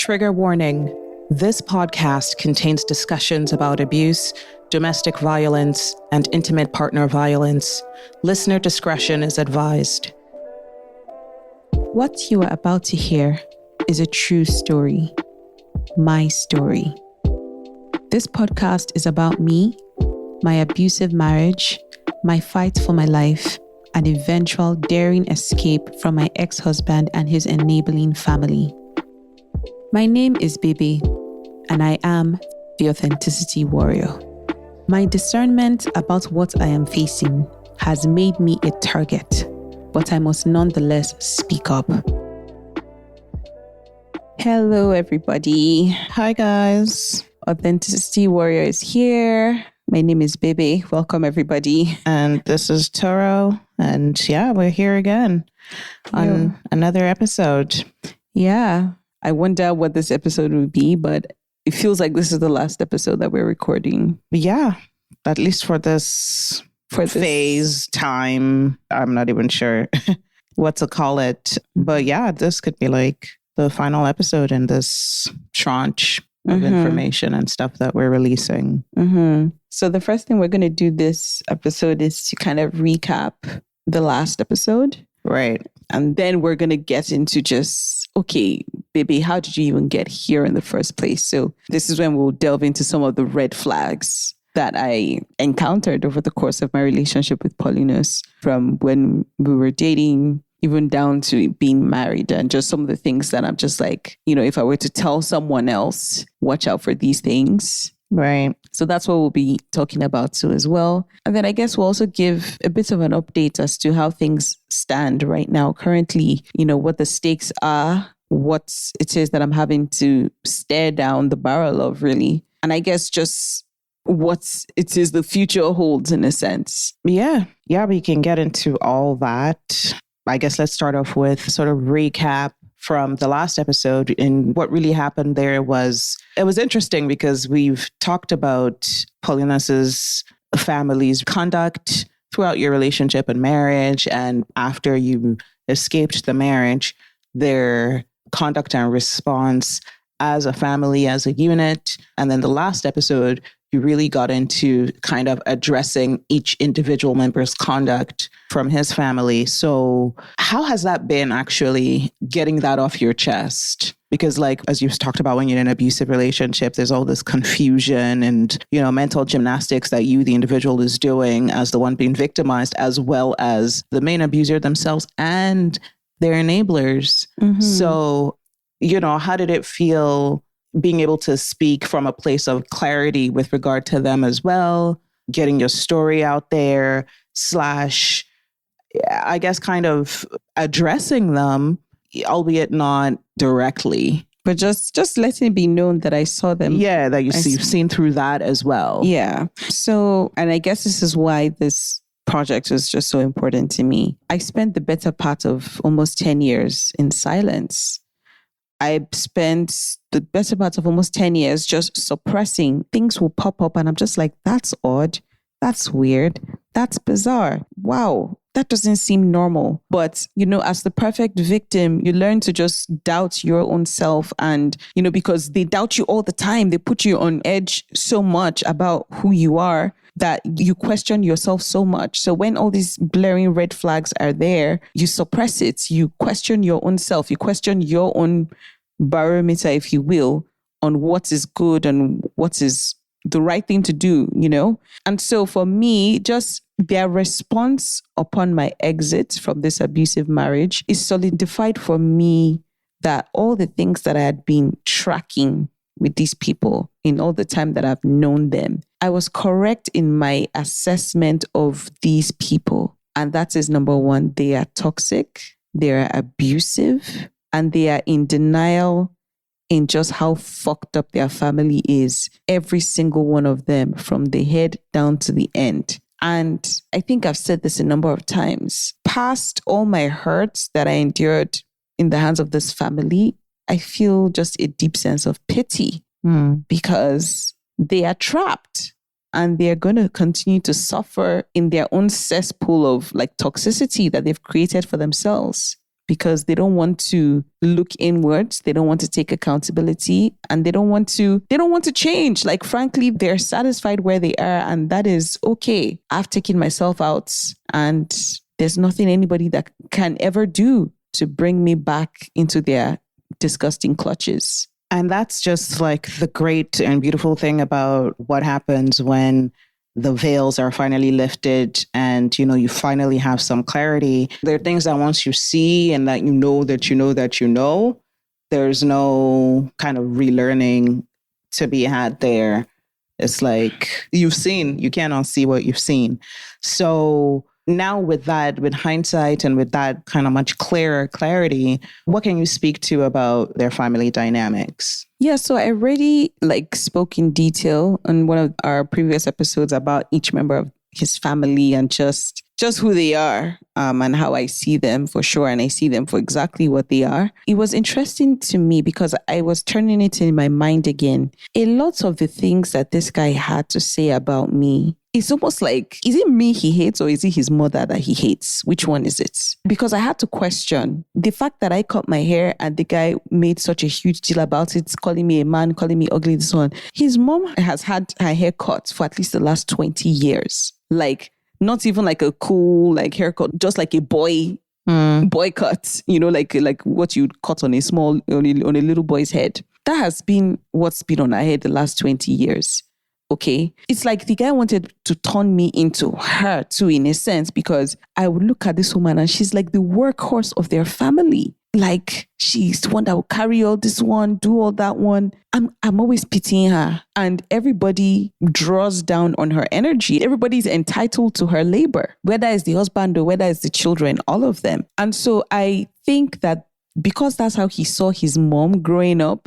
Trigger warning. This podcast contains discussions about abuse, domestic violence, and intimate partner violence. Listener discretion is advised. What you are about to hear is a true story. My story. This podcast is about me, my abusive marriage, my fight for my life, and eventual daring escape from my ex-husband and his enabling family. My name is Bebe, and I am the authenticity warrior. My discernment about what I am facing has made me a target, but I must nonetheless speak up. Hello, everybody. Hi, guys. Authenticity warrior is here. My name is Bebe. Welcome, everybody. And this is Toro. And yeah, we're here again on another episode. Yeah. I wonder what this episode will be, but it feels like this is the last episode that we're recording. Yeah, at least for this phase time. I'm not even sure what to call it. But yeah, this could be like the final episode in this tranche of information and stuff that we're releasing. So the first thing we're going to do this episode is to kind of recap the last episode. Right. And then we're going to get into just, okay, Bebe, how did you even get here in the first place? So this is when we'll delve into some of the red flags that I encountered over the course of my relationship with Paulinus, from when we were dating, even down to being married, and just some of the things that I'm just like, if I were to tell someone else, watch out for these things. Right. So that's what we'll be talking about too as well. And then I guess we'll also give a bit of an update as to how things stand right now, currently, what the stakes are, what it is that I'm having to stare down the barrel of, really. And I guess just what it is the future holds, in a sense. Yeah, we can get into all that. I guess let's start off with sort of recap from the last episode. And what really happened there it was interesting because we've talked about Paulinus's family's conduct throughout your relationship and marriage. And after you escaped the marriage, their conduct and response as a family, as a unit. And then the last episode, you really got into kind of addressing each individual member's conduct from his family. So how has that been, actually getting that off your chest? Because like, as you've talked about, when you're in an abusive relationship, there's all this confusion and, mental gymnastics that you, the individual, is doing as the one being victimized, as well as the main abuser themselves and their enablers. So, how did it feel being able to speak from a place of clarity with regard to them as well, getting your story out there, / I guess kind of addressing them, albeit not directly. But just letting it be known that I saw them. Yeah, that you've seen through that as well. Yeah. So, and I guess this is why this project was just so important to me. I spent the better part of almost 10 years in silence. I spent the better part of almost 10 years just suppressing. Things will pop up and I'm just like, that's odd. That's weird. That's bizarre. Wow. That doesn't seem normal. But, as the perfect victim, you learn to just doubt your own self. And, because they doubt you all the time, they put you on edge so much about who you are that you question yourself so much. So when all these blaring red flags are there, you suppress it. You question your own self. You question your own barometer, if you will, on what is good and what is the right thing to do, And so for me, just their response upon my exit from this abusive marriage is solidified for me that all the things that I had been tracking with these people in all the time that I've known them, I was correct in my assessment of these people. And that is number one, they are toxic, they are abusive, and they are in denial in just how fucked up their family is. Every single one of them, from the head down to the end. And I think I've said this a number of times. Past all my hurts that I endured in the hands of this family, I feel just a deep sense of pity because they are trapped and they're going to continue to suffer in their own cesspool of like toxicity that they've created for themselves. because they don't want to look inwards. They don't want to take accountability, and they don't want to change. Like, frankly, they're satisfied where they are, and that is okay. I've taken myself out, and there's nothing anybody that can ever do to bring me back into their disgusting clutches. And that's just like the great and beautiful thing about what happens when the veils are finally lifted and, you finally have some clarity. There are things that once you see and that you know, there's no kind of relearning to be had there. It's like you've seen, you can't unsee what you've seen. So now with hindsight and with that kind of much clearer clarity, what can you speak to about their family dynamics? Yeah, so I already spoke in detail on one of our previous episodes about each member of his family and just who they are and how I see them for sure. And I see them for exactly what they are. It was interesting to me because I was turning it in my mind again. A lot of the things that this guy had to say about me, it's almost like, is it me he hates or is it his mother that he hates? Which one is it? Because I had to question the fact that I cut my hair and the guy made such a huge deal about it, calling me a man, calling me ugly, this one. His mom has had her hair cut for at least the last 20 years. Not even like a cool haircut, just like a boy cut, like what you'd cut on on a little boy's head. That has been what's been on her head the last 20 years. Okay. It's like the guy wanted to turn me into her too, in a sense, because I would look at this woman and she's like the workhorse of their family. Like, she's the one that will carry all this one, do all that one. I'm always pitying her. And everybody draws down on her energy. Everybody's entitled to her labor, whether it's the husband or whether it's the children, all of them. And so I think that because that's how he saw his mom growing up,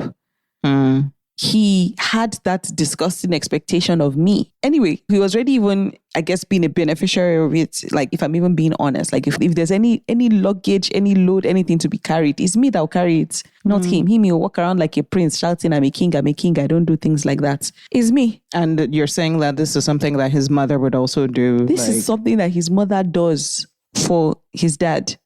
he had that disgusting expectation of me. Anyway, he was already even, I guess, being a beneficiary of it. Like, if I'm even being honest, like if there's any luggage, any load, anything to be carried, it's me that will carry it, not him. He'll walk around like a prince shouting, I'm a king, I'm a king. I don't do things like that. It's me. And you're saying that this is something that his mother would also do? This is something that his mother does for his dad,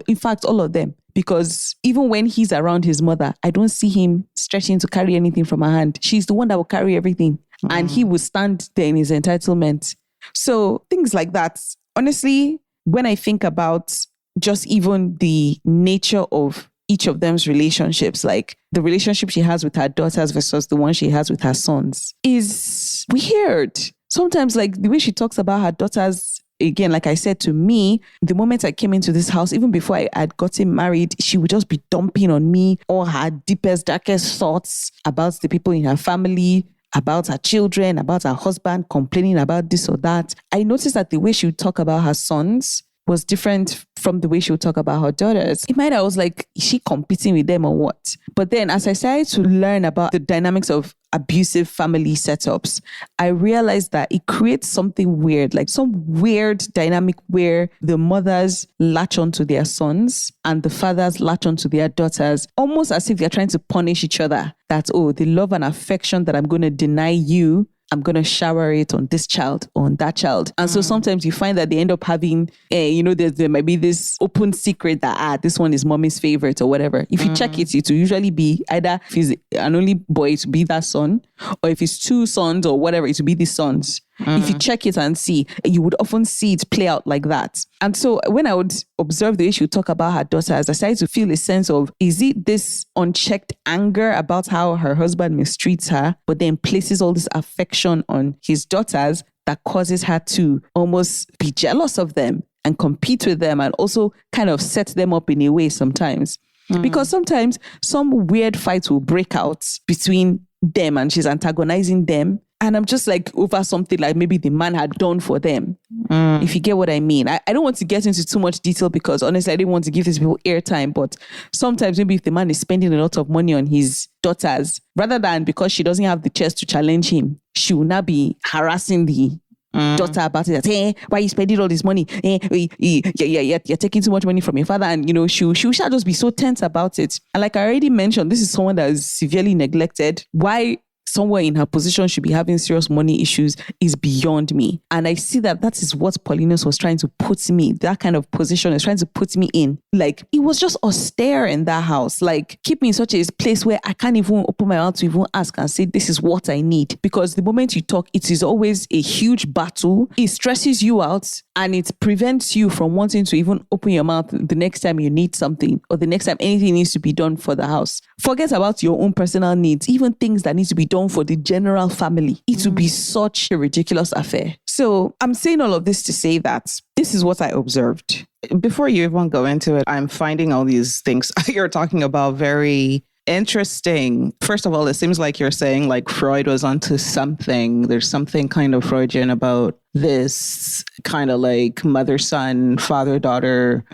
in fact, all of them. Because even when he's around his mother, I don't see him stretching to carry anything from her hand. She's the one that will carry everything. And he will stand there in his entitlement. So things like that. Honestly, when I think about just even the nature of each of them's relationships, like the relationship she has with her daughters versus the one she has with her sons, is weird. Sometimes, like the way she talks about her daughters, again, like I said, to me, the moment I came into this house, even before I had gotten married, she would just be dumping on me all her deepest, darkest thoughts about the people in her family, about her children, about her husband, complaining about this or that. I noticed that the way she would talk about her sons was different from the way she would talk about her daughters. In my mind, I was like, is she competing with them or what? But then as I started to learn about the dynamics of abusive family setups, I realized that it creates something weird, like some weird dynamic where the mothers latch onto their sons and the fathers latch onto their daughters, almost as if they're trying to punish each other. That, oh, the love and affection that I'm going to deny you, I'm going to shower it on this child, on that child. And so sometimes you find that they end up having, there might be this open secret that, this one is mommy's favorite or whatever. If you check it, it will usually be either if he's an only boy, to be that son, or if it's two sons or whatever, it will be the sons. If you check it and see, you would often see it play out like that. And so when I would observe the way she would talk about her daughters, I started to feel a sense of, is it this unchecked anger about how her husband mistreats her, but then places all this affection on his daughters that causes her to almost be jealous of them and compete with them and also kind of set them up in a way sometimes. Because sometimes some weird fights will break out between them and she's antagonizing them. And I'm just like over something like maybe the man had done for them. If you get what I mean. I don't want to get into too much detail because honestly, I didn't want to give these people airtime. But sometimes maybe if the man is spending a lot of money on his daughters, rather than because she doesn't have the chest to challenge him, she will now be harassing the daughter about it. That, hey, why are you spending all this money? You're taking too much money from your father. And, she shall just be so tense about it. And like I already mentioned, this is someone that is severely neglected. Why somewhere in her position should be having serious money issues is beyond me. And I see that is what Paulinus was trying to put me, that kind of position is trying to put me in. Like, it was just austere in that house. Like, keep me in such a place where I can't even open my mouth to even ask and say, this is what I need. Because the moment you talk, it is always a huge battle. It stresses you out and it prevents you from wanting to even open your mouth the next time you need something or the next time anything needs to be done for the house. Forget about your own personal needs, even things that need to be done for the general family. It would be such a ridiculous affair. So I'm saying all of this to say that this is what I observed. Before you even go into it, I'm finding all these things you're talking about very interesting. First of all, it seems like you're saying like Freud was onto something. There's something kind of Freudian about this kind of like mother-son, father-daughter,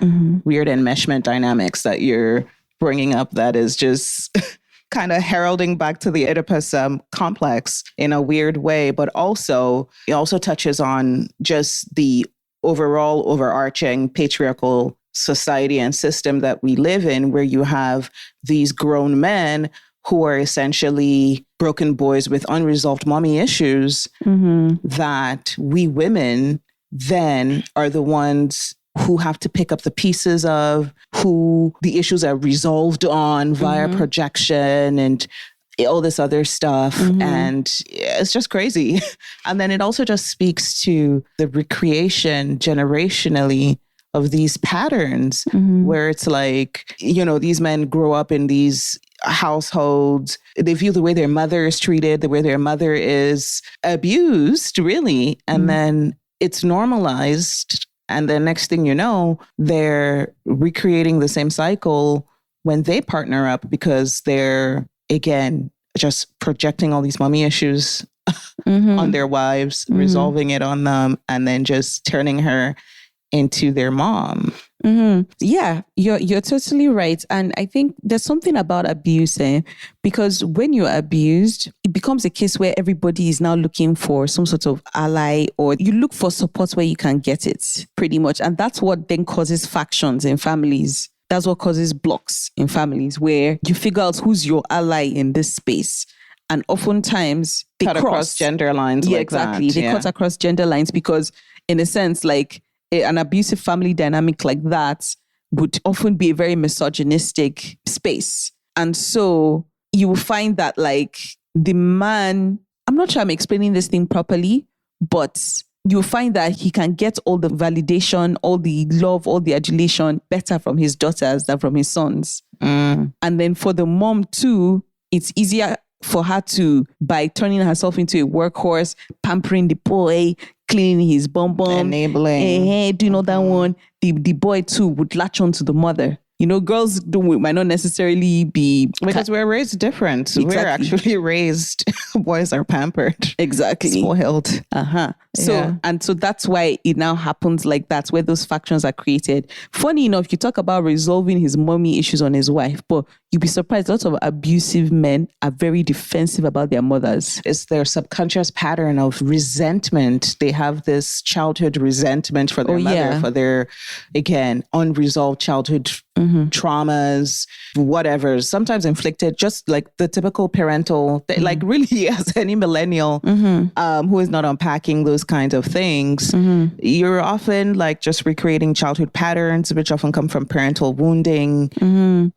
weird enmeshment dynamics that you're bringing up that is just kind of heralding back to the Oedipus complex in a weird way. But also, it also touches on just the overall overarching patriarchal society and system that we live in, where you have these grown men who are essentially broken boys with unresolved mommy issues that we women then are the ones who have to pick up the pieces of, who the issues are resolved on via projection and all this other stuff. And it's just crazy. And then it also just speaks to the recreation generationally of these patterns where it's like, you know, these men grow up in these households. They view the way their mother is treated, the way their mother is abused, really. And then it's normalized. And then next thing you know, they're recreating the same cycle when they partner up because they're, again, just projecting all these mommy issues on their wives, resolving it on them, and then just turning her into their mom. Yeah, you're totally right. And I think there's something about abuse, because when you're abused, it becomes a case where everybody is now looking for some sort of ally, or you look for support where you can get it, pretty much. And that's what then causes factions in families. That's what causes blocks in families, where you figure out who's your ally in this space. And oftentimes they cut across gender lines. Yeah, like exactly. That. They cut across gender lines because, in a sense, like an abusive family dynamic like that would often be a very misogynistic space. And so you will find that like the man, I'm not sure I'm explaining this thing properly, but you'll find that he can get all the validation, all the love, all the adulation better from his daughters than from his sons. And then for the mom too, it's easier for her to, by turning herself into a workhorse, pampering the boy, cleaning his bum, enabling, doing all that one. The boy too would latch on to the mother. You know, girls might not necessarily be... Because we're raised different. Exactly. We're actually raised... Boys are pampered. Exactly. Spoiled. So that's why it now happens like that, where those factions are created. Funny enough, you talk about resolving his mommy issues on his wife, but you'd be surprised, lots of abusive men are very defensive about their mothers. It's their subconscious pattern of resentment. They have this childhood resentment for their mother, for their, again, unresolved childhood traumas, whatever, sometimes inflicted, just like the typical parental, like really as any millennial who is not unpacking those kinds of things, you're often like just recreating childhood patterns, which often come from parental wounding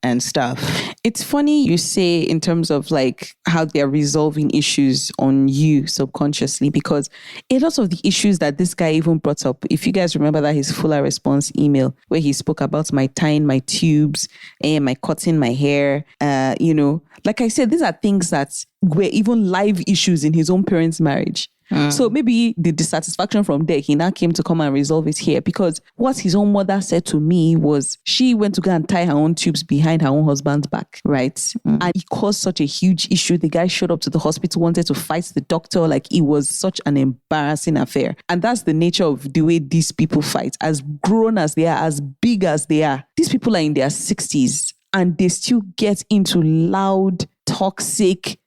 and stuff. It's funny you say in terms of like how they're resolving issues on you subconsciously, because a lot of the issues that this guy even brought up, if you guys remember that his fuller response email where he spoke about my tying my tubes and my cutting my hair, you know, like I said, these are things that were even live issues in his own parents' marriage. So maybe the dissatisfaction from there, he now came to come and resolve it here, because what his own mother said to me was she went to go and tie her own tubes behind her own husband's back, right? And it caused such a huge issue. The guy showed up to the hospital, wanted to fight the doctor. Like, it was such an embarrassing affair. And that's the nature of the way these people fight. As grown as they are, as big as they are, these people are in their 60s and they still get into loud, toxic,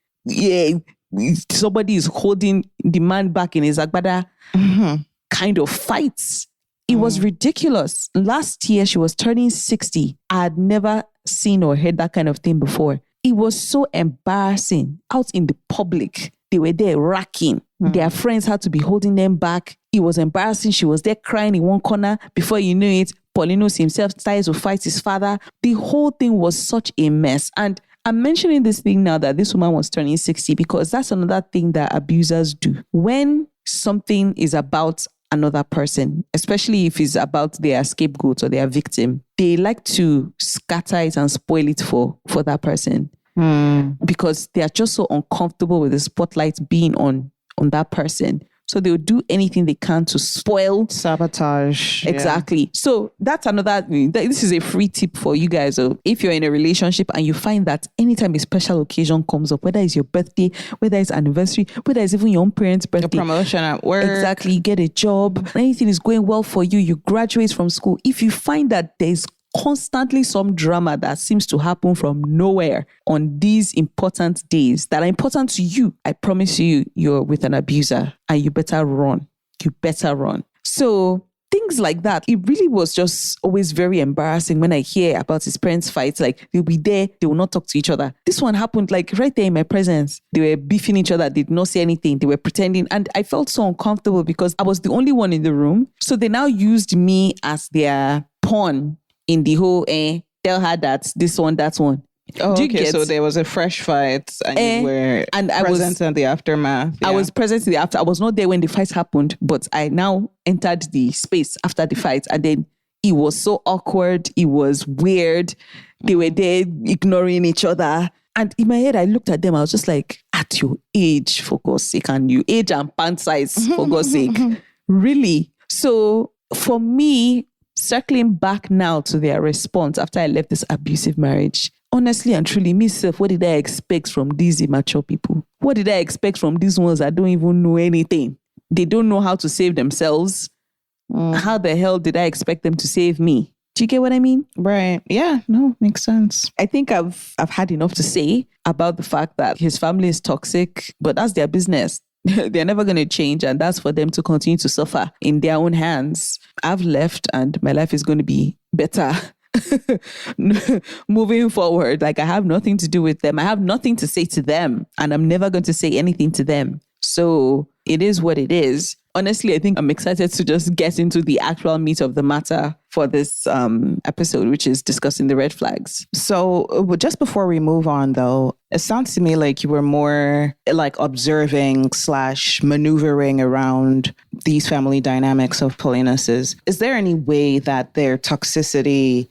somebody is holding the man back in his agbada kind of fights. It was ridiculous. Last year, she was turning 60. I had never seen or heard that kind of thing before. It was so embarrassing. Out in the public, they were there racking. Their friends had to be holding them back. It was embarrassing. She was there crying in one corner. Before you knew it, Paulinus himself started to fight his father. The whole thing was such a mess. And I'm mentioning this thing now that this woman was turning 60 because that's another thing that abusers do. When something is about another person, especially if it's about their scapegoat or their victim, they like to scatter it and spoil it for that person. Because they are just so uncomfortable with the spotlight being on that person. So they'll do anything they can to spoil. Sabotage. Exactly. Yeah. So that's another, this is a free tip for you guys. If you're in a relationship and you find that anytime a special occasion comes up, whether it's your birthday, whether it's anniversary, whether it's even your own parents' birthday. A promotion at work. Exactly. You get a job. Anything is going well for you. You graduate from school. If you find that there's constantly some drama that seems to happen from nowhere on these important days that are important to you, I promise you, you're with an abuser and you better run. You better run. So things like that, it really was just always very embarrassing when I hear about his parents' fights. Like they'll be there, they will not talk to each other. This one happened like right there in my presence. They were beefing each other, they did not say anything. They were pretending. And I felt so uncomfortable because I was the only one in the room. So they now used me as their pawn in the whole, tell her that this one, that one. Oh, okay. So there was a fresh fight and you were present in the aftermath. Yeah. I was present in the after. I was not there when the fight happened, but I now entered the space after the fight. And then it was so awkward. It was weird. They were there ignoring each other. And in my head, I looked at them. I was just like, at your age, for God's sake, and you age and pant size, for God's sake. Really? So for me, circling back now to their response after I left this abusive marriage, honestly and truly, myself, what did I expect from these immature people? What did I expect from these ones that don't even know anything? They don't know how to save themselves. How the hell did I expect them to save me? Do you get what I mean? Right. Yeah. No, makes sense. I think I've had enough to say about the fact that his family is toxic, but that's their business. They're never going to change, and that's for them to continue to suffer in their own hands. I've left and my life is going to be better moving forward. Like I have nothing to do with them. I have nothing to say to them, and I'm never going to say anything to them. So it is what it is. Honestly, I think I'm excited to just get into the actual meat of the matter for this episode, which is discussing the red flags. So just before we move on, though, it sounds to me like you were more like observing / maneuvering around these family dynamics of Paulinus's. Is there any way that their toxicity,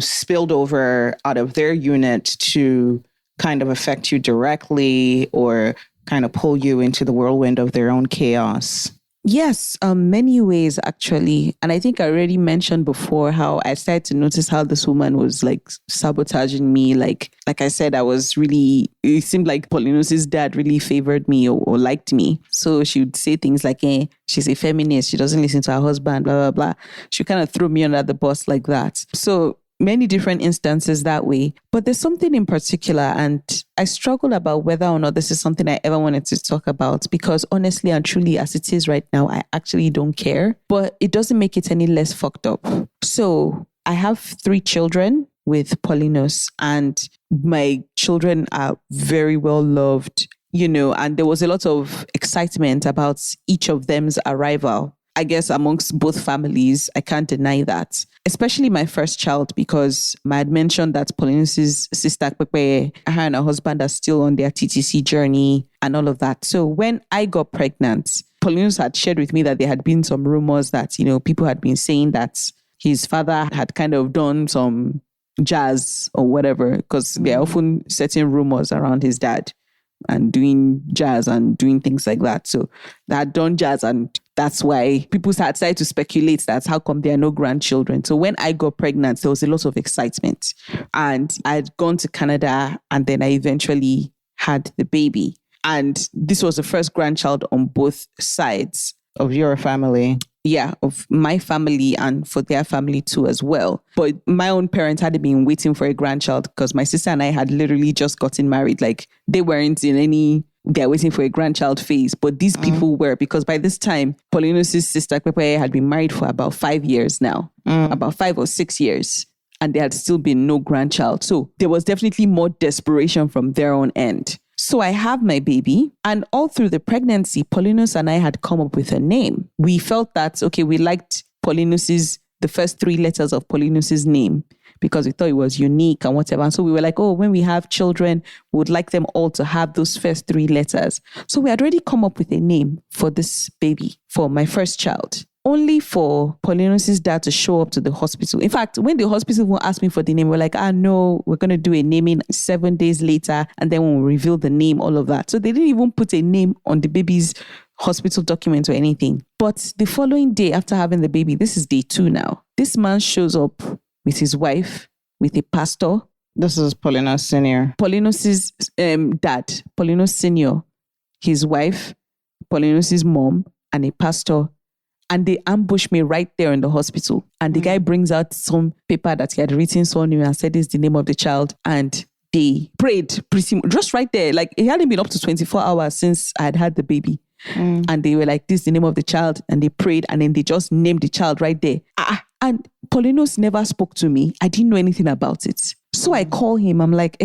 spilled over out of their unit to kind of affect you directly or kind of pull you into the whirlwind of their own chaos? Yes, many ways actually. And I think I already mentioned before how I started to notice how this woman was like sabotaging me. Like I said, it seemed like Paulinus's dad really favored me or liked me. So she would say things like, she's a feminist, she doesn't listen to her husband, blah, blah, blah. She kind of threw me under the bus like that. So many different instances that way. But there's something in particular, and I struggle about whether or not this is something I ever wanted to talk about, because honestly and truly, as it is right now, I actually don't care. But it doesn't make it any less fucked up. So I have 3 children with Paulinus, and my children are very well loved, and there was a lot of excitement about each of them's arrival. I guess amongst both families, I can't deny that. Especially my first child, because I had mentioned that Paulinus's sister, Pepe, her and her husband are still on their TTC journey and all of that. So when I got pregnant, Paulinus had shared with me that there had been some rumors that, people had been saying that his father had kind of done some jazz or whatever, because there are often certain rumors around his dad and doing jazz and doing things like that. So they had done jazz, and that's why people had started to speculate that how come there are no grandchildren. So when I got pregnant, there was a lot of excitement, and I'd gone to Canada, and then I eventually had the baby. And this was the first grandchild on both sides of your family. Yeah, of my family and for their family too as well. But my own parents hadn't been waiting for a grandchild, because my sister and I had literally just gotten married. Like they weren't in any, they're waiting for a grandchild phase. But these people were, because by this time, Paulinus' sister Pepe had been married for about 5 years now, about 5 or 6 years. and there had still been no grandchild. So there was definitely more desperation from their own end. So I have my baby, and all through the pregnancy, Paulinus and I had come up with a name. We felt that, okay, we liked the first 3 letters of Paulinus's name because we thought it was unique and whatever. And so we were like, oh, when we have children, we would like them all to have those first 3 letters. So we had already come up with a name for this baby, for my first child, only for Paulinus's dad to show up to the hospital. In fact, when the hospital asked me for the name, we're like, no, we're going to do a naming 7 days later. And then we'll reveal the name, all of that. So they didn't even put a name on the baby's hospital document or anything. But the following day after having the baby, this is day 2 now, this man shows up with his wife, with a pastor. This is Paulinus Senior. Paulinus's dad, Paulinus Senior, his wife, Paulinus's mom, and a pastor. And they ambushed me right there in the hospital. And the guy brings out some paper that he had written so new and said, this is the name of the child. And they prayed pretty much just right there. Like it hadn't been up to 24 hours since I had had the baby. And they were like, this is the name of the child. And they prayed and then they just named the child right there. And Paulinus never spoke to me. I didn't know anything about it. So I call him. I'm like,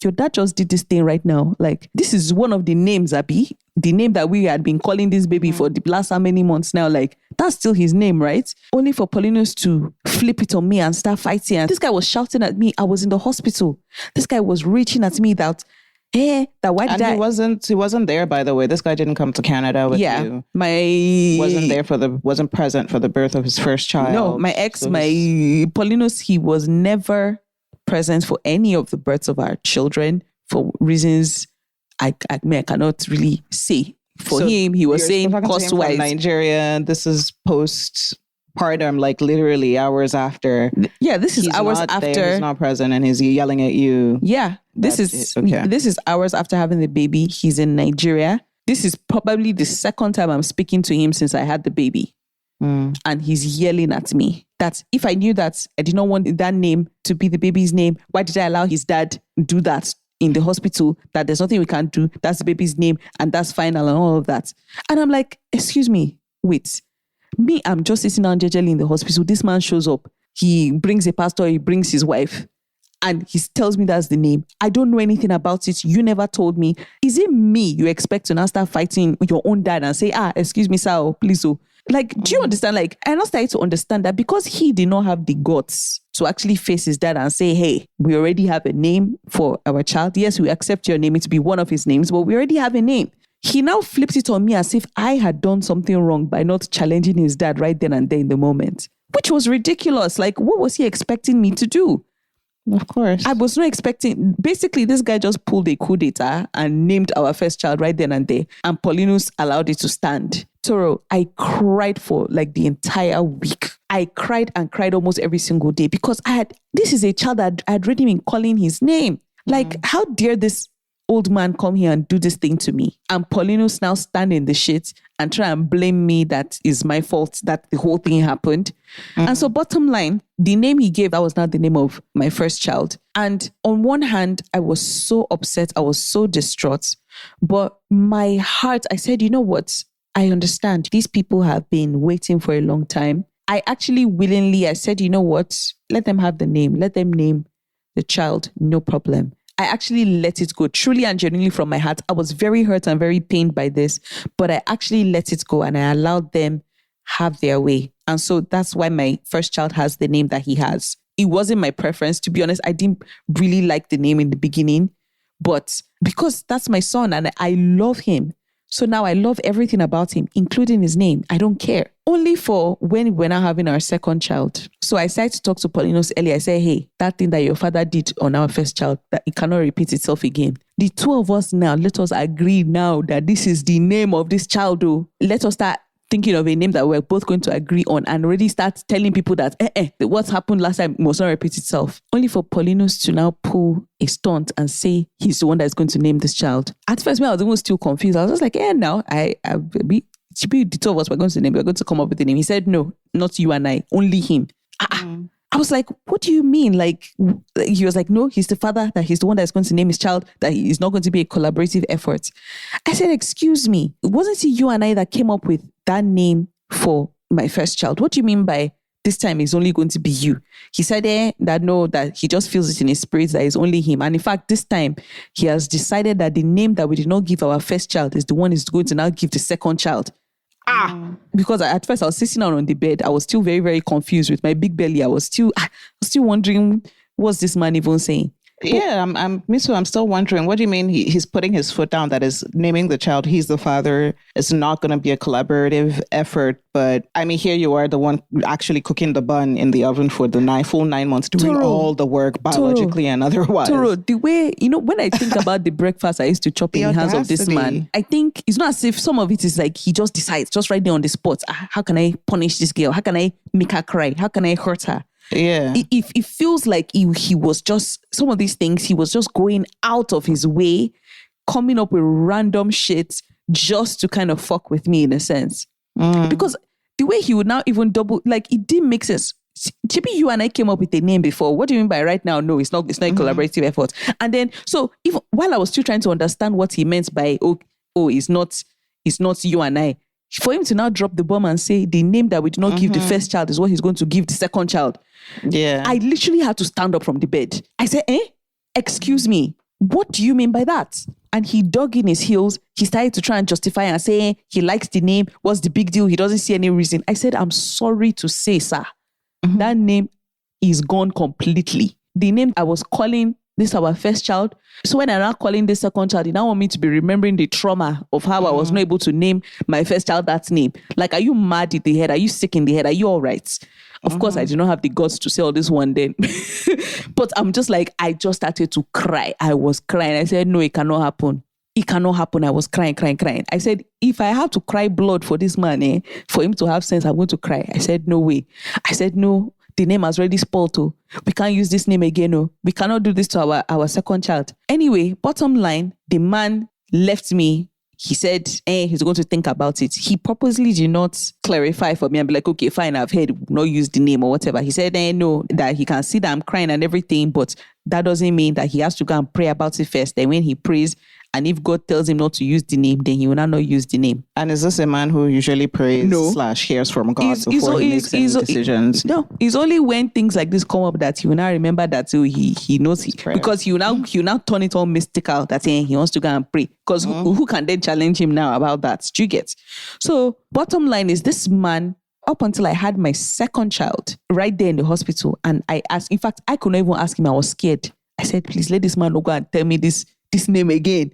your dad just did this thing right now. Like, this is one of the names, Abi. The name that we had been calling this baby for the last how many months now. Like, that's still his name, right? Only for Paulinus to flip it on me and start fighting. And this guy was shouting at me. I was in the hospital. This guy was reaching at me that, hey, that why did he wasn't there, by the way. This guy didn't come to Canada with you. Wasn't present for the birth of his first child. No, my ex, Paulinus, he was never present for any of the births of our children for reasons I cannot really say. For him, he was saying cost-wise. Nigeria, this is postpartum, like literally hours after. Yeah, this is hours after. He's not present and he's yelling at you. Yeah, this is hours after having the baby. He's in Nigeria. This is probably the second time I'm speaking to him since I had the baby. And he's yelling at me that if I knew that I did not want that name to be the baby's name, why did I allow his dad do that in the hospital, that there's nothing we can't do, that's the baby's name, and that's final and all of that. And I'm like, excuse me, wait. Me, I'm just sitting down jejely in the hospital. This man shows up. He brings a pastor, he brings his wife, and he tells me that's the name. I don't know anything about it. You never told me. Is it me you expect to now start fighting your own dad and say, excuse me, sir, please, oh. Like, do you understand? Like, I now started to understand that because he did not have the guts to actually face his dad and say, hey, we already have a name for our child. Yes, we accept your name. It to be one of his names, but we already have a name. He now flips it on me as if I had done something wrong by not challenging his dad right then and there in the moment, which was ridiculous. Like, what was he expecting me to do? Of course. I was not expecting. Basically, this guy just pulled a coup d'etat and named our first child right then and there. And Paulinus allowed it to stand. Toro, I cried for like the entire week. I cried and cried almost every single day because this is a child that I had already been calling his name. Like, how dare this old man come here and do this thing to me? And Paulinus now stand in the shit and try and blame me that is my fault that the whole thing happened. And so bottom line, the name he gave, that was not the name of my first child. And on one hand, I was so upset. I was so distraught. But my heart, I said, you know what? I understand. These people have been waiting for a long time. I actually I said, you know what? Let them have the name. Let them name the child. No problem. I actually let it go truly and genuinely from my heart. I was very hurt and very pained by this, but I actually let it go and I allowed them have their way. And so that's why my first child has the name that he has. It wasn't my preference. To be honest, I didn't really like the name in the beginning, but because that's my son and I love him. So now I love everything about him, including his name. I don't care. Only for when we're now having our second child. So I started to talk to Paulinus earlier. I said, hey, that thing that your father did on our first child, that it cannot repeat itself again. The two of us now, let us agree now that this is the name of this child. Let us start thinking of a name that we're both going to agree on and already start telling people that what happened last time must not repeat itself. Only for Paulinus to now pull a stunt and say he's the one that's going to name this child. At first, when I was even still confused, I was just like, now it should be the two of us we're going to name. We're going to come up with a name. He said, no, not you and I, only him. I was like, what do you mean? Like, he was like, no, he's the father, that he's the one that's going to name his child, that it's not going to be a collaborative effort. I said, excuse me, wasn't it you and I that came up with that name for my first child? What do you mean by this time it's only going to be you. He said that he just feels it in his spirit that it's only him. And in fact, this time he has decided that the name that we did not give our first child is the one he's going to now give the second child. Because at first I was sitting down on the bed. I was still very, very confused with my big belly. I was still wondering, what's this man even saying? Yeah, me too. I'm still wondering, what do you mean he's putting his foot down that is naming the child? He's the father. It's not going to be a collaborative effort. But I mean, here you are, the one actually cooking the bun in the oven for the full 9 months, doing all the work biologically and otherwise. Toro, the way, when I think about the breakfast I used to chop in the hands of this man, I think it's not as if some of it is like he just decides, just right there on the spot, how can I punish this girl? How can I make her cry? How can I hurt her? Yeah. It feels like he was just, some of these things, he was just going out of his way, coming up with random shit just to kind of fuck with me in a sense. Because the way he would now even double, like, it didn't make sense. Chippy, you and I came up with a name before. What do you mean by right now? No, it's not a collaborative effort. And then, so even while I was still trying to understand what he meant by, it's not you and I, for him to now drop the bomb and say the name that we did not give the first child is what he's going to give the second child. Yeah. I literally had to stand up from the bed. I said, excuse me, what do you mean by that? And he dug in his heels. He started to try and justify and say he likes the name. What's the big deal? He doesn't see any reason. I said, I'm sorry to say, sir, that name is gone completely. The name I was calling this our first child. So when I'm now calling this second child, you now want me to be remembering the trauma of how I was not able to name my first child that name. Like, are you mad in the head? Are you sick in the head? Are you all right? Of course, I did not have the guts to say all this one then. But I'm just like, I just started to cry. I was crying. I said, no, it cannot happen. It cannot happen. I was crying. I said, if I have to cry blood for this man, for him to have sense, I'm going to cry. I said, no way. I said, no, the name has already spoiled. We can't use this name again. No. We cannot do this to our second child. Anyway, bottom line, the man left me. He said, he's going to think about it. He purposely did not clarify for me and be like, okay, fine, I've heard, not use the name or whatever. He said, no, that he can see that I'm crying and everything, but that doesn't mean that he has to go and pray about it first. Then when he prays, and if God tells him not to use the name, then he will not use the name. And is this a man who usually prays / hears from God before he makes any decisions? No, it's only when things like this come up that he will now remember that he knows because he will now turn it all mystical that he wants to go and pray. Because who can then challenge him now about that? Do you get? So bottom line is, this man, up until I had my second child right there in the hospital, and I asked, in fact, I couldn't even ask him. I was scared. I said, please let this man go and tell me this name again.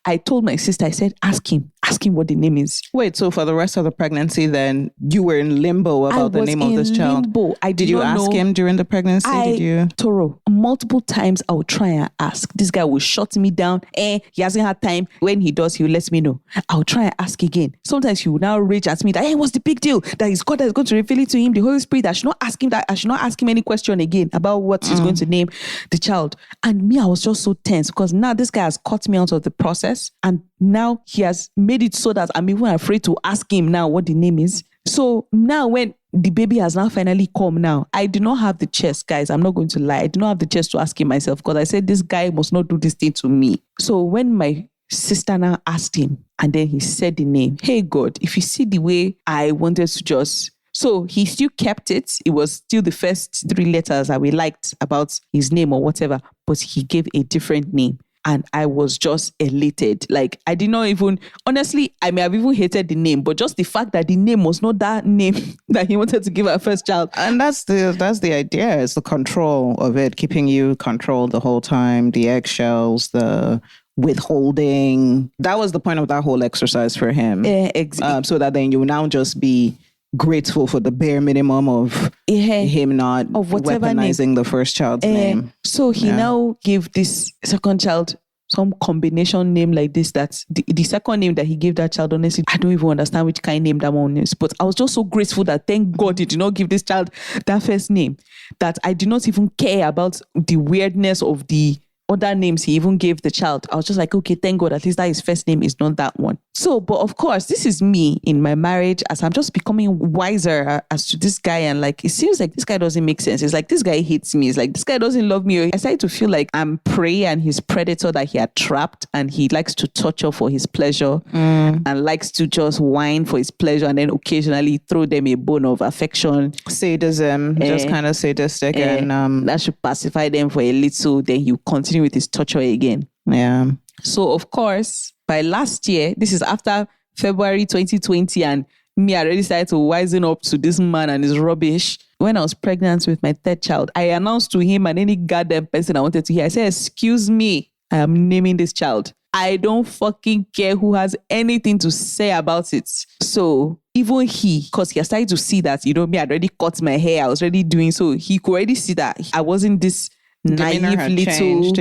I told my sister, I said, ask him what the name is. Wait, so for the rest of the pregnancy, then you were in limbo about the name of this child? Limbo. Did you ask him during the pregnancy? Did you? Toro, multiple times I would try and ask. This guy will shut me down. He hasn't had time. When he does, he will let me know. I'll try and ask again. Sometimes he will now rage at me that, what's the big deal? That his God is going to reveal it to him, the Holy Spirit. I should not ask him any question again about what he's going to name the child. And me, I was just so tense because now this guy has cut me out of the process, and now he has made it so that I'm even afraid to ask him now what the name is. So now when the baby has now finally come now, I do not have the chest, guys. I'm not going to lie. I do not have the chest to ask him myself, because I said, this guy must not do this thing to me. So when my sister now asked him, and then he said the name, hey God, if you see the way I wanted to just... So he still kept it. It was still the first 3 letters that we liked about his name or whatever, but he gave a different name. And I was just elated. Like, I did not even, honestly, I may have even hated the name, but just the fact that the name was not that name that he wanted to give our first child. And that's the idea. It's the control of it, keeping you controlled the whole time, the eggshells, the withholding. That was the point of that whole exercise for him. Exactly. So that then you will now just be grateful for the bare minimum of him not weaponizing the first child's name. So he now gave this second child some combination name like this, that the second name that he gave that child, honestly, I don't even understand which kind of name that one is. But I was just so grateful that thank God he did not give this child that first name, that I did not even care about the weirdness of the other names he even gave the child. I was just like, okay, thank God, at least that his first name is not that one. So, but of course, this is me in my marriage as I'm just becoming wiser as to this guy. And like, it seems like this guy doesn't make sense. It's like, this guy hates me. It's like, this guy doesn't love me. I started to feel like I'm prey and his predator that he had trapped, and he likes to torture for his pleasure and likes to just whine for his pleasure and then occasionally throw them a bone of affection. Sadism, just kind of sadistic. And that should pacify them for a little. Then he'll continue with his torture again. Yeah. So, of course, by last year, this is after February 2020, and me, I already started to wisen up to this man and his rubbish. When I was pregnant with my third child, I announced to him and any goddamn person I wanted to hear, I said, excuse me, I am naming this child. I don't fucking care who has anything to say about it. So even he, because he has started to see that, me, I'd already cut my hair, I was already doing, so he could already see that I wasn't this naive little, changed,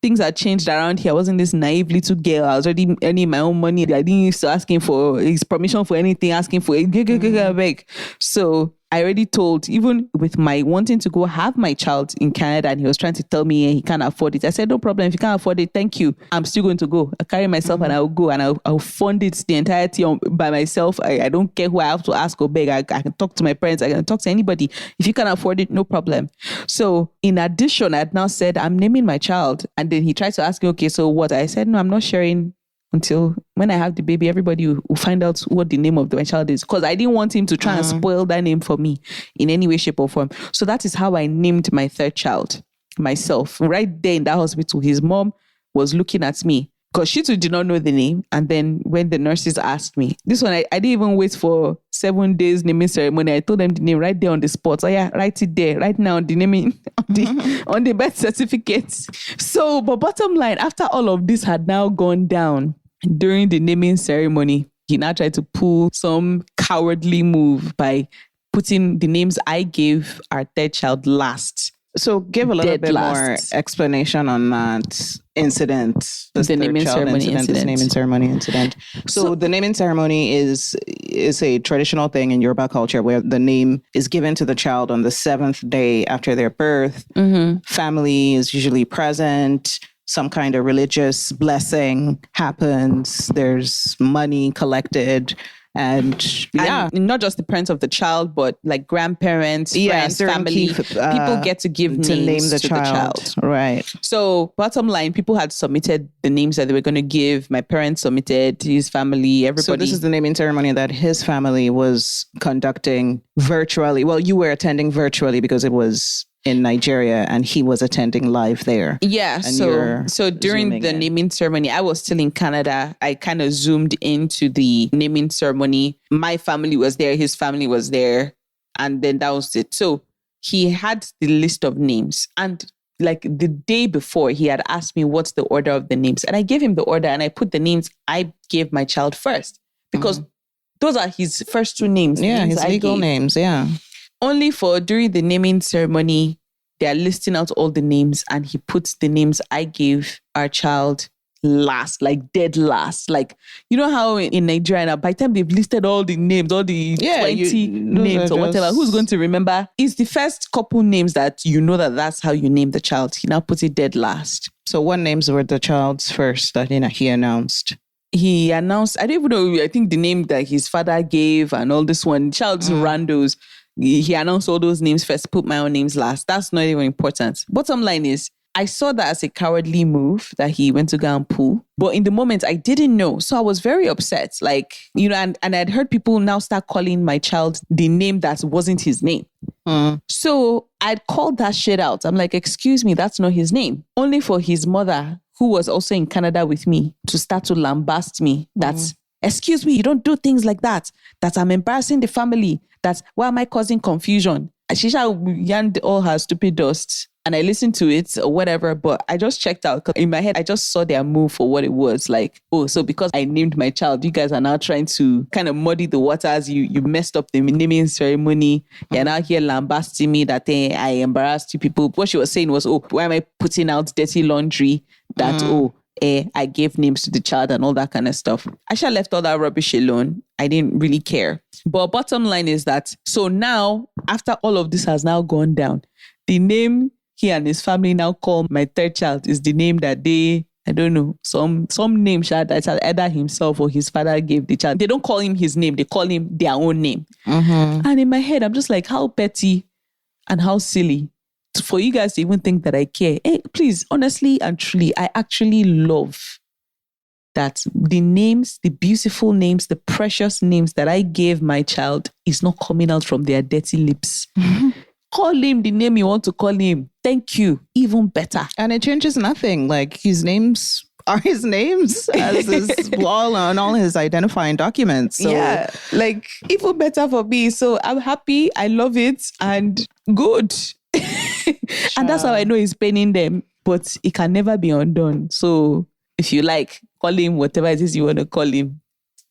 things had changed around here. I wasn't this naive little girl. I was already earning my own money. I didn't used to asking for his permission for anything, asking for it. So I already told, even with my wanting to go have my child in Canada, and he was trying to tell me he can't afford it. I said, no problem. If you can't afford it, thank you. I'm still going to go. I'll carry myself and I'll go, and I'll fund it the entirety by myself. I don't care who I have to ask or beg. I can talk to my parents. I can talk to anybody. If you can't afford it, no problem. So in addition, I had now said, I'm naming my child. And then he tried to ask me, okay, so what? I said, no, I'm not sharing until when I have the baby. Everybody will find out what the name of my child is, because I didn't want him to try and spoil that name for me in any way, shape or form. So that is how I named my third child myself. Right there in that hospital, his mom was looking at me because she too did not know the name. And then when the nurses asked me, this one, I didn't even wait for 7 days naming ceremony. I told them the name right there on the spot. Oh yeah, write it there, right now on the naming, on the birth certificate. So, but bottom line, after all of this had now gone down, during the naming ceremony, he now tried to pull some cowardly move by putting the names I gave our third child last. So give a little bit more explanation on that incident. The naming ceremony incident. So the naming ceremony is a traditional thing in Yoruba culture where the name is given to the child on the 7th day after their birth. Family is usually present. Some kind of religious blessing happens. There's money collected. And not just the parents of the child, but like grandparents, friends, family, people get to give names to name the child. Right. So bottom line, people had submitted the names that they were going to give. My parents submitted, his family, everybody. So this is the naming ceremony that his family was conducting virtually. Well, you were attending virtually because it was in Nigeria and he was attending live there. Yeah. So during the naming ceremony, I was still in Canada. I kind of zoomed into the naming ceremony. My family was there. His family was there. And then that was it. So he had the list of names. And like the day before, he had asked me what's the order of the names. And I gave him the order and I put the names I gave my child first. Because those are his first 2 names. Yeah, his legal names. Yeah. Only for during the naming ceremony, they're listing out all the names and he puts the names I gave our child last, like dead last. Like, you know how in Nigeria, by the time they've listed all the names, all the 20 names or whatever, who's going to remember? It's the first couple names that you know that's how you name the child. He now puts it dead last. So what names were the child's first that he announced? He announced, I don't even know, I think the name that his father gave and all this one, child's randos. He announced all those names first, put my own names last. That's not even important. Bottom line is, I saw that as a cowardly move that he went to go and pull. But in the moment, I didn't know. So I was very upset. Like, and I'd heard people now start calling my child the name that wasn't his name. So I'd called that shit out. I'm like, excuse me, that's not his name. Only for his mother, who was also in Canada with me, to start to lambast me. That's, excuse me, you don't do things like that. That I'm embarrassing the family. That's why am I causing confusion? Shisha yarned all her stupid dust and I listened to it or whatever, but I just checked out. In my head, I just saw their move for what it was. Like, oh, so because I named my child, you guys are now trying to kind of muddy the waters. You messed up the naming ceremony. You're now here lambasting me that I embarrassed you people. What she was saying was, oh, why am I putting out dirty laundry? That, I gave names to the child and all that kind of stuff. I should have left all that rubbish alone. I didn't really care. But bottom line is that, so now, after all of this has now gone down, the name he and his family now call my third child is the name that they I don't know, some name that either himself or his father gave the child. They don't call him his name, they call him their own name. And in my head, I'm just like, how petty and how silly for you guys to even think that I care. Hey, please, honestly and truly, I actually love that the names, the beautiful names, the precious names that I gave my child is not coming out from their dirty lips. Call him the name you want to call him. Thank you. Even better. And it changes nothing. Like his names are his names as his wall on all his identifying documents. So. Yeah, like even better for me. So I'm happy. I love it and good. And that's how I know he's paining them. But it can never be undone. So if you like, call him whatever it is you want to call him.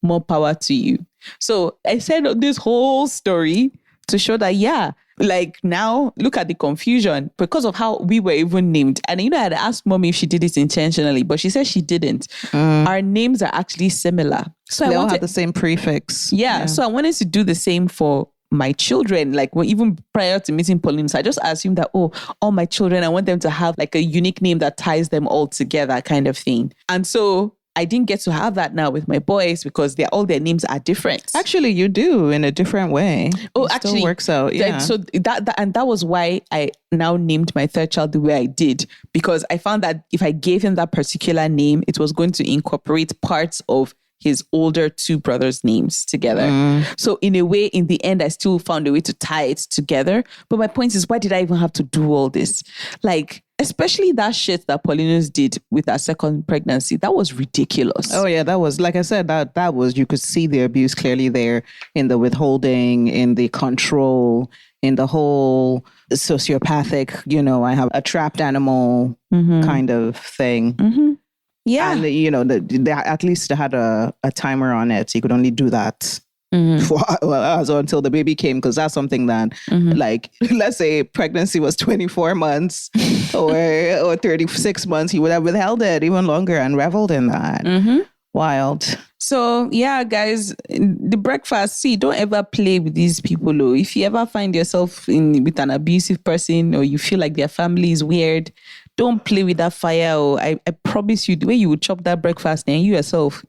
More power to you. So I said this whole story to show that, yeah, like now look at the confusion because of how we were even named. And I had asked mommy if she did it intentionally, but she said she didn't. Our names are actually similar. So they all have the same prefix. Yeah. So I wanted to do the same for my children. Like even prior to meeting Paulinus, I just assumed that, all my children, I want them to have like a unique name that ties them all together kind of thing. And so I didn't get to have that now with my boys because all their names are different. Actually, you do in a different way. It actually still works out. Yeah. So that was why I now named my third child the way I did, because I found that if I gave him that particular name, it was going to incorporate parts of his older two brothers' names together. So in a way, in the end, I still found a way to tie it together. But my point is, why did I even have to do all this? Like, especially that shit that Paulinus did with our second pregnancy, that was ridiculous. Oh yeah, that was, like I said, that was, you could see the abuse clearly there in the withholding, in the control, in the whole sociopathic, I have a trapped animal kind of thing. Yeah. And, they at least had a timer on it. You could only do that until the baby came, because that's something that, like, let's say pregnancy was 24 months or 36 months, he would have withheld it even longer and reveled in that. Wild. So, yeah, guys, the breakfast, don't ever play with these people. Or if you ever find yourself with an abusive person or you feel like their family is weird, don't play with that fire. I promise you, the way you would chop that breakfast and you yourself,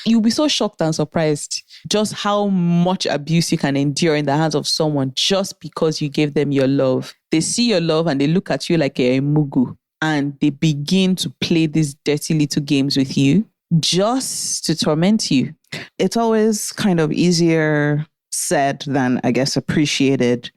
you'll be so shocked and surprised just how much abuse you can endure in the hands of someone just because you gave them your love. They see your love and they look at you like a mugu and they begin to play these dirty little games with you just to torment you. It's always kind of easier said than, I guess, appreciated,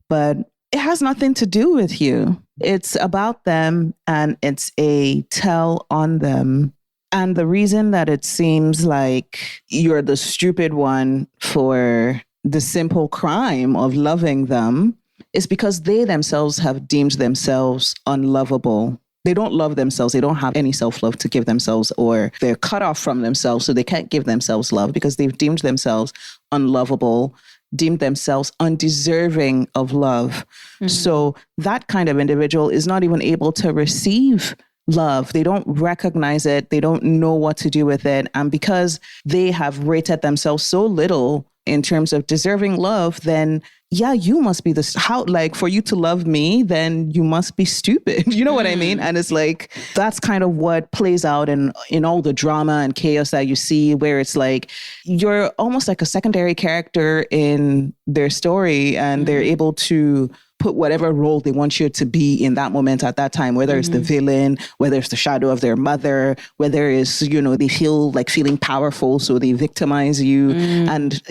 but it has nothing to do with you. It's about them and it's a tell on them. And the reason that it seems like you're the stupid one for the simple crime of loving them is because they themselves have deemed themselves unlovable. They don't love themselves. They don't have any self-love to give themselves, or they're cut off from themselves, so they can't give themselves love because they've deemed themselves unlovable, deemed themselves undeserving of love. So that kind of individual is not even able to receive love. They don't recognize it. They don't know what to do with it. And because they have rated themselves so little in terms of deserving love, then yeah, you must be for you to love me, then you must be stupid. You know what I mean? And it's like, that's kind of what plays out in all the drama and chaos that you see, where it's like, you're almost like a secondary character in their story and they're able to put whatever role they want you to be in that moment at that time, whether it's the villain, whether it's the shadow of their mother, whether it's, they feel like feeling powerful, so they victimize you. And,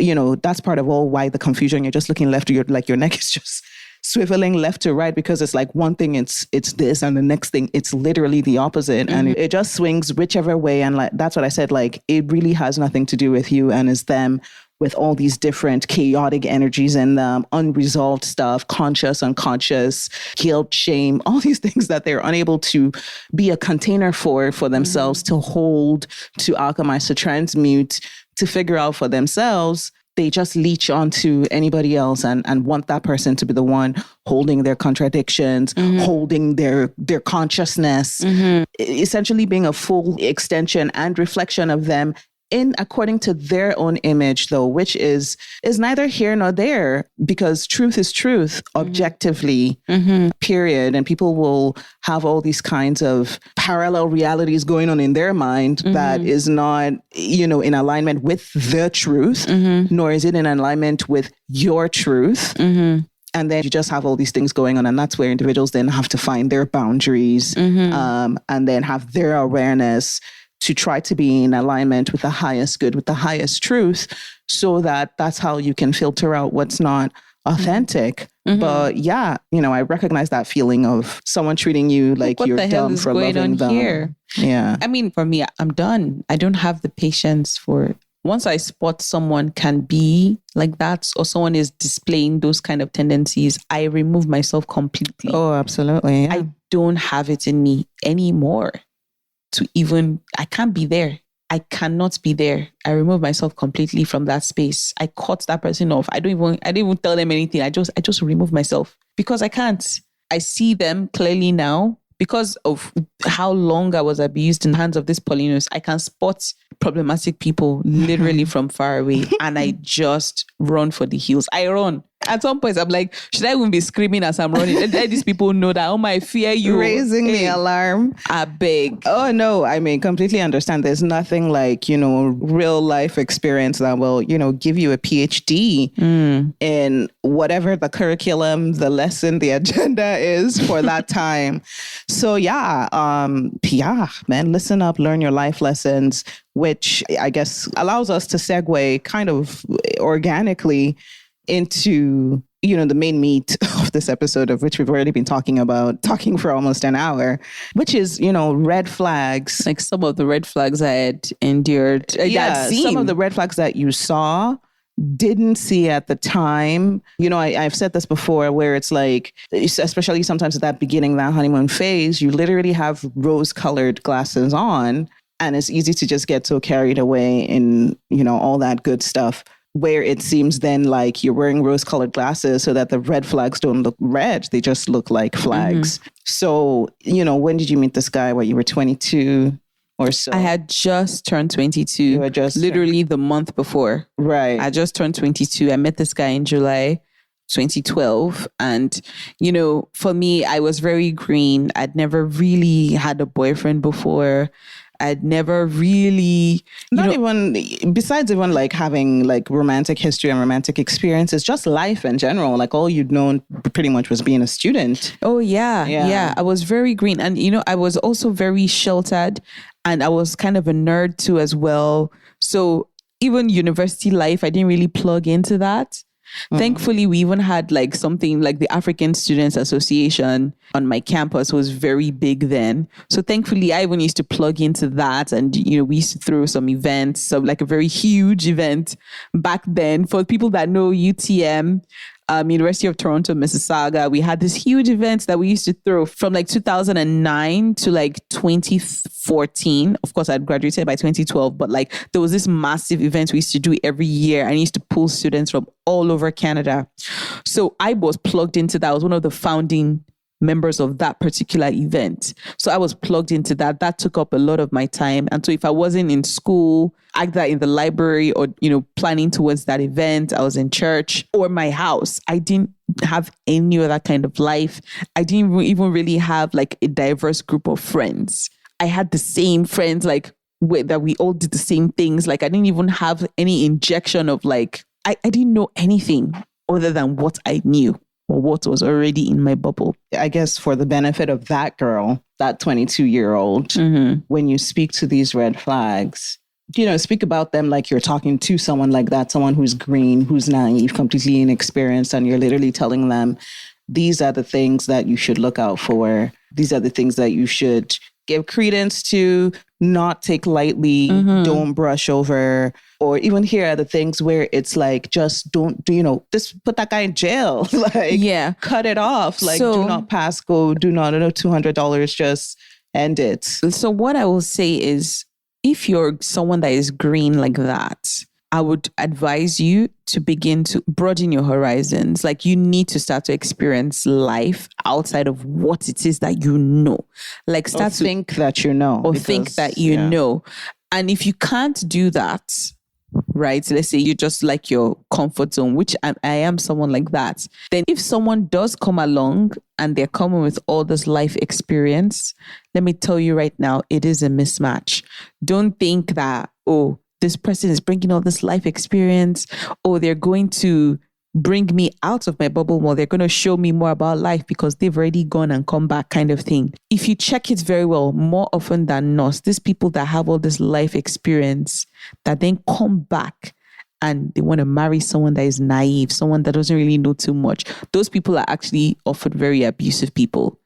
that's part of all why the confusion, you're just looking left to your neck is just swiveling left to right, because it's like one thing it's this and the next thing it's literally the opposite. And it just swings whichever way. And like, that's what I said, like, it really has nothing to do with you and it's them, with all these different chaotic energies in them, unresolved stuff, conscious, unconscious, guilt, shame, all these things that they're unable to be a container for themselves, to hold, to alchemize, to transmute, to figure out for themselves. They just leech onto anybody else and want that person to be the one holding their contradictions, holding their consciousness, essentially being a full extension and reflection of them in according to their own image, though, which is neither here nor there, because truth is truth objectively, period. And people will have all these kinds of parallel realities going on in their mind that is not, in alignment with the truth, nor is it in alignment with your truth. And then you just have all these things going on. And that's where individuals then have to find their boundaries and then have their awareness to try to be in alignment with the highest good, with the highest truth, so that that's how you can filter out what's not authentic. But yeah, I recognize that feeling of someone treating you like you're dumb for loving them. Here? Yeah. I mean, for me, I'm done. I don't have the patience for once I spot someone can be like that, or someone is displaying those kind of tendencies, I remove myself completely. Oh, absolutely. Yeah. I don't have it in me anymore I can't be there. I cannot be there. I remove myself completely from that space. I cut that person off. I didn't even tell them anything. I just remove myself because I can't. I see them clearly now. Because of how long I was abused in the hands of this Paulinus, I can spot problematic people literally from far away, and I just run for the hills. I run. At some point, I'm like, should I even be screaming as I'm running? Let these people know that, I fear you. Raising the alarm. I beg. Oh, no. I mean, completely understand. There's nothing like, real life experience that will, give you a PhD in whatever the curriculum, the lesson, the agenda is for that time. So yeah, man, listen up, learn your life lessons, which I guess allows us to segue kind of organically into, the main meat of this episode, of which we've already been talking for almost an hour, which is, red flags. Like some of the red flags I had endured. Some of the red flags that you saw, didn't see at the time. I've said this before, where it's like, especially sometimes at that beginning, that honeymoon phase, you literally have rose-colored glasses on, and it's easy to just get so carried away in, all that good stuff, where it seems then like you're wearing rose-colored glasses so that the red flags don't look red. They just look like flags. So, when did you meet this guy? You were 22 or so? I had just turned 22. You had just literally the month before. Right. I just turned 22. I met this guy in July 2012. And, for me, I was very green. I'd never really had a boyfriend before. I'd never really... besides even like having like romantic history and romantic experiences, just life in general, like all you'd known pretty much was being a student. Oh, yeah. I was very green. And, I was also very sheltered, and I was kind of a nerd too as well. So even university life, I didn't really plug into that. Thankfully, we even had like something like the African Students Association on my campus was very big then. So thankfully, I even used to plug into that. And, we used to throw some events, so like a very huge event back then. For people that know UTM, University of Toronto, Mississauga, we had this huge event that we used to throw from like 2009 to like 2014. Of course, I'd graduated by 2012, but like there was this massive event we used to do every year. I used to pull students from all over Canada. So I was plugged into that. I was one of the founding members of that particular event. So I was plugged into that. That took up a lot of my time. And so if I wasn't in school, either in the library or, planning towards that event, I was in church or my house. I didn't have any other kind of life. I didn't even really have like a diverse group of friends. I had the same friends, like that we all did the same things. Like I didn't even have any injection of like, I didn't know anything other than what I knew, or what was already in my bubble. I guess for the benefit of that girl, that 22-year-old, when you speak to these red flags, speak about them like you're talking to someone like that, someone who's green, who's naive, completely inexperienced, and you're literally telling them, these are the things that you should look out for. These are the things that you should give credence to, not take lightly, don't brush over, or even here are the things where it's like, just don't do, just put that guy in jail. Cut it off. Like, do not pass go, do not, $200, just end it. So what I will say is, if you're someone that is green like that, I would advise you to begin to broaden your horizons. Like you need to start to experience life outside of what it is that you know. Like start to think that you know. Or think that you know. And if you can't do that, right? Let's say you just like your comfort zone, which I am someone like that. Then if someone does come along and they're coming with all this life experience, let me tell you right now, it is a mismatch. Don't think that, oh, this person is bringing all this life experience. Oh, they're going to bring me out of my bubble more. They're going to show me more about life because they've already gone and come back kind of thing. If you check it very well, more often than not, these people that have all this life experience that then come back and they want to marry someone that is naive, someone that doesn't really know too much, those people are actually often very abusive people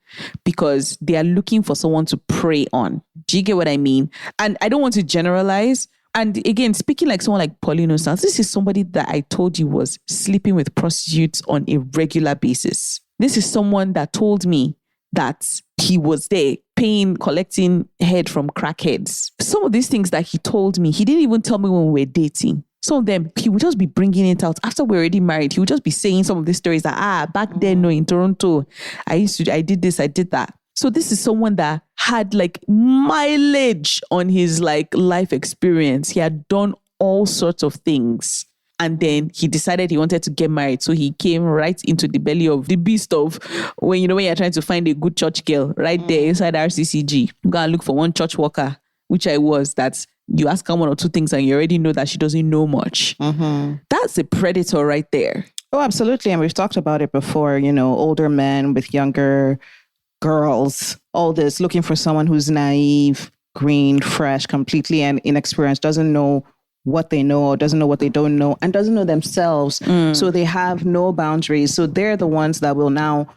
because they are looking for someone to prey on. Do you get what I mean? And I don't want to generalize. And again, speaking like someone like Paulinus, now this is somebody that I told you was sleeping with prostitutes on a regular basis. This is someone that told me that he was there paying, collecting head from crackheads. Some of these things that he told me, he didn't even tell me when we were dating. Some of them, he would just be bringing it out. After we're already married, he would just be saying some of these stories that, back then, no, in Toronto, I did this, I did that. So this is someone that had like mileage on his like life experience. He had done all sorts of things. And then he decided he wanted to get married. So he came right into the belly of the beast of when you're trying to find a good church girl right there inside RCCG. Go and look for one church worker, which I was. That's you ask her one or two things and you already know that she doesn't know much. Mm-hmm. That's a predator right there. Oh, absolutely. And we've talked about it before, older men with younger girls, all this, looking for someone who's naive, green, fresh, completely and inexperienced, doesn't know what they know or doesn't know what they don't know and doesn't know themselves. So they have no boundaries. So they're the ones that will now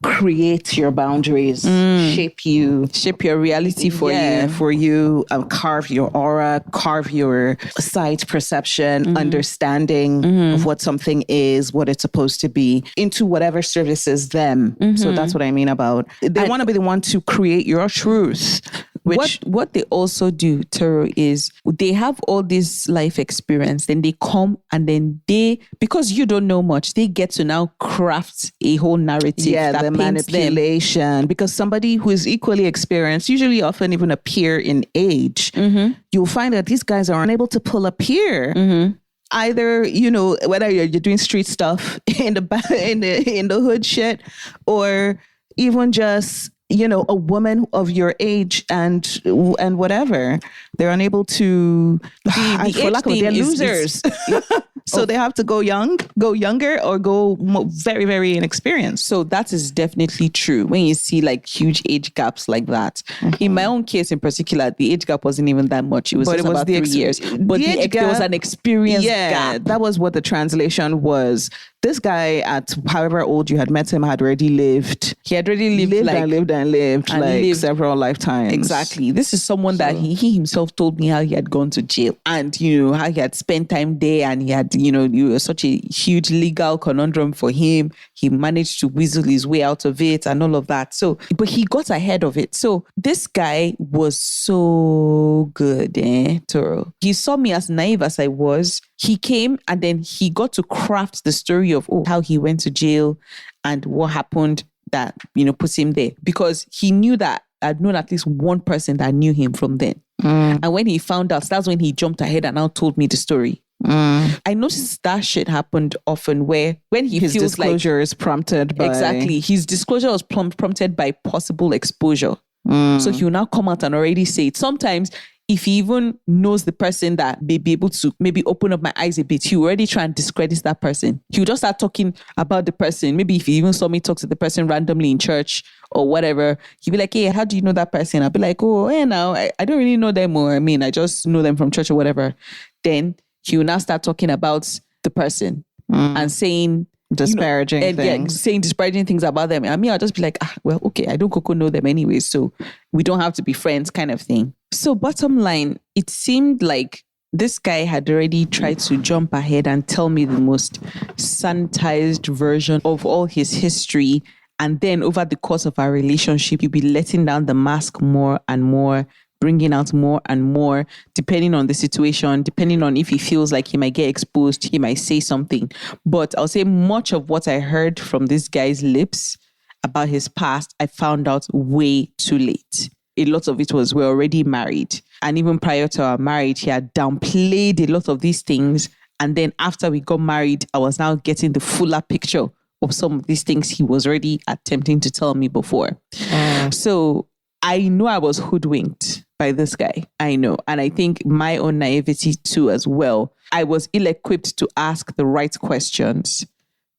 create your boundaries, shape your reality for you, carve your aura, carve your sight perception, understanding of what something is, what it's supposed to be, into whatever services them. So that's what I mean about they want to be the one to create your truth. What they also do, Toro, is they have all this life experience, then they come and then because you don't know much, they get to now craft a whole narrative. Yeah, that the manipulation. Them. Because somebody who is equally experienced, usually often even a peer in age, you'll find that these guys are unable to pull a peer. Either, whether you're doing street stuff in the hood shit, or even just a woman of your age and whatever, they're unable to. For lack of, they're losers. So they have to go younger, or go very, very inexperienced. So that is definitely true. When you see like huge age gaps like that, in my own case in particular, the age gap wasn't even that much. It was just about 3 years. But there was an experience gap. That was what the translation was. This guy, at however old you had met him, had already lived. He had already lived several lifetimes. Exactly. This is someone that he himself told me how he had gone to jail and, how he had spent time there, and he had, it was such a huge legal conundrum for him. He managed to weasel his way out of it and all of that. So, but he got ahead of it. So this guy was so good, Toro. He saw me as naive as I was. He came and then he got to craft the story of how he went to jail and what happened that, puts him there. Because he knew that I'd known at least one person that knew him from then. And when he found out, that's when he jumped ahead and now told me the story. I noticed that shit happened often where when his disclosure is prompted by... Exactly. His disclosure was prompted by possible exposure. So he'll now come out and already say it. Sometimes if he even knows the person that may be able to maybe open up my eyes a bit, he will already try and discredit that person. He'll just start talking about the person. Maybe if he even saw me talk to the person randomly in church or whatever, he'll be like, hey, how do you know that person? I'll be like, now I don't really know them, or I just know them from church or whatever. Then he will now start talking about the person and saying disparaging things. Saying disparaging things about them. I'll just be like, okay, I don't know them anyway, so we don't have to be friends kind of thing. So bottom line, it seemed like this guy had already tried to jump ahead and tell me the most sanitized version of all his history. And then over the course of our relationship, he'll be letting down the mask more and more, bringing out more and more, depending on the situation, depending on if he feels like he might get exposed, he might say something. But I'll say much of what I heard from this guy's lips about his past, I found out way too late. a lot of it was we're already married. And even prior to our marriage, he had downplayed a lot of these things. And then after we got married, I was now getting the fuller picture of some of these things he was already attempting to tell me before. So I know I was hoodwinked by this guy. I know. And I think my own naivety too as well. I was ill-equipped to ask the right questions,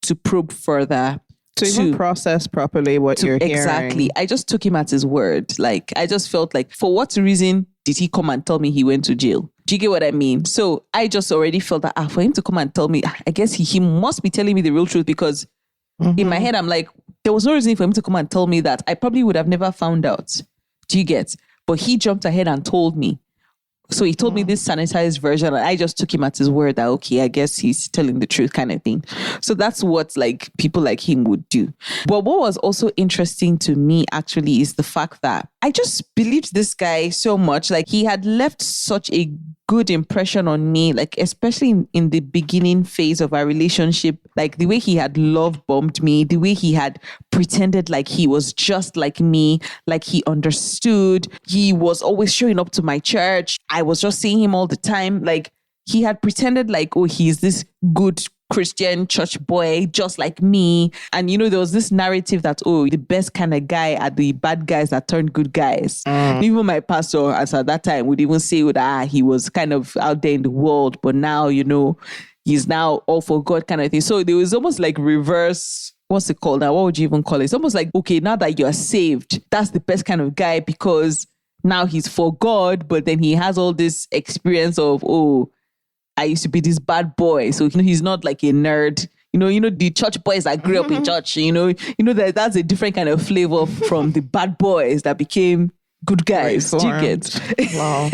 to probe further, to even process properly what you're hearing. Exactly. I just took him at his word. Like, I just felt like, for what reason did he come and tell me he went to jail? Do you get what I mean? So I just already felt that for him to come and tell me, I guess he must be telling me the real truth, because in my head, I'm like, there was no reason for him to come and tell me that. I probably would have never found out. Do you get? But he jumped ahead and told me. So he told me this sanitized version, and I just took him at his word that, okay, I guess he's telling the truth kind of thing. So that's what like people like him would do. But what was also interesting to me actually is the fact that I just believed this guy so much. Like, he had left such a good impression on me, like especially in the beginning phase of our relationship, like the way he had love bombed me, the way he had pretended like he was just like me, like he understood. He was always showing up to my church. I was just seeing him all the time. Like, he had pretended like, oh, he's this good Christian church boy, just like me. And, you know, there was this narrative that, oh, the best kind of guy are the bad guys that turn good guys. Even my pastor, as at that time, would even say that he was kind of out there in the world, but now, you know, he's now all for God kind of thing. So there was almost like reverse, what's it called now? What would you even call it? It's almost like, okay, now that you're saved, that's the best kind of guy, because now he's for God, but then he has all this experience of, oh, I used to be this bad boy. So, you know, he's not like a nerd. You know, the church boys that grew up in church, you know that's a different kind of flavor from the bad boys that became good guys. Do you get? Wow.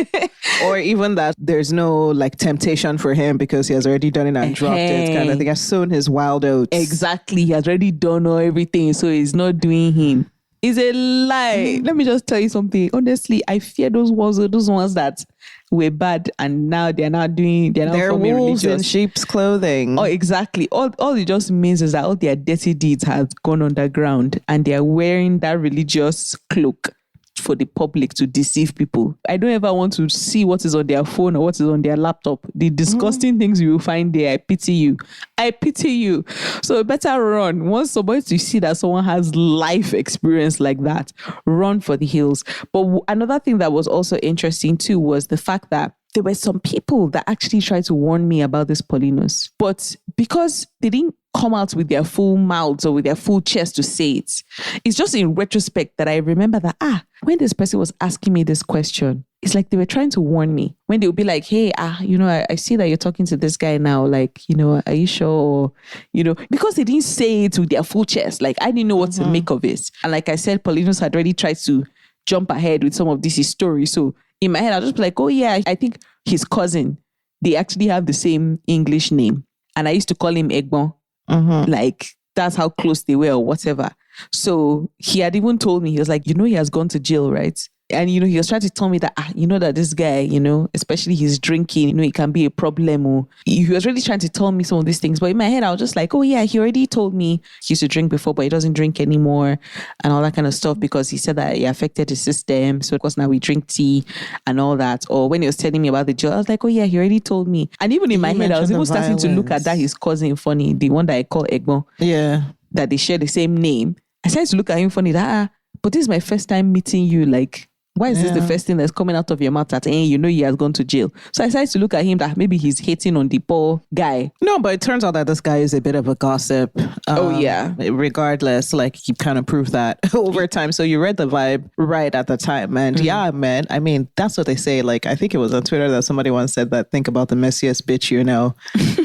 Or even that there's no like temptation for him because he has already done it and dropped it kind of thing. He has sown his wild oats. Exactly. He has already done everything. So he's not doing him. It's a lie. Let me just tell you something. Honestly, I fear those ones that were bad and now they're wolves in sheep's clothing. Oh, exactly. All it just means is that all their dirty deeds have gone underground and they're wearing that religious cloak for the public to deceive people. I don't ever want to see what is on their phone or what is on their laptop. The disgusting things you will find there, I pity you. I pity you. So better run. Once somebody to see that someone has life experience like that, run for the hills. But another thing that was also interesting too was the fact that there were some people that actually tried to warn me about this Paulinus. But because they didn't come out with their full mouths or with their full chest to say it, it's just in retrospect that I remember that, when this person was asking me this question, it's like they were trying to warn me. When they would be like, hey, I see that you're talking to this guy now. Like, are you sure? Because they didn't say it with their full chest. Like, I didn't know what to make of it. And like I said, Paulinus had already tried to jump ahead with some of this story. So in my head, I'll just be like, oh yeah, I think his cousin, they actually have the same English name. And I used to call him Egbon. Like, that's how close they were or whatever. So he had even told me, he was like, he has gone to jail, right? And, he was trying to tell me that, that this guy, especially his drinking, it can be a problem. Or he was really trying to tell me some of these things. But in my head, I was just like, oh yeah, he already told me he used to drink before, but he doesn't drink anymore and all that kind of stuff, because he said that it affected his system. So of course now we drink tea and all that. Or when he was telling me about the jail, I was like, oh yeah, he already told me. And even in my head, I was even starting to look at that his cousin funny, the one that I call Egbon. Yeah. That they share the same name. I started to look at him funny that, but this is my first time meeting you. Like, why is this the first thing that's coming out of your mouth that, he has gone to jail? So I started to look at him that maybe he's hating on the poor guy. No, but it turns out that this guy is a bit of a gossip. Yeah. Regardless, like, he kind of proved that over time. So you read the vibe right at the time. And yeah, man, I mean, that's what they say. Like, I think it was on Twitter that somebody once said that, think about the messiest bitch you know.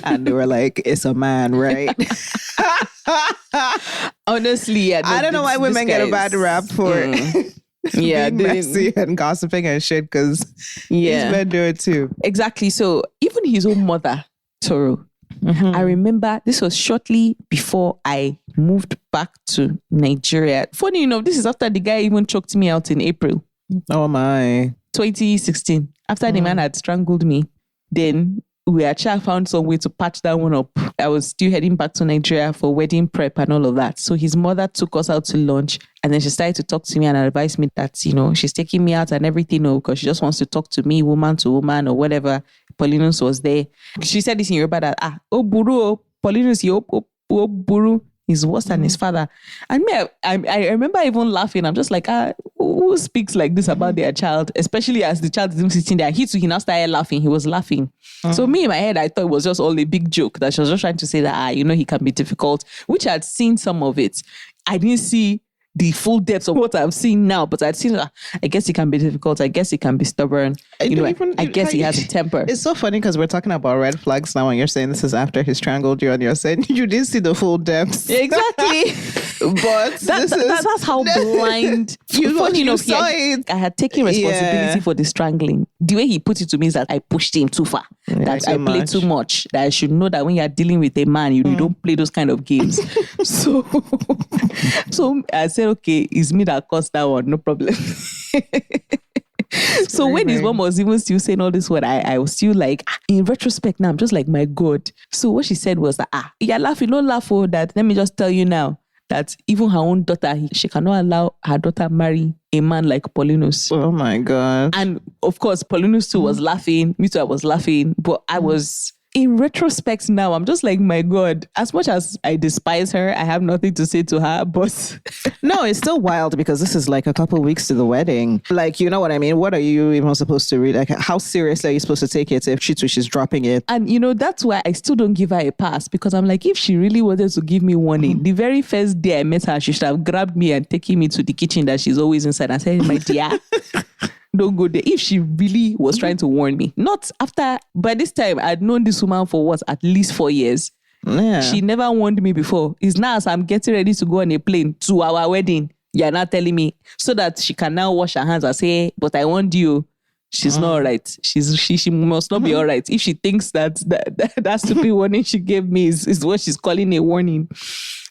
And they were like, it's a man, right? Honestly, I don't know why women get a bad rap for being messy and gossiping and shit, because these men do it too. Exactly. So even his own mother, Toro, I remember this was shortly before I moved back to Nigeria. Funny enough, this is after the guy even choked me out in April. Oh my. 2016. After the man had strangled me, then we actually found some way to patch that one up. I was still heading back to Nigeria for wedding prep and all of that. So his mother took us out to lunch, and then she started to talk to me and advise me that, she's taking me out and everything, because she just wants to talk to me, woman to woman or whatever. Paulinus was there. She said this in Yoruba that, oh, buru, Paulinus, oh, buru. He's worse than his father. And me, I remember even laughing. I'm just like, who speaks like this about their child? Especially as the child is even sitting there. He now started laughing. He was laughing. So me in my head, I thought it was just all a big joke that she was just trying to say that, he can be difficult, which I'd seen some of it. I didn't see the full depths of what I've seen now, but I'd seen, I guess he can be difficult. I guess he can be stubborn. I guess he has a temper. It's so funny because we're talking about red flags now, and you're saying this is after he strangled you, and you're saying you didn't see the full depths. Exactly. But that's how blind. You saw it. I had taken responsibility for the strangling. The way he put it to me is that I pushed him too far. That I played too much. That I should know that when you're dealing with a man, you don't play those kind of games. So I said, okay, it's me that caused that one, no problem. So when his mom was even still saying all this word, I was still like, in retrospect now, I'm just like, my God. So what she said was that, you're laughing, don't laugh for that. Let me just tell you now that even her own daughter, she cannot allow her daughter marry a man like Paulinus. Oh my God. And of course, Paulinus too was laughing. Me too, I was laughing. But I was... In retrospect now, I'm just like, my God, as much as I despise her, I have nothing to say to her, but... No, it's still wild because this is like a couple of weeks to the wedding. Like, you know what I mean? What are you even supposed to read? Like, how seriously are you supposed to take it if she's dropping it? And, that's why I still don't give her a pass, because I'm like, if she really wanted to give me warning, the very first day I met her, she should have grabbed me and taken me to the kitchen that she's always inside and said, my dear... Don't go there. If she really was trying to warn me, not after, by this time, I'd known this woman for at least 4 years. Yeah. She never warned me before. It's now as I'm getting ready to go on a plane to our wedding, you're not telling me, so that she can now wash her hands and say, but I warned you. She's not all right. She must not be all right. If she thinks that stupid warning she gave me is what she's calling a warning.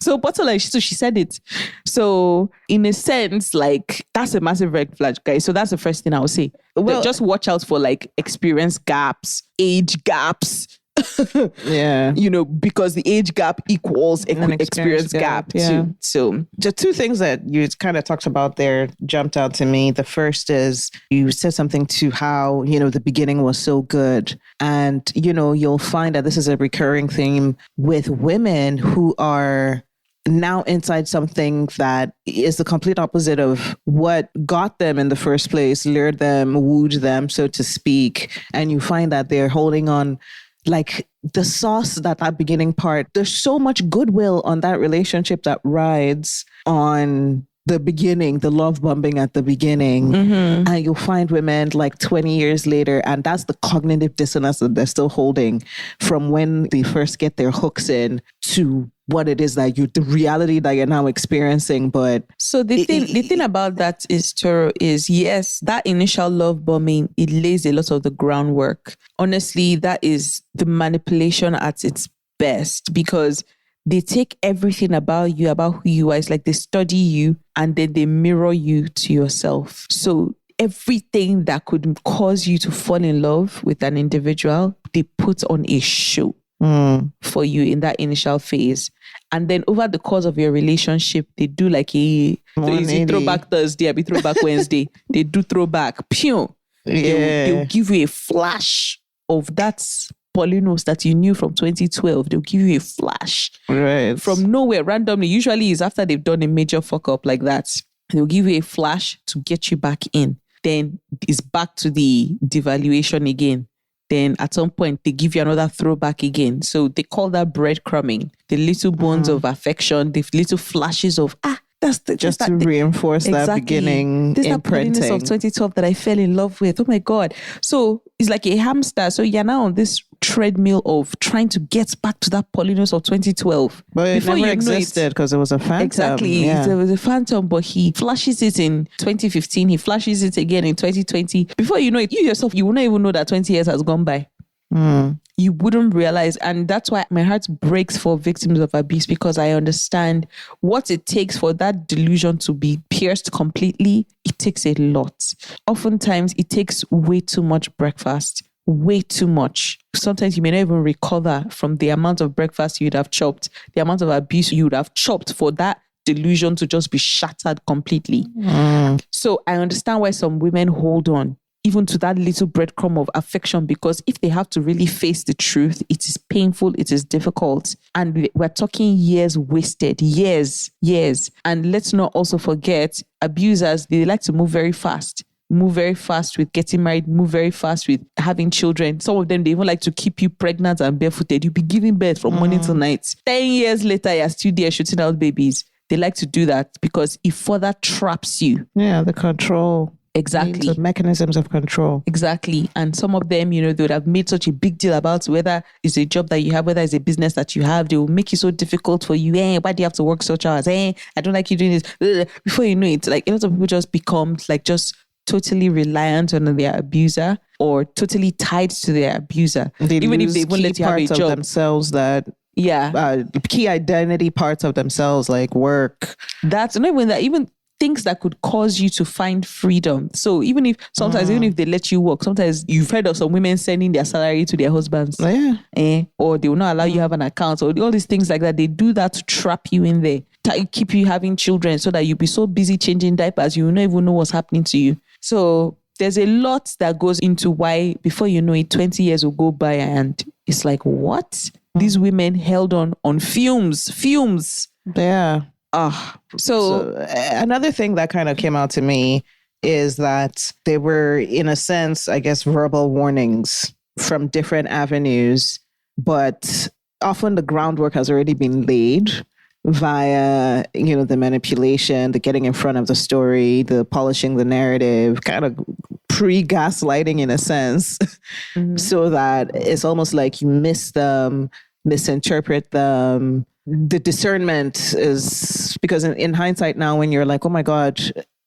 So bottom line, so she said it. So in a sense, like, that's a massive red flag, guys. So that's the first thing I would say. Well, just watch out for like experience gaps, age gaps. Yeah. Because the age gap equals experience gap too. So the two things that you kind of talked about there jumped out to me. The first is you said something to how, the beginning was so good. And, you'll find that this is a recurring theme with women who are now inside something that is the complete opposite of what got them in the first place, lured them, wooed them, so to speak. And you find that they're holding on like the sauce, that beginning part. There's so much goodwill on that relationship that rides on the beginning, the love bombing at the beginning. And you'll find women like 20 years later, and that's the cognitive dissonance that they're still holding from when they first get their hooks in to what it is that the reality that you're now experiencing. But so the thing about that is, Toro, is yes, that initial love bombing, it lays a lot of the groundwork. Honestly, that is the manipulation at its best, because they take everything about you, about who you are. It's like they study you and then they mirror you to yourself. So everything that could cause you to fall in love with an individual, they put on a show for you in that initial phase. And then over the course of your relationship, they do like a throwback Thursday, a throwback Wednesday. They do throwback. Pew. Yeah. They'll give you a flash of that Paulinus that you knew from 2012. They'll give you a flash. Right. From nowhere, randomly. Usually it's after they've done a major fuck up like that. They'll give you a flash to get you back in. Then it's back to the devaluation again. Then at some point, they give you another throwback again. So they call that breadcrumbing. The little bones of affection, the little flashes of, just to reinforce that beginning this imprinting. This of 2012 that I fell in love with. Oh my God. So it's like a hamster. So you're now on this treadmill of trying to get back to that Paulinus of 2012. But it never existed because it was a phantom. Exactly. Yeah. It was a phantom, but he flashes it in 2015. He flashes it again in 2020. Before you know it, you yourself, you will not even know that 20 years has gone by. You wouldn't realize. And that's why my heart breaks for victims of abuse, because I understand what it takes for that delusion to be pierced completely. It takes a lot. Oftentimes, it takes way too much breakfast way too much. Sometimes you may not even recover from the amount of breakfast you'd have chopped, the amount of abuse you would have chopped for that delusion to just be shattered completely. So I understand why some women hold on even to that little breadcrumb of affection, because if they have to really face the truth, it is painful, it is difficult. And we're talking years wasted, years. And let's not also forget, abusers, they like to move very fast with getting married, move very fast with having children. Some of them, they even like to keep you pregnant and barefooted. You'll be giving birth from morning till night. 10 years later, you're still there shooting out babies. They like to do that because it further traps you. Yeah, the control. Exactly. The mechanisms of control. Exactly. And some of them, they would have made such a big deal about whether it's a job that you have, whether it's a business that you have. They will make it so difficult for you. Why do you have to work such hours? I don't like you doing this. Before you know it, like a lot of people just become like just totally reliant on their abuser or totally tied to their abuser. Even if they won't let you have a job. Themselves that key identity parts of themselves, like work. That's not even that. Even things that could cause you to find freedom. So even if sometimes, even if they let you work, sometimes you've heard of some women sending their salary to their husbands. Or they will not allow you to have an account, or all these things like that. They do that to trap you in there, to keep you having children so that you'll be so busy changing diapers, you will not even know what's happening to you. So there's a lot that goes into why, before you know it, 20 years will go by and it's like, what? These women held on fumes. Yeah. So another thing that kind of came out to me is that they were, in a sense, I guess, verbal warnings from different avenues, but often the groundwork has already been laid via, the manipulation, the getting in front of the story, the polishing the narrative, kind of pre-gaslighting in a sense, so that it's almost like you miss them, misinterpret them. The discernment is, because in hindsight now, when you're like, oh my God,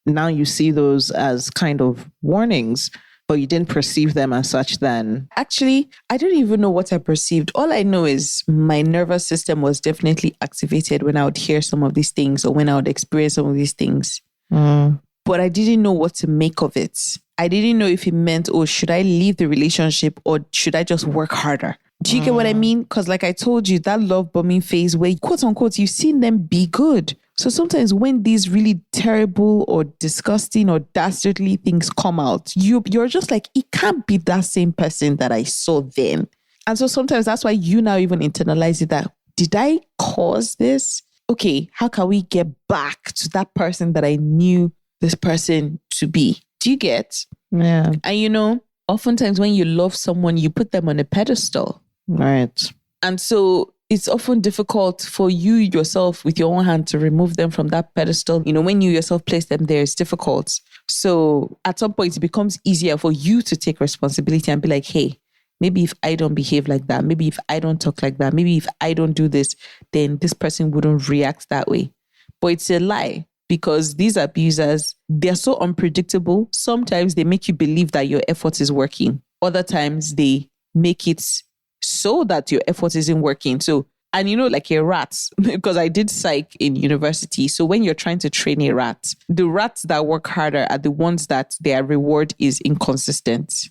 now you see those as kind of warnings, but you didn't perceive them as such then. Actually, I don't even know what I perceived. All I know is my nervous system was definitely activated when I would hear some of these things or when I would experience some of these things. But I didn't know what to make of it. I didn't know if it meant, should I leave the relationship or should I just work harder? Do you get what I mean? Because like I told you, that love bombing phase where, quote unquote, you've seen them be good. So sometimes when these really terrible or disgusting or dastardly things come out, you're just like, it can't be that same person that I saw then. And so sometimes that's why you now even internalize it, that, did I cause this? Okay, how can we get back to that person that I knew this person to be? Do you get? Yeah. And oftentimes when you love someone, you put them on a pedestal. Right. And so it's often difficult for you yourself with your own hand to remove them from that pedestal. When you yourself place them there, it's difficult. So at some point, it becomes easier for you to take responsibility and be like, hey, maybe if I don't behave like that, maybe if I don't talk like that, maybe if I don't do this, then this person wouldn't react that way. But it's a lie, because these abusers, they're so unpredictable. Sometimes they make you believe that your effort is working. Other times they make it so that your effort isn't working. So, and like a rat, because I did psych in university. So when you're trying to train a rat, the rats that work harder are the ones that their reward is inconsistent.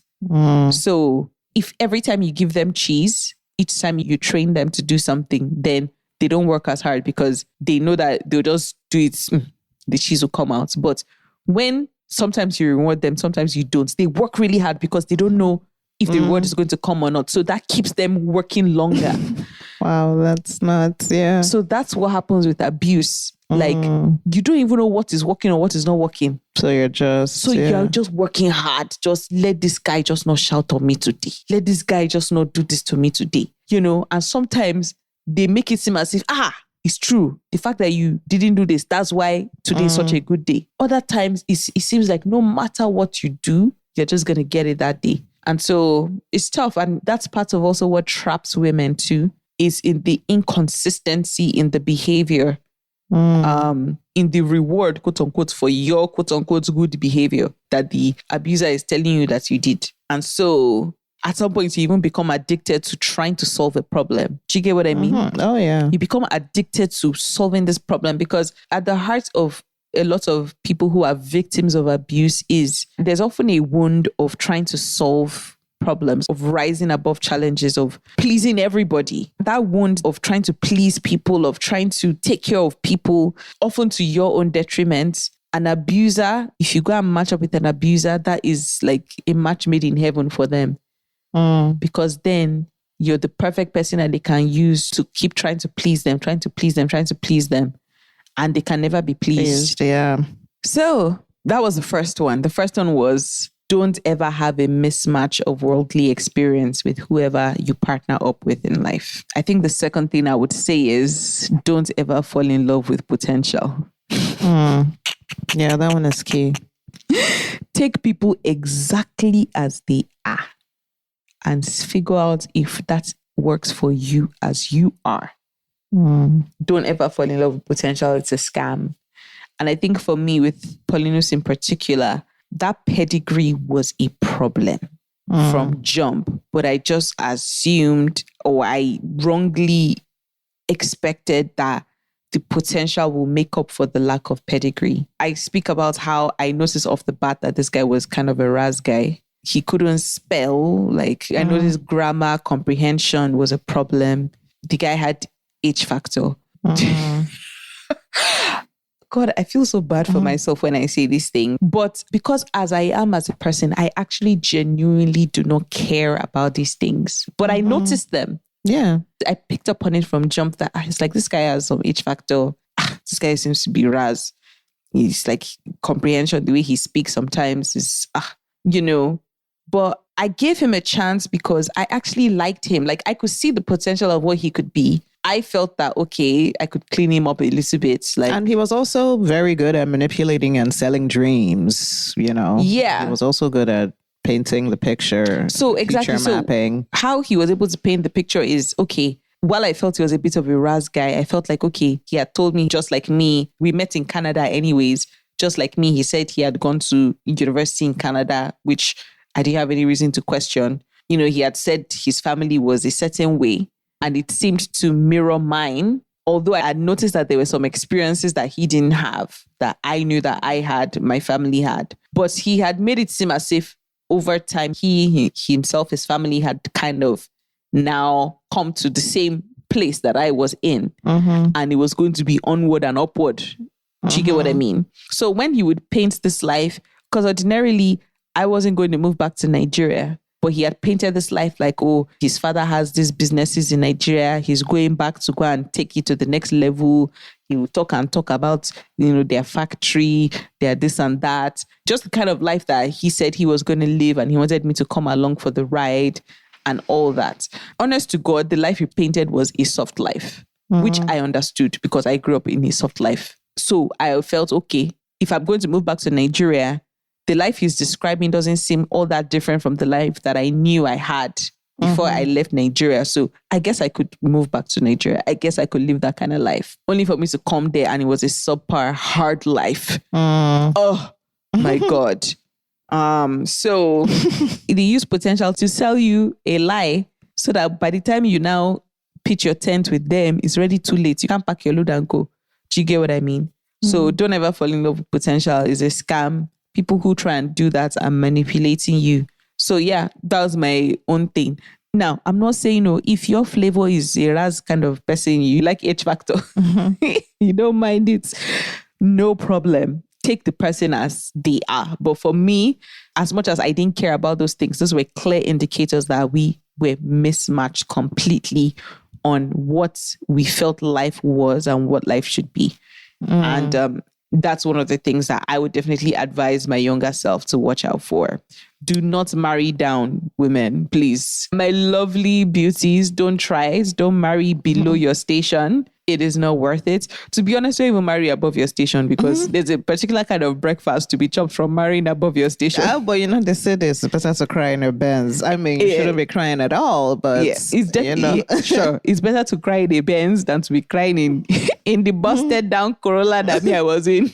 So if every time you give them cheese, each time you train them to do something, then they don't work as hard because they know that they'll just do it, the cheese will come out. But when sometimes you reward them, sometimes you don't, they work really hard because they don't know if the reward is going to come or not. So that keeps them working longer. Wow, that's nuts. Yeah. So that's what happens with abuse. Like, you don't even know what is working or what is not working. So you're just... you're just working hard. Just let this guy just not shout on me today. Let this guy just not do this to me today. And sometimes they make it seem as if, it's true. The fact that you didn't do this, that's why today is such a good day. Other times, it seems like no matter what you do, you're just going to get it that day. And so it's tough. And that's part of also what traps women too, is in the inconsistency in the behavior, in the reward, quote unquote, for your quote unquote good behavior that the abuser is telling you that you did. And so at some point, you even become addicted to trying to solve a problem. Do you get what I mean? Oh, yeah. You become addicted to solving this problem, because at the heart of a lot of people who are victims of abuse is there's often a wound of trying to solve problems, of rising above challenges, of pleasing everybody. That wound of trying to please people, of trying to take care of people, often to your own detriment. An abuser, if you go and match up with an abuser, that is like a match made in heaven for them. Because then you're the perfect person that they can use to keep trying to please them. And they can never be pleased. Yeah. So that was the first one. The first one was, don't ever have a mismatch of worldly experience with whoever you partner up with in life. I think the second thing I would say is, don't ever fall in love with potential. Yeah, that one is key. Take people exactly as they are and figure out if that works for you as you are. Don't ever fall in love with potential. It's a scam. And I think for me, with Paulinus in particular, that pedigree was a problem from jump. But I just assumed, or I wrongly expected, that the potential will make up for the lack of pedigree. I speak about how I noticed off the bat that this guy was kind of a Raz guy. He couldn't spell. Like, I noticed grammar comprehension was a problem. The guy had H factor. God, I feel so bad for myself when I say this thing. But because as I am as a person, I actually genuinely do not care about these things. But I noticed them. Yeah. I picked up on it from jump that it's like, this guy has some H factor. This guy seems to be Raz. He's like, comprehension, the way he speaks sometimes is, But I gave him a chance because I actually liked him. Like, I could see the potential of what he could be. I felt that, okay, I could clean him up a little bit. And he was also very good at manipulating and selling dreams, Yeah. He was also good at painting the picture. So exactly. Picture mapping. So how he was able to paint the picture is, okay, while I felt he was a bit of a Raz guy, I felt like, okay, he had told me, just like me, we met in Canada anyways, just like me, he said he had gone to university in Canada, which I didn't have any reason to question. He had said his family was a certain way, and it seemed to mirror mine. Although I had noticed that there were some experiences that he didn't have, that I knew that I had, my family had. But he had made it seem as if over time, he himself, his family had kind of now come to the same place that I was in. And it was going to be onward and upward. Do you get what I mean? So when he would paint this life, because ordinarily, I wasn't going to move back to Nigeria. But he had painted this life like, oh, his father has these businesses in Nigeria. He's going back to go and take it to the next level. He will talk about, their factory, their this and that. Just the kind of life that he said he was going to live, and he wanted me to come along for the ride and all that. Honest to God, the life he painted was a soft life, which I understood because I grew up in a soft life. So I felt, okay, if I'm going to move back to Nigeria, the life he's describing doesn't seem all that different from the life that I knew I had before I left Nigeria. So I guess I could move back to Nigeria. I guess I could live that kind of life. Only for me to come there and it was a subpar, hard life. Oh my God. So they use potential to sell you a lie so that by the time you now pitch your tent with them, it's already too late. You can't pack your load and go. Do you get what I mean? So don't ever fall in love with potential. It's a scam. People who try and do that are manipulating you. So yeah, that was my own thing. Now, I'm not saying, if your flavor is a Raz kind of person, you like H factor, you don't mind it, no problem. Take the person as they are. But for me, as much as I didn't care about those things, those were clear indicators that we were mismatched completely on what we felt life was and what life should be. And that's one of the things that I would definitely advise my younger self to watch out for. Do not marry down, women, please. My lovely beauties, don't try it. Don't marry below your station. It is not worth it. To be honest, don't even marry above your station because there's a particular kind of breakfast to be chopped from marrying above your station. Oh, but they say this, it's better to cry in a Benz. I mean, you shouldn't be crying at all, but it's definitely, sure. It's better to cry in a Benz than to be crying in the busted down Corolla that I was in.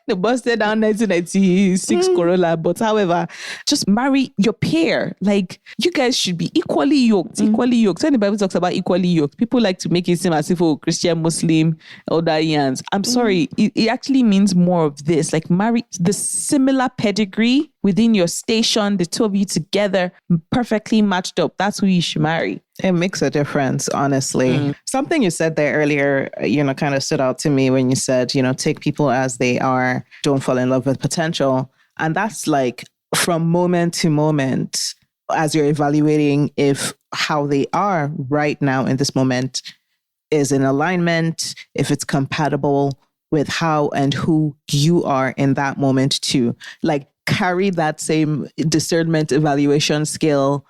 The busted down 1996 Corolla. But however, just marry your pair. Like, you guys should be equally yoked. Equally yoked. When the Bible talks about equally yoked, people like to make it seem as if, Christian, Muslim, Aldarians. I'm sorry. It actually means more of this. Like, marry the similar pedigree within your station, the two of you together, perfectly matched up. That's who you should marry. It makes a difference, honestly. Something you said there earlier, kind of stood out to me when you said, take people as they are, don't fall in love with potential. And that's like from moment to moment, as you're evaluating if how they are right now in this moment is in alignment, if it's compatible with how and who you are in that moment too. Like carry that same discernment evaluation skill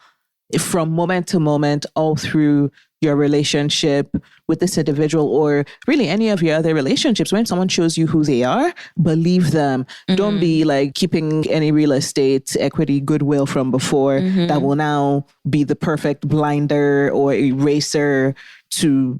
from moment to moment all through your relationship with this individual or really any of your other relationships. When someone shows you who they are, believe them. Don't be like keeping any real estate, equity, goodwill from before that will now be the perfect blinder or eraser to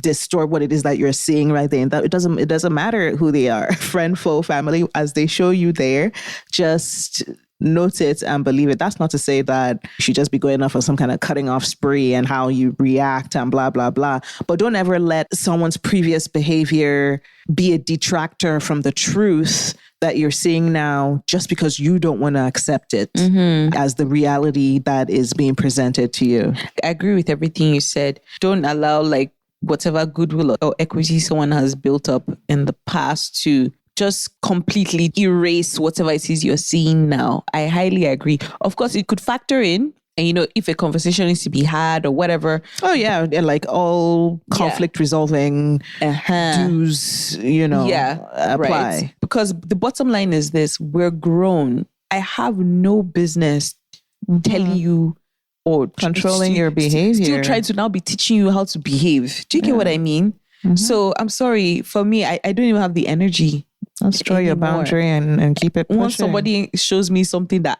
distort what it is that you're seeing right there. And that it doesn't matter who they are, friend, foe, family, as they show you there, just note it and believe it. That's not to say that you should just be going off on some kind of cutting off spree and how you react and blah, blah, blah. But don't ever let someone's previous behavior be a detractor from the truth that you're seeing now just because you don't want to accept it as the reality that is being presented to you. I agree with everything you said. Don't allow like whatever goodwill or equity someone has built up in the past to just completely erase whatever it is you're seeing now. I highly agree. Of course, it could factor in, and if a conversation needs to be had or whatever. Oh yeah, and like all conflict resolving dues, apply. Right. Because the bottom line is this: we're grown. I have no business telling you or controlling your behavior. Still trying to now be teaching you how to behave. Do you get what I mean? So I'm sorry. For me, I don't even have the energy. Let's draw your boundary and keep it pushing. Once somebody shows me something that,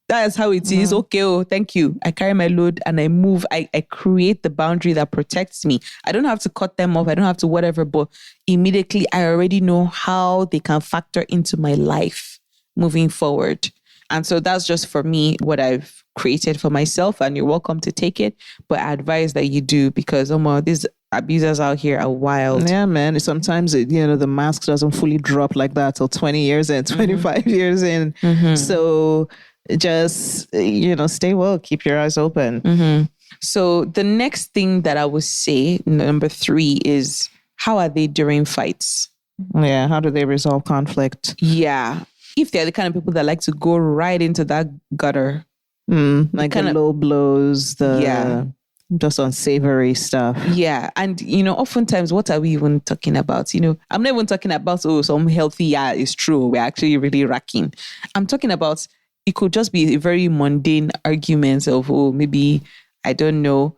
that is how it is. Okay, thank you. I carry my load and I move. I create the boundary that protects me. I don't have to cut them off. I don't have to whatever, but immediately I already know how they can factor into my life moving forward. And so that's just for me what I've created for myself, and you're welcome to take it. But I advise that you do, because these abusers out here are wild. Yeah, man. Sometimes the mask doesn't fully drop like that till 20 years in, 25 years in. So just stay woke, keep your eyes open. So the next thing that I would say, number 3, is how are they during fights? Yeah, how do they resolve conflict? Yeah. If they're the kind of people that like to go right into that gutter. Like the low blows, just unsavory stuff. Yeah. And, oftentimes, what are we even talking about? I'm not even talking about, some healthy, it's true, we're actually really racking. I'm talking about, it could just be a very mundane argument of, maybe, I don't know.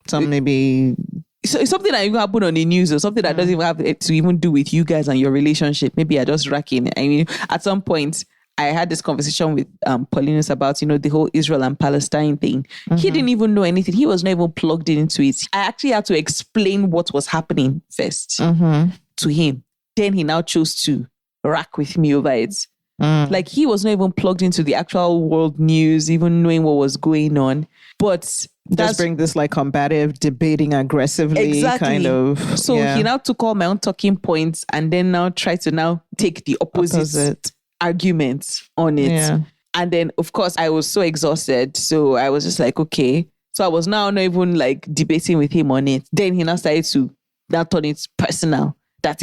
So it's something that even happened on the news, or something that doesn't even have to even do with you guys and your relationship. Maybe I just racking. I mean, at some point, I had this conversation with Paulinus about, the whole Israel and Palestine thing. He didn't even know anything. He was not even plugged into it. I actually had to explain what was happening first to him. Then he now chose to rack with me over it. Like he was not even plugged into the actual world news, even knowing what was going on. But just bring this like combative, debating aggressively kind of. So he now took all my own talking points and then now tried to now take the opposite arguments on it. Yeah. And then, of course, I was so exhausted. So I was just like, okay. So I was now not even like debating with him on it. Then he now started to now turn it personal. That,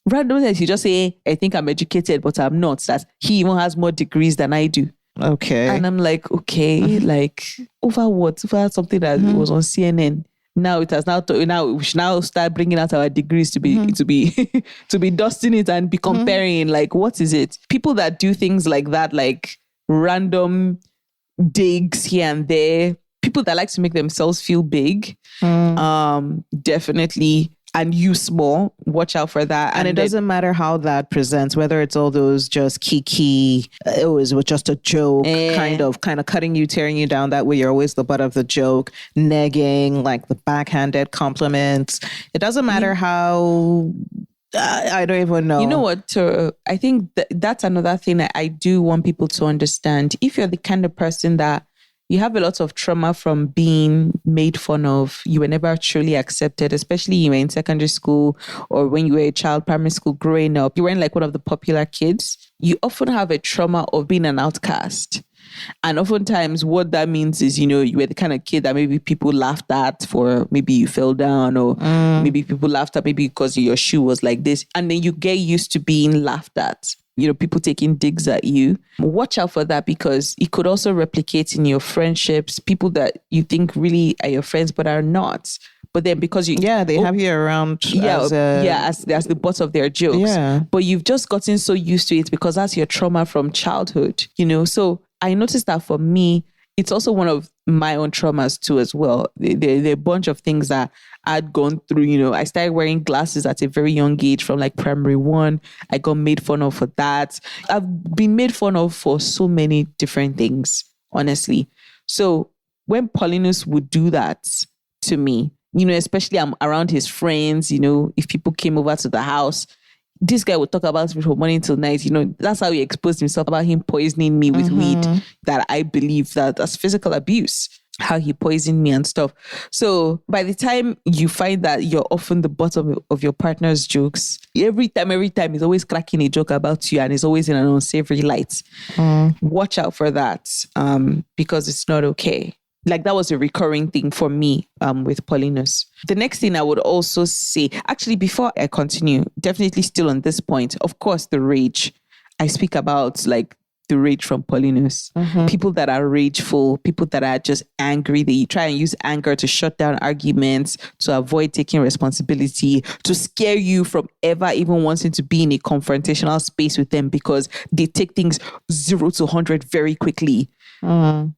randomly he just say, I think I'm educated, but I'm not. That he even has more degrees than I do. Okay. And I'm like, okay, like over what? Over something that was on CNN. Now it has now we should now start bringing out our degrees to be to be dusting it and be comparing like what is it? People that do things like that, like random digs here and there, people that like to make themselves feel big, definitely. And you small, watch out for that. And it doesn't matter how that presents, whether it's all those just kiki, it was just a joke, kind of cutting you, tearing you down. That way you're always the butt of the joke, negging, like the backhanded compliments. It doesn't matter how, I don't even know. You know what? I think that's another thing that I do want people to understand. If you're the kind of person that, You have a lot of trauma from being made fun of. You were never truly accepted, especially you were in secondary school or when you were a child, primary school, growing up. You weren't like one of the popular kids. You often have a trauma of being an outcast. And oftentimes what that means is, you were the kind of kid that maybe people laughed at for maybe you fell down or maybe people laughed at maybe because your shoe was like this. And then you get used to being laughed at. People taking digs at you. Watch out for that because it could also replicate in your friendships, people that you think really are your friends but are not. But then because they have you around as the butt of their jokes. Yeah. But you've just gotten so used to it because that's your trauma from childhood, So I noticed that for me, it's also one of my own traumas too as well. There are a bunch of things that I'd gone through. I started wearing glasses at a very young age from like primary 1. I got made fun of for that. I've been made fun of for so many different things, honestly. So when Paulinus would do that to me, especially I'm around his friends, if people came over to the house, this guy would talk about me from morning till night. That's how he exposed himself, about him poisoning me with weed, that I believe that's physical abuse, how he poisoned me and stuff. So by the time you find that you're often the bottom of your partner's jokes, every time he's always cracking a joke about you and it's always in an unsavory light. Watch out for that because it's not okay. Like that was a recurring thing for me with Paulinus. The next thing I would also say, actually, before I continue, definitely still on this point, of course, the rage. I speak about like the rage from Paulinus. People that are rageful, people that are just angry. They try and use anger to shut down arguments, to avoid taking responsibility, to scare you from ever even wanting to be in a confrontational space with them because they take things 0 to 100 very quickly.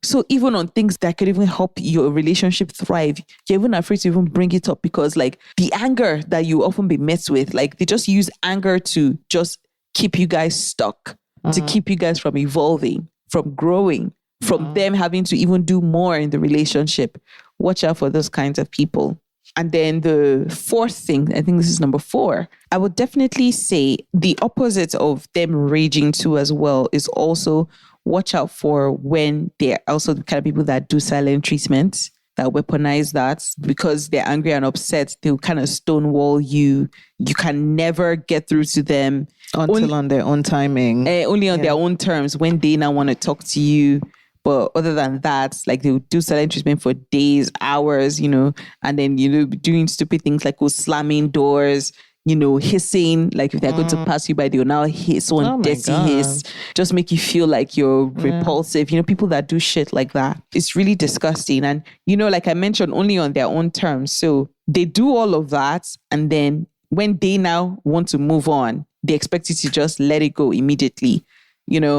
So even on things that could even help your relationship thrive, you're even afraid to even bring it up because like the anger that you often be met with, like they just use anger to just keep you guys stuck, to keep you guys from evolving, from growing, from them having to even do more in the relationship. Watch out for those kinds of people. And then the fourth thing, I think this is number 4, I would definitely say the opposite of them raging too as well is also watch out for when they're also the kind of people that do silent treatment, that weaponize that because they're angry and upset. They'll kind of stonewall you. You can never get through to them. Until on their own timing. Only on their own terms when they now want to talk to you. But other than that, like they'll do silent treatment for days, hours, and then, doing stupid things like slamming doors, hissing, like if they're going to pass you by, they'll now hiss one dirty hiss, just make you feel like you're repulsive. People that do shit like that. It's really disgusting. And, like I mentioned, only on their own terms. So they do all of that. And then when they now want to move on, they expect you to just let it go immediately.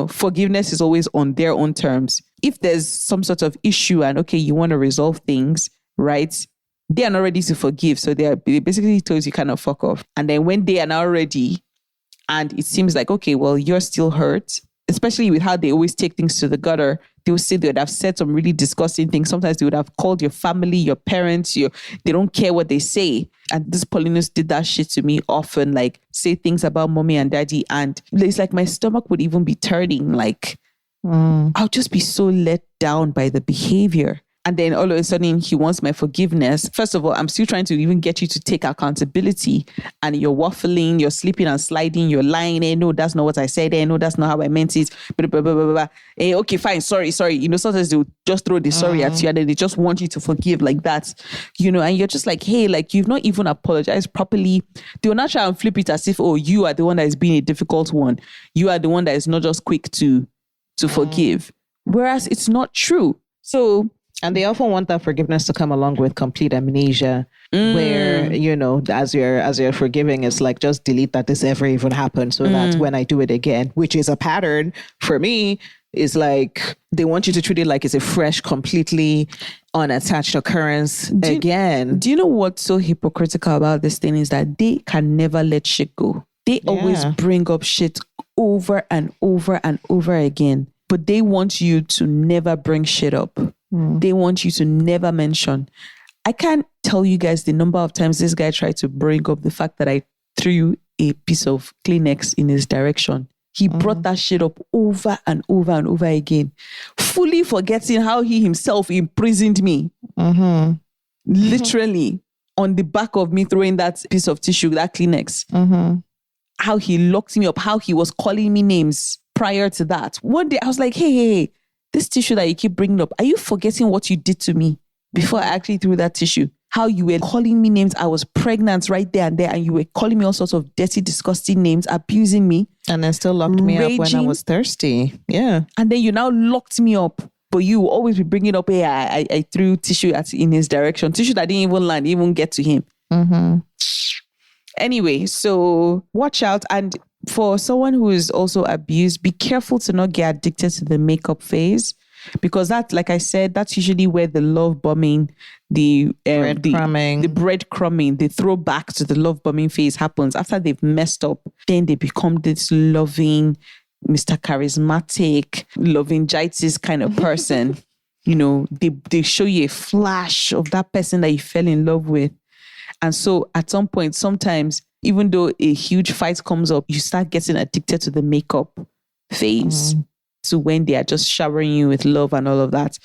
Forgiveness is always on their own terms. If there's some sort of issue and you want to resolve things, right? They are not ready to forgive. So they basically told you kind of fuck off. And then when they are now ready and it seems like, okay, well, you're still hurt, especially with how they always take things to the gutter. They will say they would have said some really disgusting things. Sometimes they would have called your family, your parents, they don't care what they say. And this Paulinus did that shit to me often, like say things about mommy and daddy. And it's like my stomach would even be turning, like I'll just be so let down by the behavior. And then all of a sudden he wants my forgiveness. First of all, I'm still trying to even get you to take accountability and you're waffling, you're slipping and sliding, you're lying. No, that's not what I said. No, that's not how I meant it. Blah, blah, blah, blah, blah. Okay, fine. Sorry. Sometimes they'll just throw the sorry at you and then they just want you to forgive like that. And you're just like, hey, like you've not even apologized properly. They will not try and flip it as if, you are the one that is being a difficult one. You are the one that is not just quick to forgive. Whereas it's not true. So... And they often want that forgiveness to come along with complete amnesia, where, as you're forgiving, it's like, just delete that this ever even happened so that when I do it again, which is a pattern for me, is like, they want you to treat it like it's a fresh, completely unattached occurrence again. Do you know what's so hypocritical about this thing is that they can never let shit go. They always bring up shit over and over and over again, but they want you to never bring shit up. They want you to never mention. I can't tell you guys the number of times this guy tried to bring up the fact that I threw a piece of Kleenex in his direction. He brought that shit up over and over and over again, fully forgetting how he himself imprisoned me. Literally on the back of me throwing that piece of tissue, that Kleenex. How he locked me up, how he was calling me names prior to that. One day I was like, hey, this tissue that you keep bringing up, are you forgetting what you did to me before I actually threw that tissue? How you were calling me names. I was pregnant right there and there, and you were calling me all sorts of dirty, disgusting names, abusing me. And then still locked me up when I was thirsty. Yeah. And then you now locked me up. But you will always be bringing up, hey, I threw tissue in his direction. Tissue that didn't even land, didn't even get to him. Anyway, so watch out. And for someone who is also abused, be careful to not get addicted to the makeup phase. Because that, like I said, that's usually where the love bombing, the breadcrumbing, the throwback to the love bombing phase happens. After they've messed up, then they become this loving, Mr. Charismatic, loving-gitis kind of person. They show you a flash of that person that you fell in love with. And so at some point, sometimes, even though a huge fight comes up, you start getting addicted to the makeup phase. To when they are just showering you with love and all of that.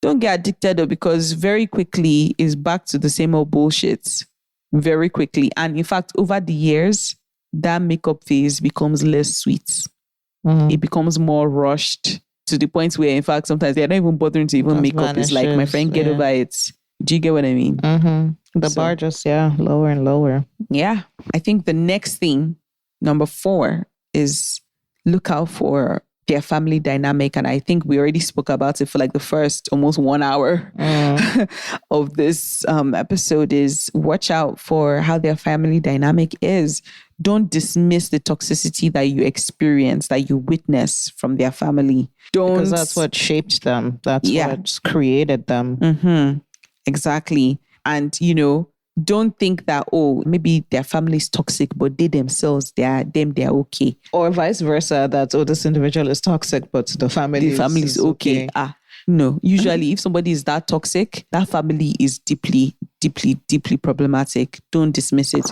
Don't get addicted though, because very quickly it's back to the same old bullshit. Very quickly. And in fact, over the years, that makeup phase becomes less sweet. It becomes more rushed to the point where, in fact, sometimes they're not even bothering to even make up. It's like, my friend, get over it. Do you get what I mean? The bar just, lower and lower. Yeah. I think the next thing, number 4, is look out for their family dynamic. And I think we already spoke about it for like the first almost 1 hour of this episode, is watch out for how their family dynamic is. Don't dismiss the toxicity that you experience, that you witness from their family. Because that's what shaped them. That's what created them. Exactly. And, don't think that, maybe their family is toxic, but they themselves, they're okay. Or vice versa, that, this individual is toxic, but the family is okay. No, usually if somebody is that toxic, that family is deeply, deeply, deeply problematic. Don't dismiss it.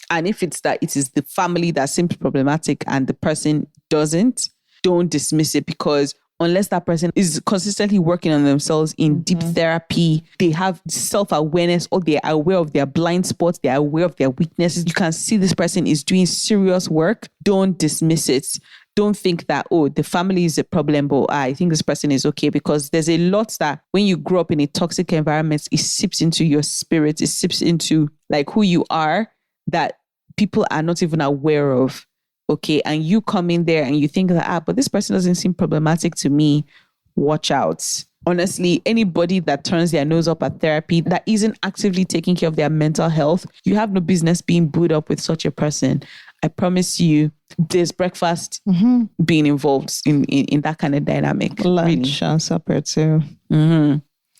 And if it's that it is the family that seems problematic and the person doesn't, don't dismiss it, because unless that person is consistently working on themselves in deep therapy, they have self-awareness, or they're aware of their blind spots, they're aware of their weaknesses. You can see this person is doing serious work. Don't dismiss it. Don't think that, the family is a problem, but I think this person is okay, because there's a lot that when you grow up in a toxic environment, it seeps into your spirit. It seeps into like who you are that people are not even aware of. Okay, and you come in there and you think that, but this person doesn't seem problematic to me. Watch out. Honestly, anybody that turns their nose up at therapy, that isn't actively taking care of their mental health, you have no business being booed up with such a person. I promise you, there's breakfast being involved in that kind of dynamic. Lunch and supper too.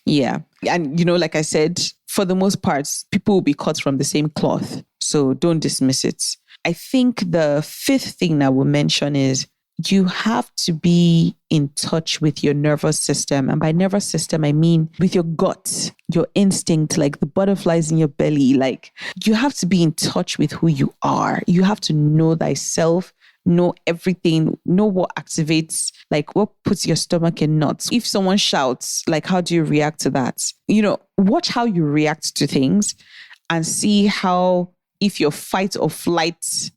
Yeah. And, like I said, for the most part, people will be cut from the same cloth. So don't dismiss it. I think the 5th thing I will mention is you have to be in touch with your nervous system. And by nervous system, I mean with your gut, your instinct, like the butterflies in your belly. Like, you have to be in touch with who you are. You have to know thyself, know everything, know what activates, like what puts your stomach in knots. If someone shouts, like, how do you react to that? Watch how you react to things and see how, if your fight or flight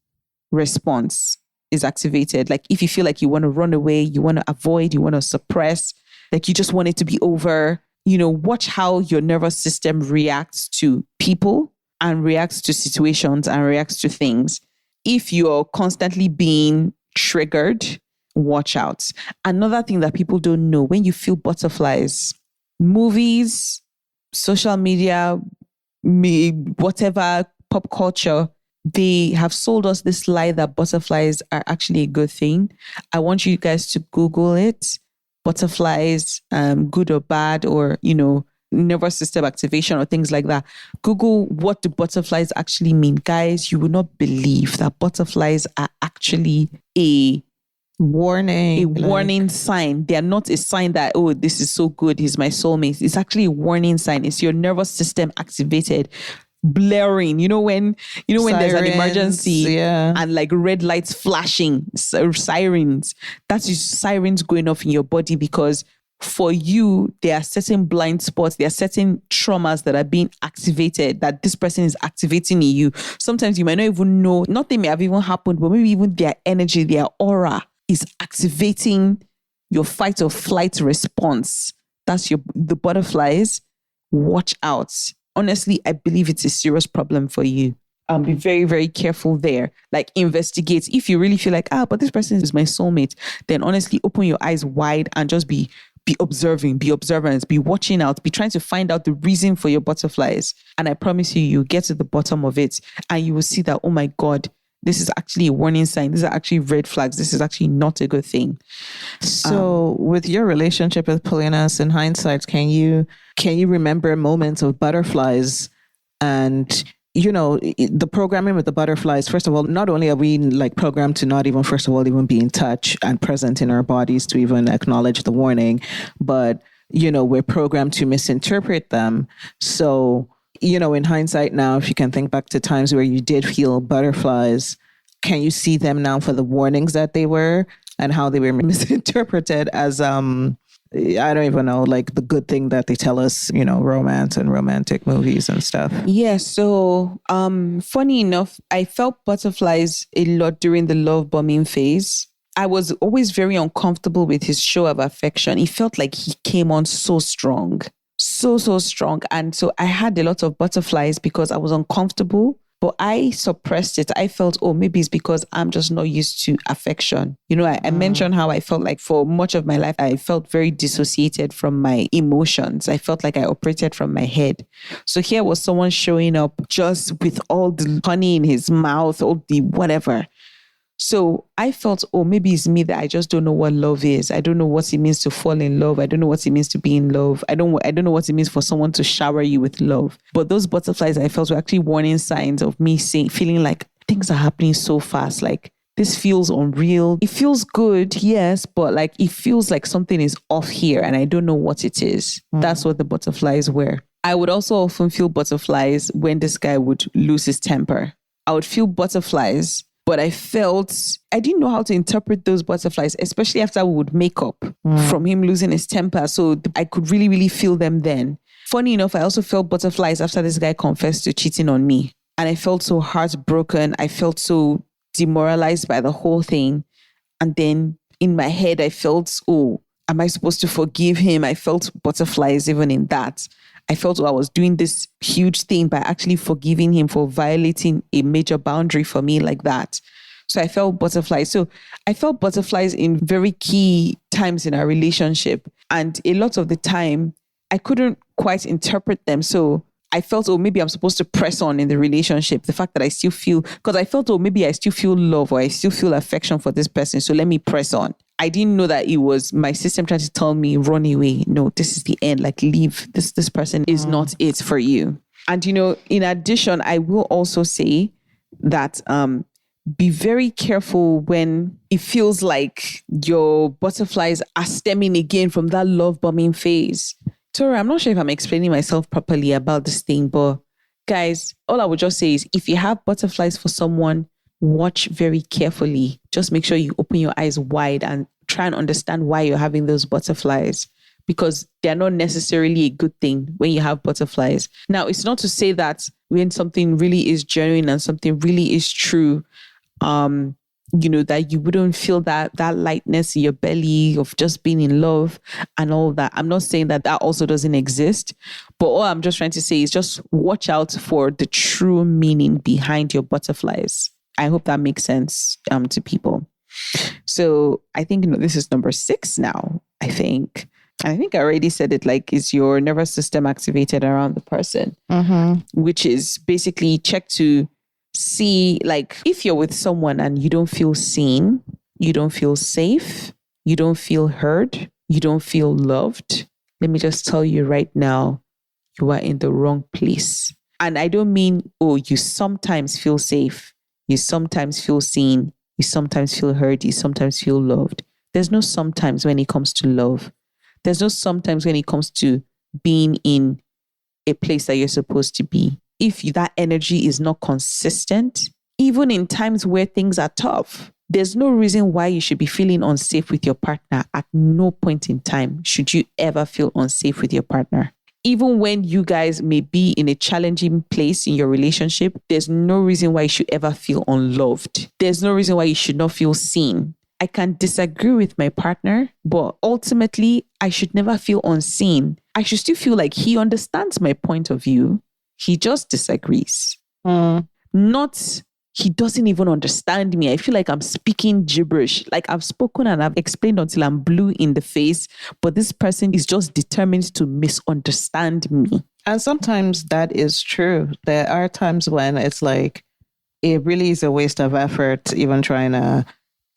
response is activated. Like if you feel like you want to run away, you want to avoid, you want to suppress, like you just want it to be over, watch how your nervous system reacts to people and reacts to situations and reacts to things. If you're constantly being triggered, watch out. Another thing that people don't know, when you feel butterflies, movies, social media, whatever, pop culture, they have sold us this lie that butterflies are actually a good thing. I want you guys to Google it. Butterflies, good or bad, or, nervous system activation or things like that. Google what do butterflies actually mean. Guys, you will not believe that butterflies are actually a warning sign. They are not a sign that, this is so good, he's my soulmate. It's actually a warning sign. It's your nervous system activated. blaring. When there's an emergency yeah. and like red lights flashing, sirens. That's just sirens going off in your body, because for you, there are certain blind spots, there are certain traumas that are being activated, that this person is activating in you. Sometimes you might not even know, nothing may have even happened, but maybe even their energy, their aura is activating your fight or flight response. That's the butterflies. Watch out. Honestly, I believe it's a serious problem for you. Be very, very careful there. Like, investigate. If you really feel like, but this person is my soulmate, then honestly, open your eyes wide and just be observing, be observant, be watching out, be trying to find out the reason for your butterflies. And I promise you'll get to the bottom of it, and you will see that, oh my God, this is actually a warning sign. These are actually red flags. This is actually not a good thing. So with your relationship with Paulinus, in hindsight, can you remember moments of butterflies? And the programming with the butterflies, first of all, not only are we like programmed to not even, first of all, even be in touch and present in our bodies to even acknowledge the warning, but, we're programmed to misinterpret them. So, in hindsight now, if you can think back to times where you did feel butterflies, can you see them now for the warnings that they were and how they were misinterpreted as, I don't even know, like the good thing that they tell us, romance and romantic movies and stuff. Yeah. So, funny enough, I felt butterflies a lot during the love bombing phase. I was always very uncomfortable with his show of affection. It felt like he came on so strong, so strong. And so I had a lot of butterflies because I was uncomfortable. But I suppressed it. I felt, maybe it's because I'm just not used to affection. I mentioned how I felt like for much of my life, I felt very dissociated from my emotions. I felt like I operated from my head. So here was someone showing up just with all the honey in his mouth, all the whatever. So I felt, maybe it's me that I just don't know what love is. I don't know what it means to fall in love. I don't know what it means to be in love. I don't know what it means for someone to shower you with love. But those butterflies I felt were actually warning signs of me feeling like things are happening so fast. Like, this feels unreal. It feels good, yes, but like it feels like something is off here and I don't know what it is. That's what the butterflies were. I would also often feel butterflies when this guy would lose his temper. I would feel butterflies, but I didn't know how to interpret those butterflies, especially after we would make up from him losing his temper. So I could really, really feel them then. Funny enough, I also felt butterflies after this guy confessed to cheating on me. And I felt so heartbroken. I felt so demoralized by the whole thing. And then in my head, I felt, am I supposed to forgive him? I felt butterflies even in that. I felt I was doing this huge thing by actually forgiving him for violating a major boundary for me like that. So I felt butterflies. So I felt butterflies in very key times in our relationship. And a lot of the time, I couldn't quite interpret them. So I felt, maybe I'm supposed to press on in the relationship. The fact that I still feel, because I felt, maybe I still feel love or I still feel affection for this person. So let me press on. I didn't know that it was my system trying to tell me, run away. No, this is the end. Like, leave. This person is not it for you. And, in addition, I will also say that be very careful when it feels like your butterflies are stemming again from that love bombing phase. Tora, I'm not sure if I'm explaining myself properly about this thing, but guys, all I would just say is if you have butterflies for someone, watch very carefully. Just make sure you open your eyes wide and try and understand why you're having those butterflies, because they're not necessarily a good thing when you have butterflies. Now, it's not to say that when something really is genuine and something really is true, that you wouldn't feel that lightness in your belly of just being in love and all that. I'm not saying that also doesn't exist, but all I'm just trying to say is just watch out for the true meaning behind your butterflies. I hope that makes sense to people. So I think this is number 6 now. I think I already said it. Like, is your nervous system activated around the person? Which is basically check to see, like, if you're with someone and you don't feel seen, you don't feel safe, you don't feel heard, you don't feel loved. Let me just tell you right now, you are in the wrong place. And I don't mean, you sometimes feel safe. You sometimes feel seen. You sometimes feel heard. You sometimes feel loved. There's no sometimes when it comes to love. There's no sometimes when it comes to being in a place that you're supposed to be. if that energy is not consistent, even in times where things are tough, there's no reason why you should be feeling unsafe with your partner. At no point in time should you ever feel unsafe with your partner. Even when you guys may be in a challenging place in your relationship, there's no reason why you should ever feel unloved. There's no reason why you should not feel seen. I can disagree with my partner, but ultimately, I should never feel unseen. I should still feel like he understands my point of view. He just disagrees. Not, he doesn't even understand me. I feel like I'm speaking gibberish. Like I've spoken and I've explained until I'm blue in the face, but this person is just determined to misunderstand me. And sometimes that is true. There are times when it's like, it really is a waste of effort even trying to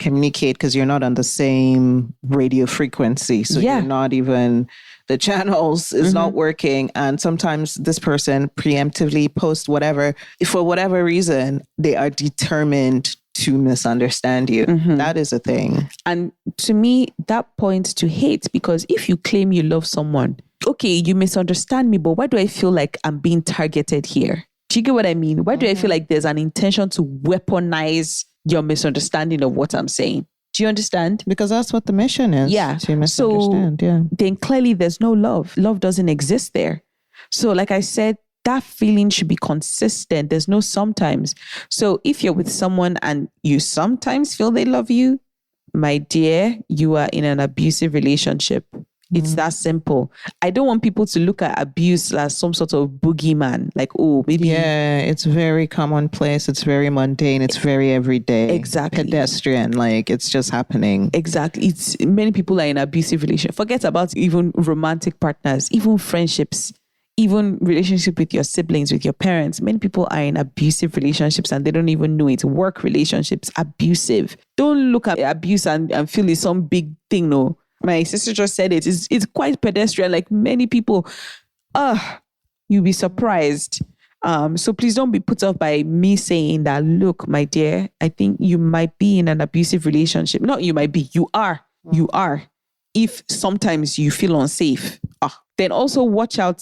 communicate because you're not on the same radio frequency. So you're not even, the channels is not working. And sometimes this person preemptively posts whatever, for whatever reason, they are determined to misunderstand you. That is a thing. And to me, that points to hate, because if you claim you love someone, okay, you misunderstand me, but why do I feel like I'm being targeted here? Do you get what I mean? Why do I feel like there's an intention to weaponize your misunderstanding of what I'm saying? Do you understand? Because that's what the mission is. Yeah. To misunderstand. So then clearly there's no love. Love doesn't exist there. So like I said, that feeling should be consistent. There's no sometimes. So if you're with someone and you sometimes feel they love you, my dear, you are in an abusive relationship. It's that simple. I don't want people to look at abuse as some sort of boogeyman. Like, oh, maybe. Yeah, it's very commonplace. It's very mundane. It's very everyday. Exactly. Pedestrian. Like, it's just happening. Exactly. It's many people are in abusive relationships. Forget about even romantic partners, even friendships, even relationship with your siblings, with your parents. Many people are in abusive relationships and they don't even know it. Work relationships, abusive. Don't look at abuse and feel it's some big thing, no. My sister just said it. It's quite pedestrian. Like many people, you'll be surprised. So please don't be put off by me saying that, look, my dear, I think you might be in an abusive relationship. Not you might be, you are. You are. If sometimes you feel unsafe, then also watch out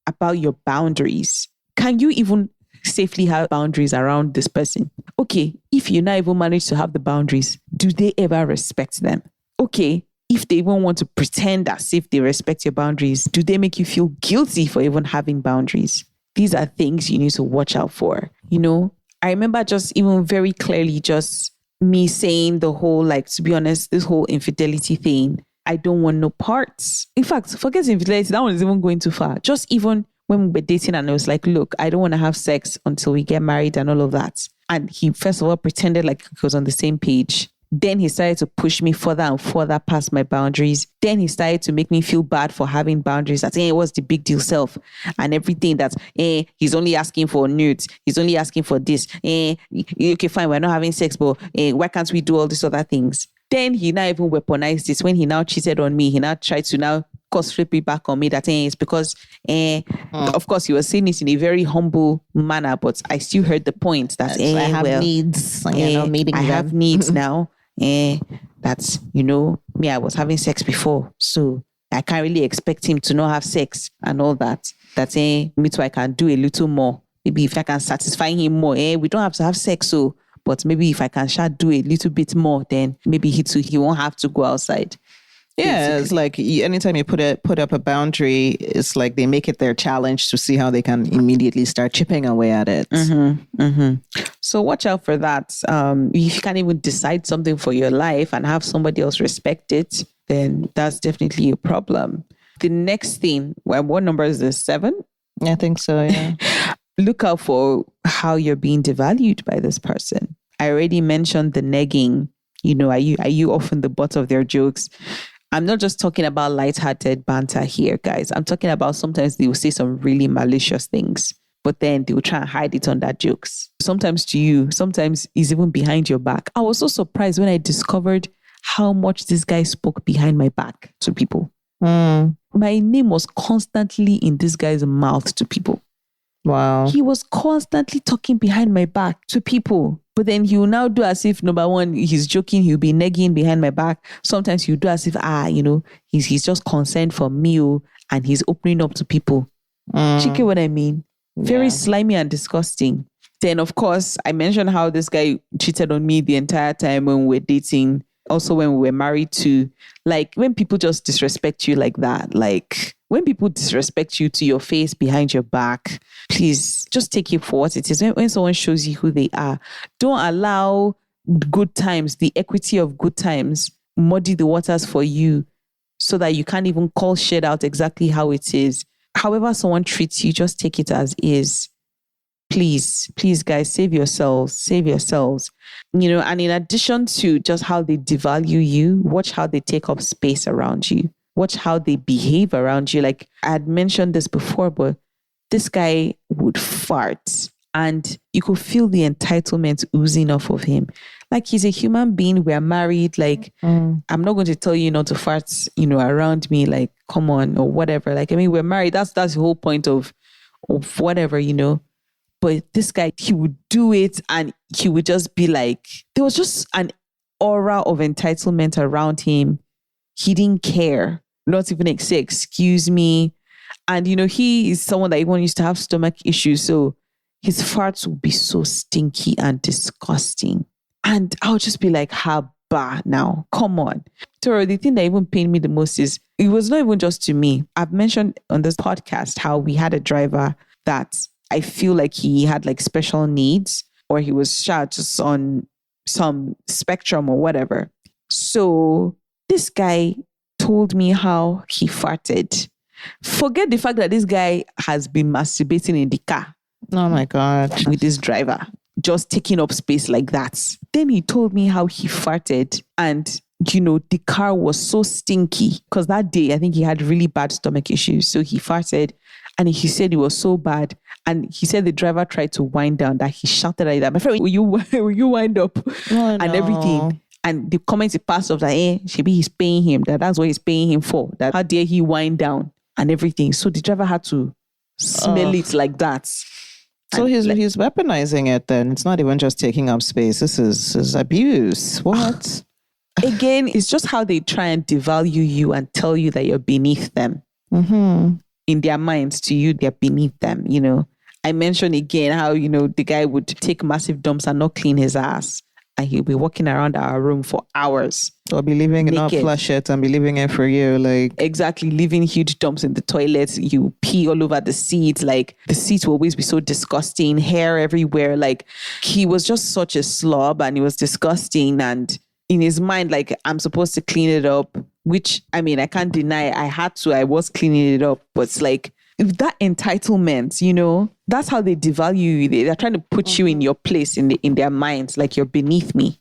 about your boundaries. Can you even safely have boundaries around this person? Okay, if you not even manage to have the boundaries, do they ever respect them? Okay, if they even want to pretend as if they respect your boundaries, do they make you feel guilty for even having boundaries? These are things you need to watch out for. You know, I remember just even very clearly just me saying the whole, like, to be honest, this whole infidelity thing, I don't want no parts. In fact, forget infidelity, that one is even going too far. Just even when we were dating and I was like, look, I don't want to have sex until we get married and all of that. And he first of all pretended like he was on the same page. Then he started to push me further and further past my boundaries. Then he started to make me feel bad for having boundaries. That, what's the big deal self? And everything that, he's only asking for nudes. He's only asking for this. Okay, fine, we're not having sex, but why can't we do all these other things? Then he now even weaponized this. When he now cheated on me, he now tried to now flip it back on me that it's because, of course, he was saying this in a very humble manner, but I still heard the point that I have needs. Meeting I have needs now. That's, me, I was having sex before, so I can't really expect him to not have sex and all that. That's me too, I can do a little more. Maybe if I can satisfy him more, we don't have to have sex, so, but maybe if I can do a little bit more, then maybe he won't have to go outside. Yeah, basically. It's like anytime you put up a boundary, it's like they make it their challenge to see how they can immediately start chipping away at it. So watch out for that. If you can't even decide something for your life and have somebody else respect it, then that's definitely a problem. The next thing, what number is this? 7? I think so, yeah. Look out for how you're being devalued by this person. I already mentioned the negging. Are you often the butt of their jokes? I'm not just talking about lighthearted banter here, guys. I'm talking about sometimes they will say some really malicious things, but then they will try and hide it under jokes. Sometimes to you, sometimes it's even behind your back. I was so surprised when I discovered how much this guy spoke behind my back to people. My name was constantly in this guy's mouth to people. Wow. He was constantly talking behind my back to people. But then he will now do as if, number one, he's joking, he'll be negging behind my back. Sometimes he'll do as if, he's just concerned for me and he's opening up to people. Do you get what I mean? Very slimy and disgusting. Then, of course, I mentioned how this guy cheated on me the entire time when we were dating. Also, when we were married too. Like, when people just disrespect you like that, like, when people disrespect you to your face behind your back, please just take it for what it is. When someone shows you who they are, don't allow good times, the equity of good times, muddy the waters for you so that you can't even call shit out exactly how it is. However someone treats you, just take it as is. Please, guys, save yourselves. You know, and in addition to just how they devalue you, watch how they take up space around you. Watch how they behave around you. Like I had mentioned this before, but this guy would fart and you could feel the entitlement oozing off of him. Like he's a human being. We're married. Like I'm not going to tell you not to fart, you know, around me. Like, come on, or whatever. Like, I mean, we're married. That's the whole point of whatever, you know. But this guy, he would do it and he would just be like, there was just an aura of entitlement around him. He didn't care. Not even say, excuse me. And, you know, he is someone that even used to have stomach issues. So his farts would be so stinky and disgusting. And I'll just be like, haba now, come on. Toro, the thing that even pained me the most is, it was not even just to me. I've mentioned on this podcast how we had a driver that I feel like he had like special needs or he was just on some spectrum or whatever. So this guy told me how he farted. Forget the fact that this guy has been masturbating in the car. Oh my God. With this driver, just taking up space like that. Then he told me how he farted and, you know, the car was so stinky because that day I think he had really bad stomach issues. So he farted and he said it was so bad. And he said the driver tried to wind down, that he shouted at that, my friend, will you wind up? Oh, and everything. And the comments he passed off that, maybe he's paying him, that's what he's paying him for. That how dare he wind down and everything. So the driver had to smell it like that. So he's weaponizing it then. It's not even just taking up space. This is abuse. What? Again, it's just how they try and devalue you and tell you that you're beneath them. Mm-hmm. In their minds, to you, they're beneath them, you know. I mentioned again how, you know, the guy would take massive dumps and not clean his ass. And he'll be walking around our room for hours. Or be leaving it, not flush it and be leaving it for you. Like, exactly, leaving huge dumps in the toilet. You pee all over the seats. Like, the seats will always be so disgusting. Hair everywhere. Like, he was just such a slob and he was disgusting. And in his mind, like, I'm supposed to clean it up. Which, I mean, I can't deny I had to. I was cleaning it up. But it's like, if that entitlement, you know, that's how they devalue you. They're trying to put you in your place in their minds, like you're beneath me.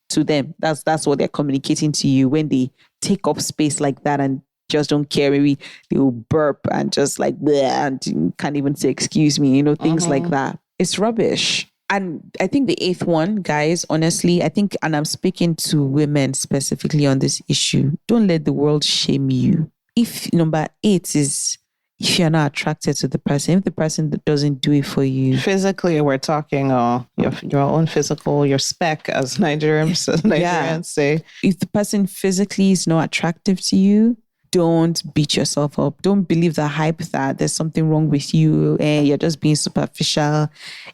To them, that's what they're communicating to you when they take up space like that and just don't care. Maybe they will burp and just like bleh, and can't even say excuse me, you know, things like that. It's rubbish. And I think the eighth one, guys, honestly, I think, and I'm speaking to women specifically on this issue, don't let the world shame you. If number 8 is, if you're not attracted to the person, if the person doesn't do it for you. Physically, we're talking your own physical, your spec, as Nigerians say. If the person physically is not attractive to you, don't beat yourself up. Don't believe the hype that there's something wrong with you and you're just being superficial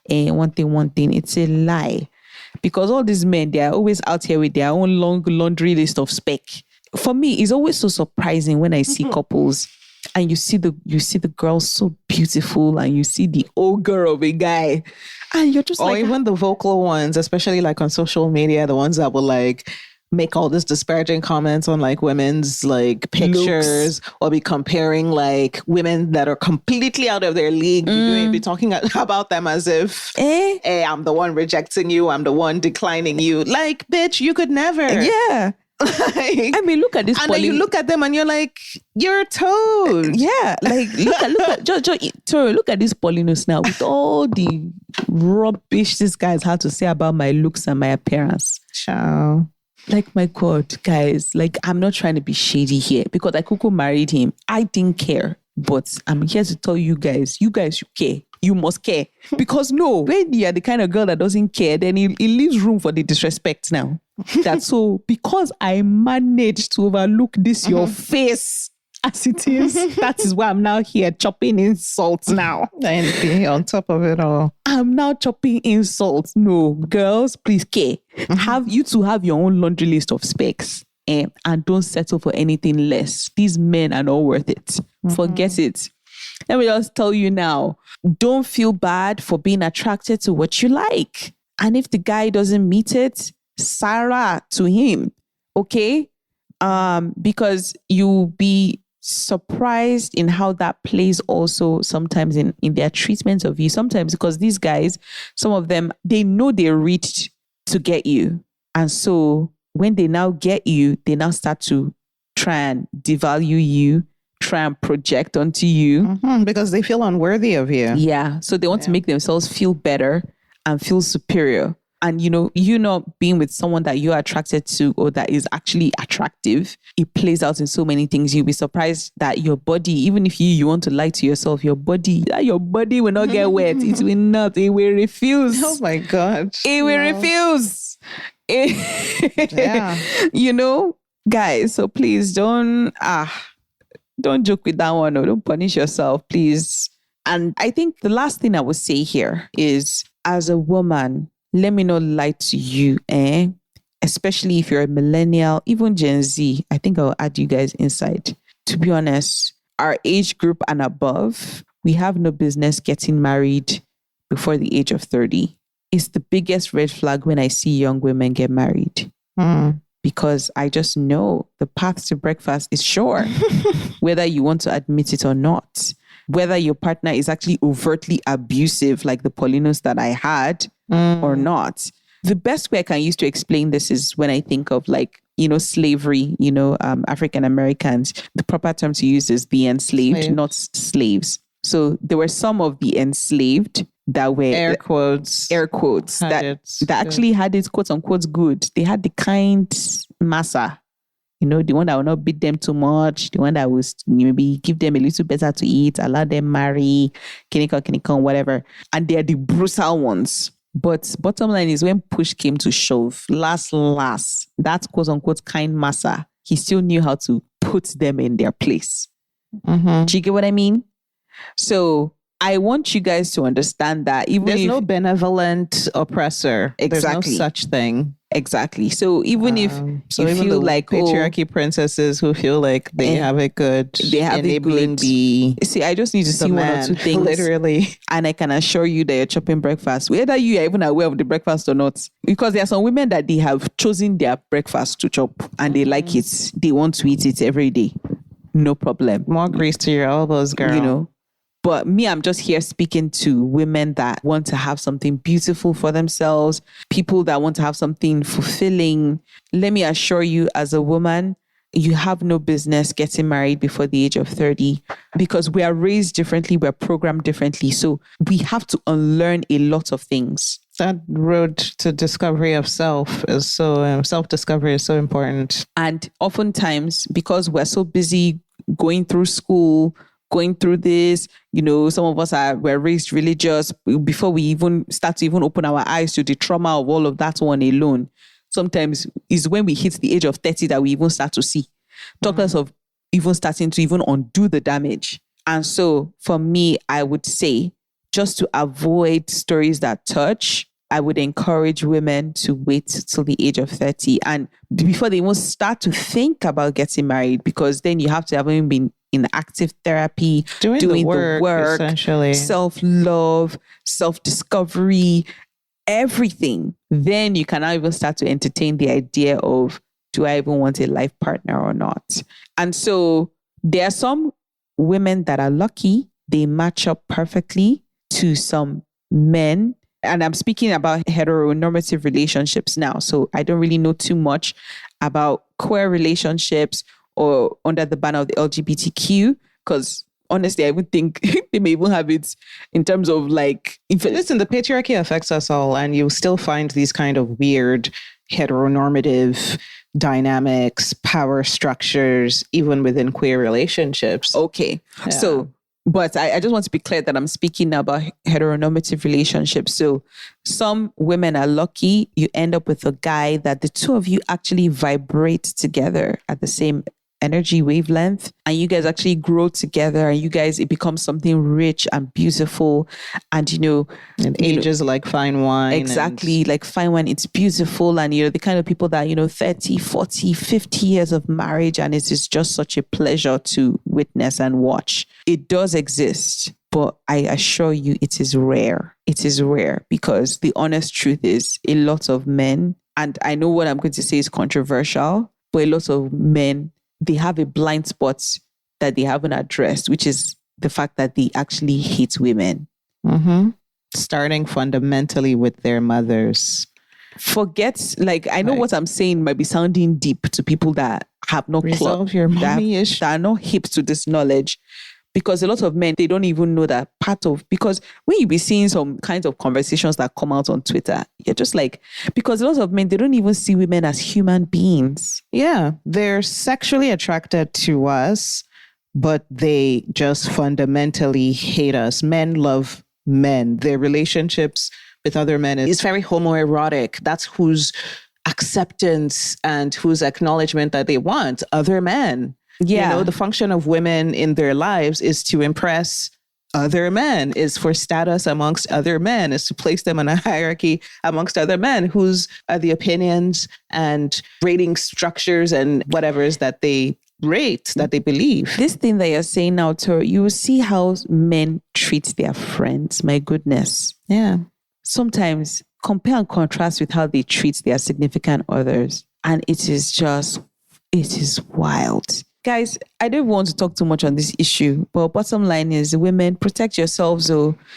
and one thing. It's a lie. Because all these men, they are always out here with their own long laundry list of spec. For me, it's always so surprising when I see couples and you see the girl so beautiful and you see the ogre of a guy and you're just or even the vocal ones, especially like on social media, the ones that will like make all this disparaging comments on like women's like pictures or be comparing like women that are completely out of their league, be talking about them as if hey, I'm the one rejecting you, I'm the one declining you. Like, bitch, you could never. Yeah. Like, I mean, look at this. And then you look at them and you're like, you're a toad. Yeah, like look at look at this Paulinus now with all the rubbish this guy's had to say about my looks and my appearance. Ciao. Like, my God, guys, like, I'm not trying to be shady here because I Kuku married him. I didn't care, but I'm here to tell you guys, you care. You must care. Because no, when you're the kind of girl that doesn't care, then it leaves room for the disrespect now. That's so, because I managed to overlook this, your face, as it is. That is why I'm now here chopping insults now. And on top of it all. I'm now chopping insults. No, girls, please, have you to have your own laundry list of specs. And don't settle for anything less. These men are not worth it. Forget it. Let me just tell you now, don't feel bad for being attracted to what you like. And if the guy doesn't meet it, Sarah to him, okay? Because you'll be surprised in how that plays also sometimes in their treatment of you. Sometimes because these guys, some of them, they know they reached to get you. And so when they now get you, they now start to try and devalue you, try and project onto you. Because they feel unworthy of you. Yeah. So they want to make themselves feel better and feel superior. And you not being with someone that you're attracted to or that is actually attractive, it plays out in so many things. You'll be surprised that your body, even if you want to lie to yourself, your body will not get wet. It will not. It will refuse. Oh my God. It will refuse. Yeah. Guys, so please don't joke with that one or don't punish yourself, please. And I think the last thing I would say here is, as a woman, let me not lie to you, especially if you're a millennial, even Gen Z. I think I'll add you guys inside. To be honest, our age group and above, we have no business getting married before the age of 30. It's the biggest red flag when I see young women get married. Because I just know the path to breakfast is sure, whether you want to admit it or not. Whether your partner is actually overtly abusive, like the Paulinus that I had, or not. The best way I can use to explain this is when I think of slavery, African Americans, the proper term to use is the enslaved, not slaves. So there were some of the enslaved that were air quotes that actually had it quote unquote good. They had the kind massa, the one that will not beat them too much, the one that will maybe give them a little better to eat, allow them marry, kinikon, whatever. And they're the brutal ones. But bottom line is when push came to shove, last, that quote unquote kind massa, he still knew how to put them in their place. Do you get what I mean? So I want you guys to understand that there's no benevolent oppressor. Exactly. There's no such thing. Exactly. So even if you feel like patriarchy princesses who feel like they have it good, they have it good. See, I just need to see one or two things, literally, and I can assure you that you're chopping breakfast, whether you are even aware of the breakfast or not. Because there are some women that they have chosen their breakfast to chop, and they like it. They want to eat it every day. No problem. More grease to your elbows, girl. But me, I'm just here speaking to women that want to have something beautiful for themselves, people that want to have something fulfilling. Let me assure you, as a woman, you have no business getting married before the age of 30 because we are raised differently, we're programmed differently. So we have to unlearn a lot of things. That road to discovery of self is self-discovery is so important. And oftentimes, because we're so busy going through school, going through this, some of us were raised religious before we even start to even open our eyes to the trauma of all of that one alone. Sometimes is when we hit the age of 30 that we even start to see. Talk less of even starting to even undo the damage. And so for me, I would say just to avoid stories that touch, I would encourage women to wait till the age of 30 and before they even start to think about getting married, because then you have to have even been in active therapy, doing the work, essentially. Self-love, self-discovery, everything. Then you can now even start to entertain the idea of, do I even want a life partner or not? And so there are some women that are lucky. They match up perfectly to some men. And I'm speaking about heteronormative relationships now. So I don't really know too much about queer relationships or under the banner of the LGBTQ, because honestly, I would think they may even have it in terms of listen, the patriarchy affects us all, and you still find these kind of weird heteronormative dynamics, power structures, even within queer relationships. Okay. Yeah. So, but I just want to be clear that I'm speaking about heteronormative relationships. So some women are lucky. You end up with a guy that the two of you actually vibrate together at the same energy wavelength, and you guys actually grow together, and it becomes something rich and beautiful, and it ages like fine wine. Exactly, like fine wine. It's beautiful, and the kind of people that 30, 40, 50 years of marriage, and it is just such a pleasure to witness and watch. It does exist, but I assure you it is rare. It is rare, because the honest truth is a lot of men, and I know what I'm going to say is controversial, but a lot of men, they have a blind spot that they haven't addressed, which is the fact that they actually hate women. Mm-hmm. Starting fundamentally with their mothers. Forget, I know what I'm saying might be sounding deep to people that have no Resolve your mommy issue. That are not hip to this knowledge. Because a lot of men, they don't even know that because when you be seeing some kinds of conversations that come out on Twitter, you're just because a lot of men, they don't even see women as human beings. Yeah, they're sexually attracted to us, but they just fundamentally hate us. Men love men. Their relationships with other men is very homoerotic. That's whose acceptance and whose acknowledgement that they want, other men. Yeah. The function of women in their lives is to impress other men, is for status amongst other men, is to place them in a hierarchy amongst other men, whose are the opinions and rating structures and whatever is that they rate, that they believe. This thing that you're saying now, Toro, you will see how men treat their friends. My goodness. Yeah. Sometimes compare and contrast with how they treat their significant others. And it is wild. Guys, I don't want to talk too much on this issue, but bottom line is, women, protect yourselves,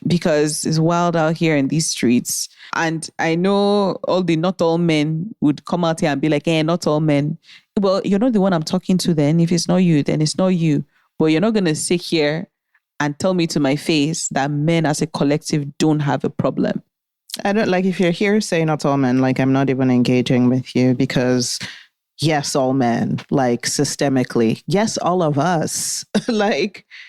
because it's wild out here in these streets. And I know not all men would come out here and be like, not all men. Well, you're not the one I'm talking to then. If it's not you, then it's not you. But you're not going to sit here and tell me to my face that men as a collective don't have a problem. I don't if you're here saying not all men, I'm not even engaging with you, because yes, all men, systemically. Yes, all of us.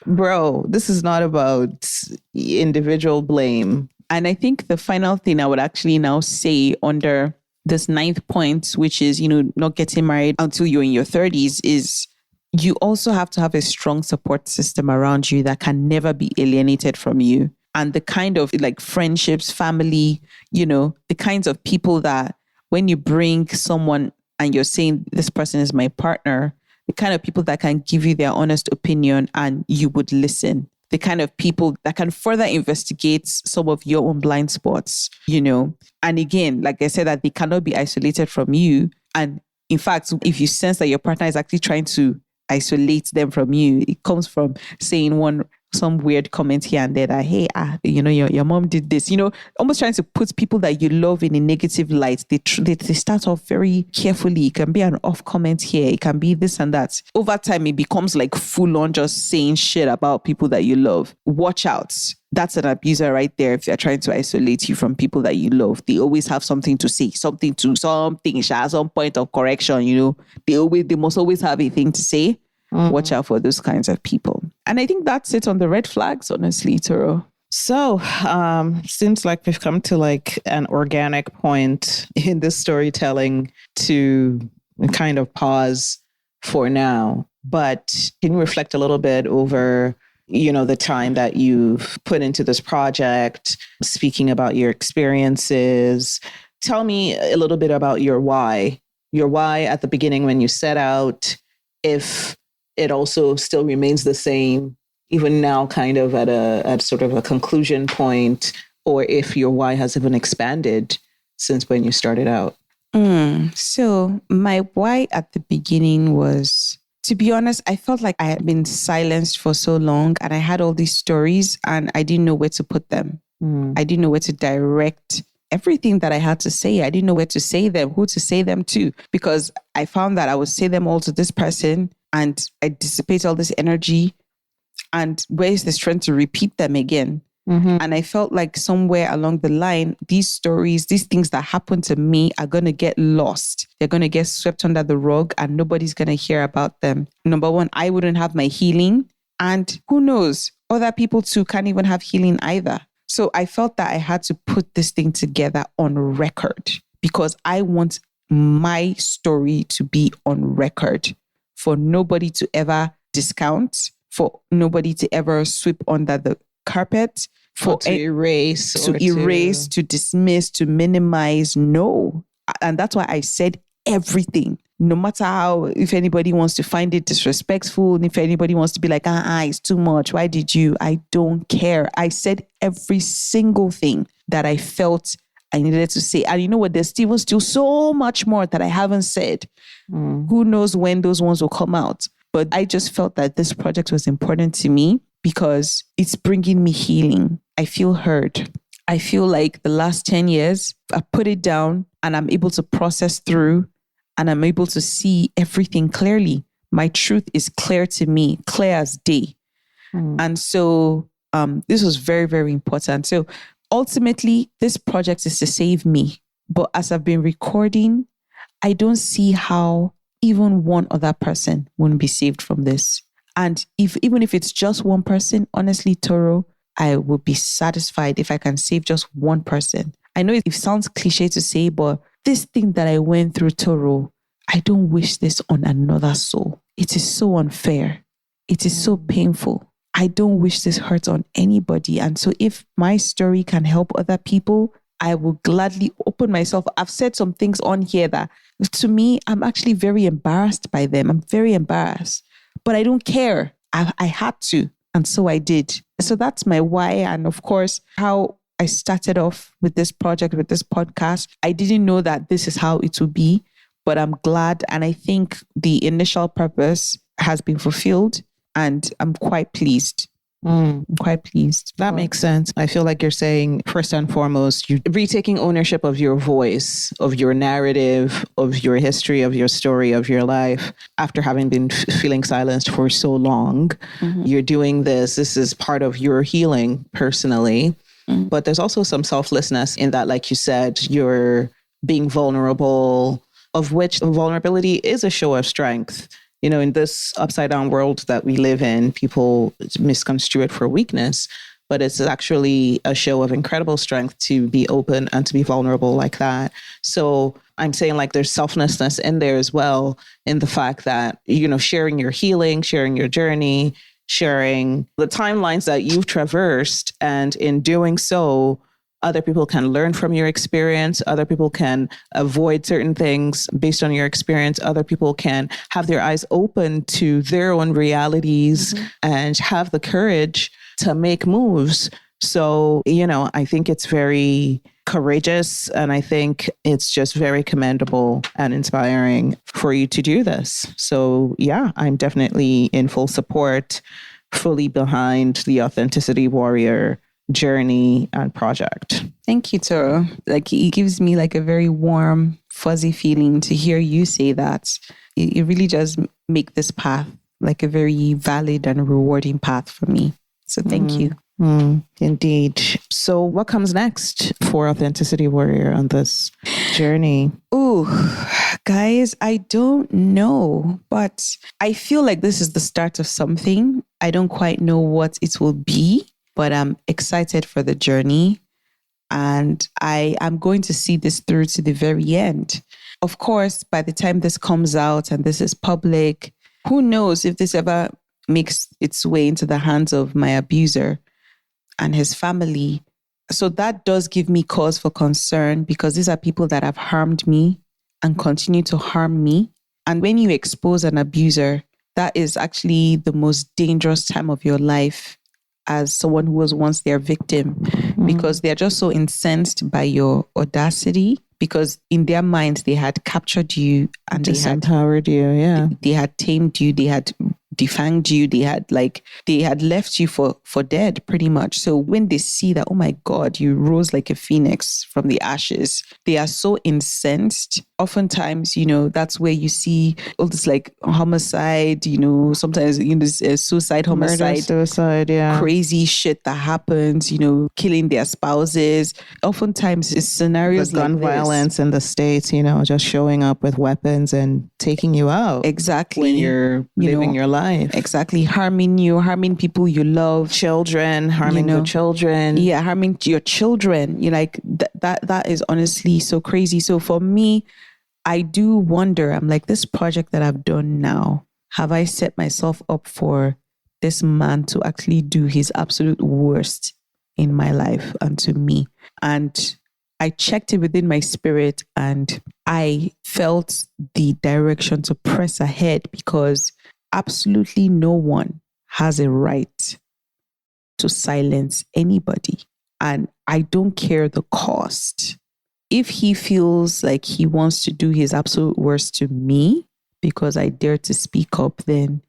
Bro, this is not about individual blame. And I think the final thing I would actually now say under this 9th point, which is, not getting married until you're in your 30s, is you also have to have a strong support system around you that can never be alienated from you. And the kind of friendships, family, the kinds of people that when you bring someone and you're saying this person is my partner, the kind of people that can give you their honest opinion and you would listen. The kind of people that can further investigate some of your own blind spots, And again, like I said, that they cannot be isolated from you. And in fact, if you sense that your partner is actually trying to isolate them from you, it comes from saying some weird comment here and there that, hey, your mom did this, almost trying to put people that you love in a negative light. They start off very carefully. It can be an off comment here. It can be this and that. Over time, it becomes full on just saying shit about people that you love. Watch out. That's an abuser right there. If they're trying to isolate you from people that you love, they always have something to say, some point of correction, they must always have a thing to say. Watch out for those kinds of people. And I think that's it on the red flags, honestly, Toro. So, seems like we've come to an organic point in this storytelling to kind of pause for now. But can you reflect a little bit over, the time that you've put into this project, speaking about your experiences? Tell me a little bit about your why at the beginning when you set out, if it also still remains the same, even now kind of at sort of a conclusion point, or if your why has even expanded since when you started out. So my why at the beginning was, to be honest, I felt like I had been silenced for so long and I had all these stories and I didn't know where to put them. I didn't know where to direct everything that I had to say. I didn't know where to say them, who to say them to, because I found that I would say them all to this person and I dissipate all this energy. And where is the strength to repeat them again? And I felt like somewhere along the line, these stories, these things that happen to me are going to get lost. They're going to get swept under the rug and nobody's going to hear about them. Number one, I wouldn't have my healing. And who knows, other people too can't even have healing either. So I felt that I had to put this thing together on record because I want my story to be on record for nobody to ever discount, for nobody to ever sweep under the carpet, for to erase, to dismiss, to minimize. No. And that's why I said everything. No matter how, if anybody wants to find it disrespectful, and if anybody wants to be like, it's too much. Why did you? I don't care. I said every single thing that I felt I needed to say. And you know what? There's still so much more that I haven't said. Who knows when those ones will come out? But I just felt that this project was important to me because it's bringing me healing. I feel heard. I feel like the last 10 years, I put it down and I'm able to process through and I'm able to see everything clearly. My truth is clear to me, clear as day. And so this was very, very important. So ultimately, this project is to save me. But as I've been recording, I don't see how even one other person wouldn't be saved from this. And even if it's just one person, honestly, Toro, I would be satisfied if I can save just one person. I know it sounds cliche to say, but this thing that I went through, Toro, I don't wish this on another soul. It is so unfair. It is so painful. I don't wish this hurt on anybody. And so if my story can help other people, I will gladly open myself. I've said some things on here that to me, I'm actually very embarrassed by them. I'm very embarrassed, but I don't care. I had to. And so I did. So that's my why. And of course, how I started off with this project, with this podcast. I didn't know that this is how it would be, but I'm glad. And I think the initial purpose has been fulfilled and I'm quite pleased. I'm quite pleased. That makes sense. I feel like you're saying, first and foremost, you're retaking ownership of your voice, of your narrative, of your history, of your story, of your life. After having been feeling silenced for so long, you're doing this. This is part of your healing personally. But there's also some selflessness in that, like you said, you're being vulnerable, of which vulnerability is a show of strength. You know, in this upside down world that we live in, people misconstrue it for weakness, but it's actually a show of incredible strength to be open and to be vulnerable like that. So I'm saying like there's selflessness in there as well, in the fact that, you know, sharing your healing, sharing your journey, sharing the timelines that you've traversed. And in doing so, other people can learn from your experience. Other people can avoid certain things based on your experience. Other people can have their eyes open to their own realities and have the courage to make moves. So, you know, I think it's very courageous and I think it's just very commendable and inspiring for you to do this. So, yeah, I'm definitely in full support, fully behind the Authenticity Warrior journey and project. Thank you, Toro. Like, it gives me like a very warm, fuzzy feeling to hear you say that. It really does make this path like a very valid and rewarding path for me. So thank you. Indeed. So what comes next for Authenticity Warrior on this journey? Oh, guys, I don't know, but I feel like this is the start of something. I don't quite know what it will be, but I'm excited for the journey and I am going to see this through to the very end. Of course, by the time this comes out and this is public, who knows if this ever makes its way into the hands of my abuser and his family. So that does give me cause for concern because these are people that have harmed me and continue to harm me. And when you expose an abuser, that is actually the most dangerous time of your life as someone who was once their victim, because they're just so incensed by your audacity, because in their minds, they had captured you and disempowered you. Yeah. They had tamed you. They had defanged you. They had left you for dead pretty much. So when they see that, oh my God, you rose like a phoenix from the ashes, they are so incensed. Oftentimes, you know, that's where you see all this like homicide, you know, sometimes, you know, suicide, homicide, murder, suicide, yeah. Crazy shit that happens, you know, killing their spouses. Oftentimes it's scenarios like gun violence in the States, you know, just showing up with weapons and taking you out. Exactly. When you're living your life. Exactly. Harming you, harming people you love. Children, harming the children. Yeah, harming your children. You're like, that is honestly so crazy. So for me, I do wonder, I'm like, this project that I've done now, have I set myself up for this man to actually do his absolute worst in my life and to me? And I checked it within my spirit and I felt the direction to press ahead because absolutely no one has a right to silence anybody. And I don't care the cost. If he feels like he wants to do his absolute worst to me because I dare to speak up, then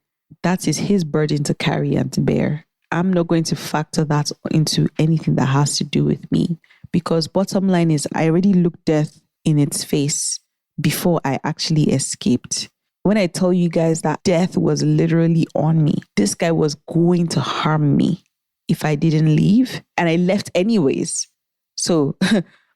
that is his burden to carry and to bear. I'm not going to factor that into anything that has to do with me because bottom line is I already looked death in its face before I actually escaped. When I tell you guys that death was literally on me, this guy was going to harm me if I didn't leave, and I left anyways. So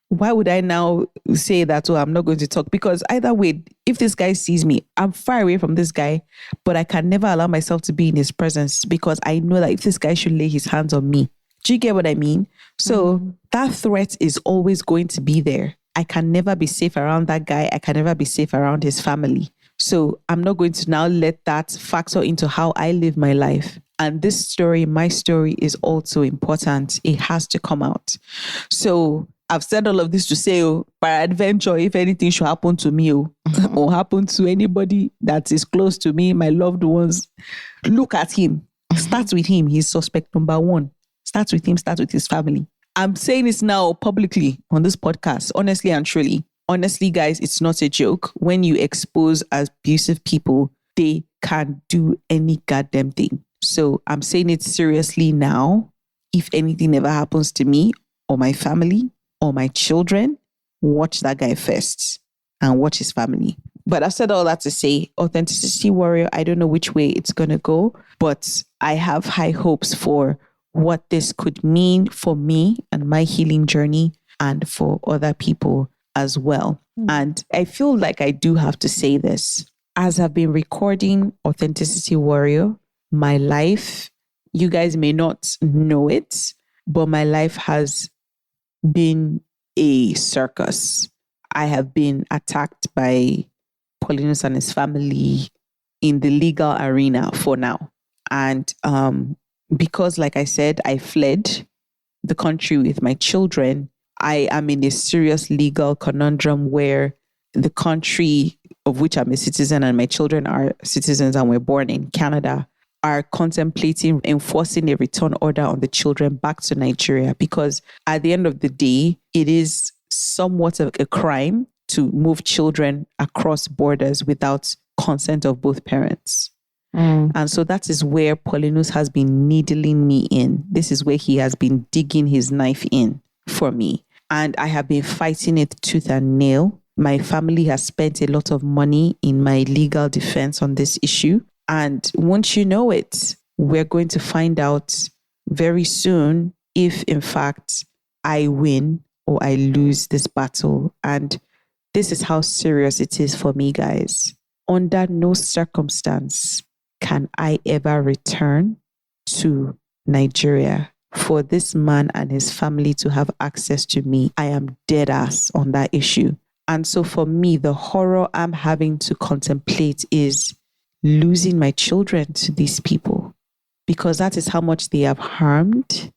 why would I now say that, oh, I'm not going to talk? Because either way, if this guy sees me, I'm far away from this guy, but I can never allow myself to be in his presence because I know that if this guy should lay his hands on me, do you get what I mean? So that threat is always going to be there. I can never be safe around that guy. I can never be safe around his family. So I'm not going to now let that factor into how I live my life. And this story, my story, is also important. It has to come out. So I've said all of this to say, by adventure, if anything should happen to me or happen to anybody that is close to me, my loved ones, look at him. Start with him. He's suspect number one. Start with him. Start with his family. I'm saying this now publicly on this podcast, honestly and truly. Honestly, guys, it's not a joke. When you expose abusive people, they can do any goddamn thing. So I'm saying it seriously now. If anything ever happens to me or my family or my children, watch that guy first and watch his family. But I said all that to say, Authenticity Warrior, I don't know which way it's going to go, but I have high hopes for what this could mean for me and my healing journey and for other people as well. And I feel like I do have to say this. As I've been recording Authenticity Warrior, my life, you guys may not know it, but my life has been a circus. I have been attacked by Paulinus and his family in the legal arena for now. And because, like I said, I fled the country with my children, I am in a serious legal conundrum where the country of which I'm a citizen and my children are citizens and were born in Canada are contemplating enforcing a return order on the children back to Nigeria because at the end of the day, it is somewhat of a crime to move children across borders without consent of both parents. And so that is where Paulinus has been needling me in. This is where he has been digging his knife in for me. And I have been fighting it tooth and nail. My family has spent a lot of money in my legal defense on this issue. And once you know it, we're going to find out very soon if, in fact, I win or I lose this battle. And this is how serious it is for me, guys. Under no circumstance can I ever return to Nigeria for this man and his family to have access to me. I am dead ass on that issue. And so for me, the horror I'm having to contemplate is losing my children to these people, because that is how much they have harmed,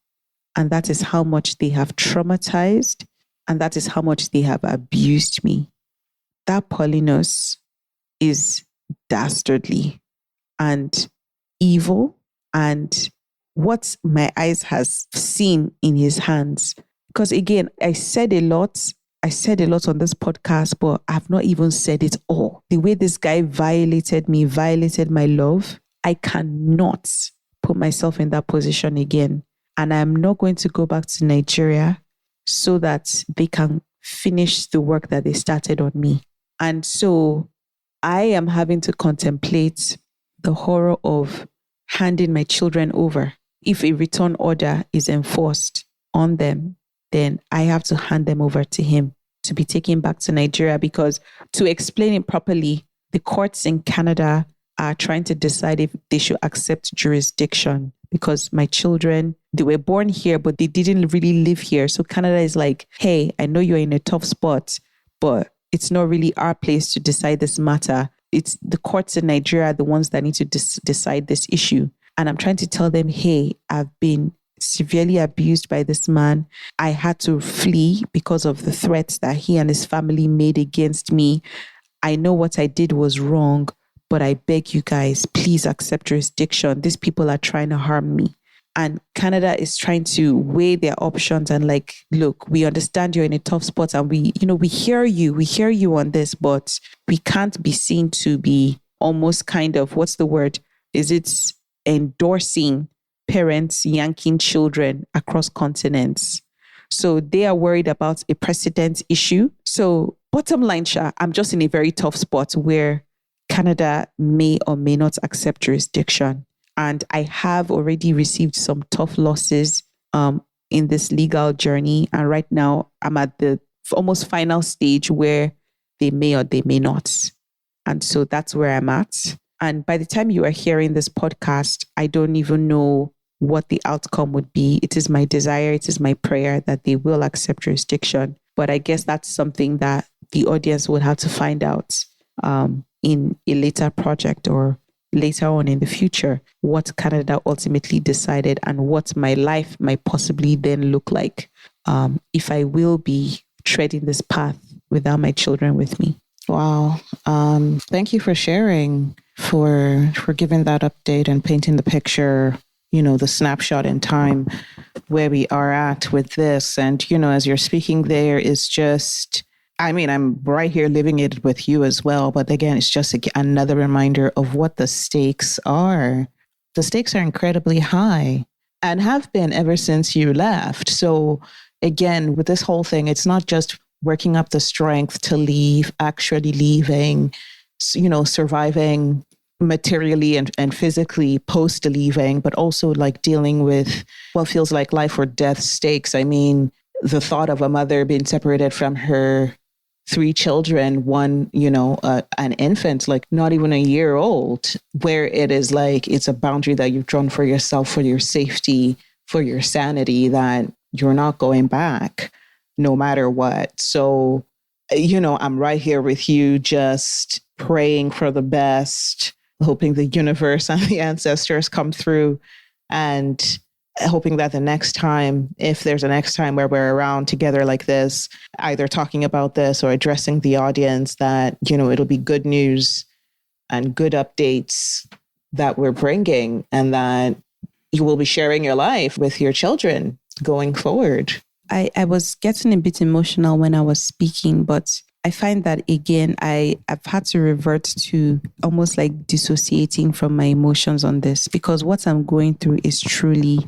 and that is how much they have traumatized, and that is how much they have abused me. That Paulinus is dastardly and evil, and what my eyes has seen in his hands. Because again, I said a lot on this podcast, but I've not even said it all. The way this guy violated me, violated my love, I cannot put myself in that position again. And I'm not going to go back to Nigeria so that they can finish the work that they started on me. And so I am having to contemplate the horror of handing my children over. If a return order is enforced on them, then I have to hand them over to him to be taken back to Nigeria, because to explain it properly, the courts in Canada are trying to decide if they should accept jurisdiction, because my children, they were born here, but they didn't really live here. So Canada is like, hey, I know you're in a tough spot, but it's not really our place to decide this matter. it's the courts in Nigeria, the ones that need to decide this issue. And I'm trying to tell them, hey, I've been severely abused by this man. I had to flee because of the threats that he and his family made against me. I know what I did was wrong, but I beg you guys, please accept jurisdiction. These people are trying to harm me. And Canada is trying to weigh their options and like, look, we understand you're in a tough spot and we hear you on this, but we can't be seen to be almost kind of, what's the word? Is it endorsing parents yanking children across continents? So they are worried about a precedent issue. So bottom line, Sha, I'm just in a very tough spot where Canada may or may not accept jurisdiction. And I have already received some tough losses in this legal journey. And right now I'm at the almost final stage where they may or they may not. And so that's where I'm at. And by the time you are hearing this podcast, I don't even know what the outcome would be. It is my desire, it is my prayer that they will accept jurisdiction. But I guess that's something that the audience will have to find out in a later project or later on in the future, what Canada ultimately decided and what my life might possibly then look like if I will be treading this path without my children with me. Wow. Thank you for sharing, for giving that update and painting the picture, the snapshot in time where we are at with this. And, as you're speaking there is just, I'm right here living it with you as well. But again, it's just another reminder of what the stakes are. The stakes are incredibly high and have been ever since you left. So again, with this whole thing, it's not just working up the strength to leave, actually leaving, surviving materially and physically post leaving, but also like dealing with what feels like life or death stakes. The thought of a mother being separated from her 3 children, one, an infant, like not even a year old, where it is like, it's a boundary that you've drawn for yourself, for your safety, for your sanity, that you're not going back no matter what. So, I'm right here with you, just praying for the best, hoping the universe and the ancestors come through, and hoping that the next time, if there's a next time where we're around together like this, either talking about this or addressing the audience, that, it'll be good news and good updates that we're bringing, and that you will be sharing your life with your children going forward. I was getting a bit emotional when I was speaking, but I find that again, I've had to revert to almost like dissociating from my emotions on this, because what I'm going through is truly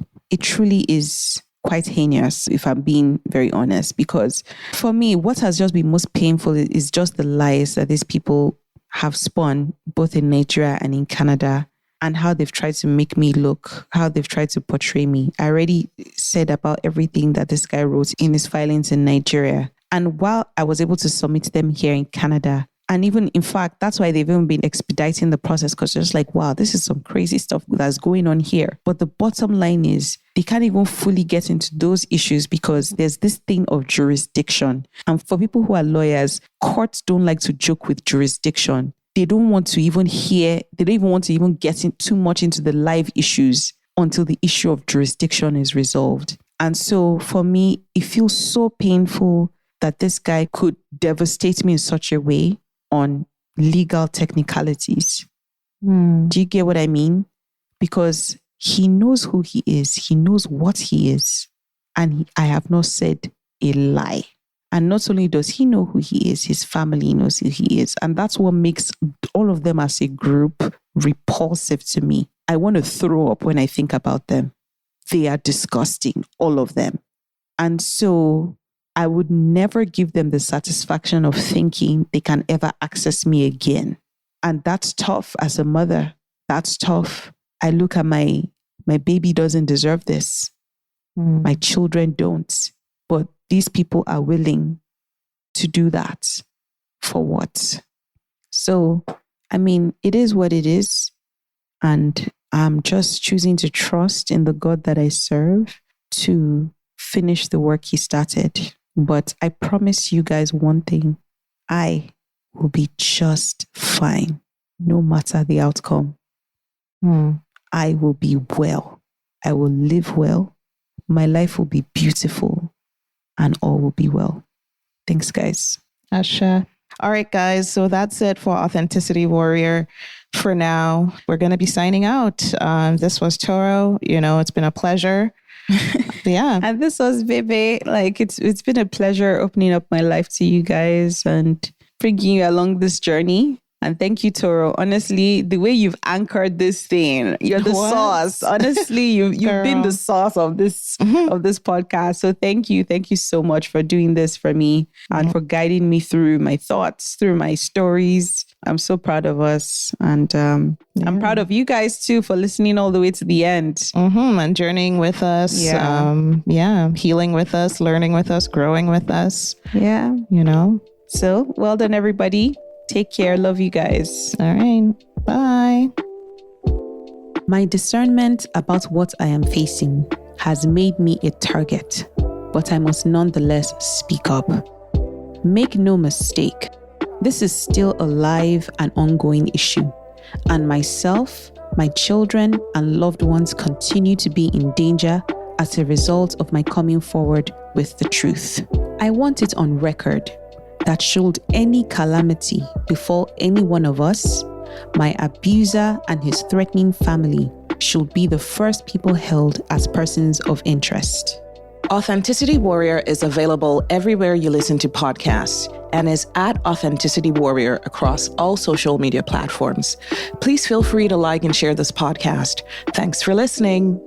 quite heinous, if I'm being very honest. Because for me, what has just been most painful is just the lies that these people have spun, both in Nigeria and in Canada, and how they've tried to make me look, how they've tried to portray me. I already said about everything that this guy wrote in his filings in Nigeria. And while I was able to submit them here in Canada, and even, in fact, that's why they've even been expediting the process, because they're just like, wow, this is some crazy stuff that's going on here. But the bottom line is they can't even fully get into those issues because there's this thing of jurisdiction. And for people who are lawyers, courts don't like to joke with jurisdiction. They don't want to even get in too much into the live issues until the issue of jurisdiction is resolved. And so for me, it feels so painful that this guy could devastate me in such a way on legal technicalities. Do you get what I mean? Because he knows who he is. He knows what he is. And I have not said a lie. And not only does he know who he is, his family knows who he is. And that's what makes all of them as a group repulsive to me. I want to throw up when I think about them. They are disgusting, all of them. And so I would never give them the satisfaction of thinking they can ever access me again. And that's tough as a mother. That's tough. I look at my baby doesn't deserve this. My children don't. But these people are willing to do that. For what? So, it is what it is. And I'm just choosing to trust in the God that I serve to finish the work he started. But I promise you guys one thing, I will be just fine. no matter the outcome. I will be well. I will live well. My life will be beautiful and all will be well. Thanks, guys. Asha. All right, guys. So that's it for Authenticity Warrior. For now, we're going to be signing out. This was Toro. It's been a pleasure. Yeah. And this was Bebe. It's been a pleasure opening up my life to you guys and bringing you along this journey. And thank you, Toro. Honestly, the way you've anchored this thing, you're the sauce. Honestly, you've been the sauce of this podcast. So thank you so much for doing this for me and for guiding me through my thoughts, through my stories. I'm so proud of us, and I'm proud of you guys too for listening all the way to the end and journeying with us. Healing with us, learning with us, growing with us. Yeah, So well done, everybody. Take care. Love you guys. All right. Bye. My discernment about what I am facing has made me a target, but I must nonetheless speak up. Make no mistake, this is still a live and ongoing issue, and myself, my children, and loved ones continue to be in danger as a result of my coming forward with the truth. I want it on record that should any calamity befall any one of us, my abuser and his threatening family should be the first people held as persons of interest. Authenticity Warrior is available everywhere you listen to podcasts and is at Authenticity Warrior across all social media platforms. Please feel free to like and share this podcast. Thanks for listening.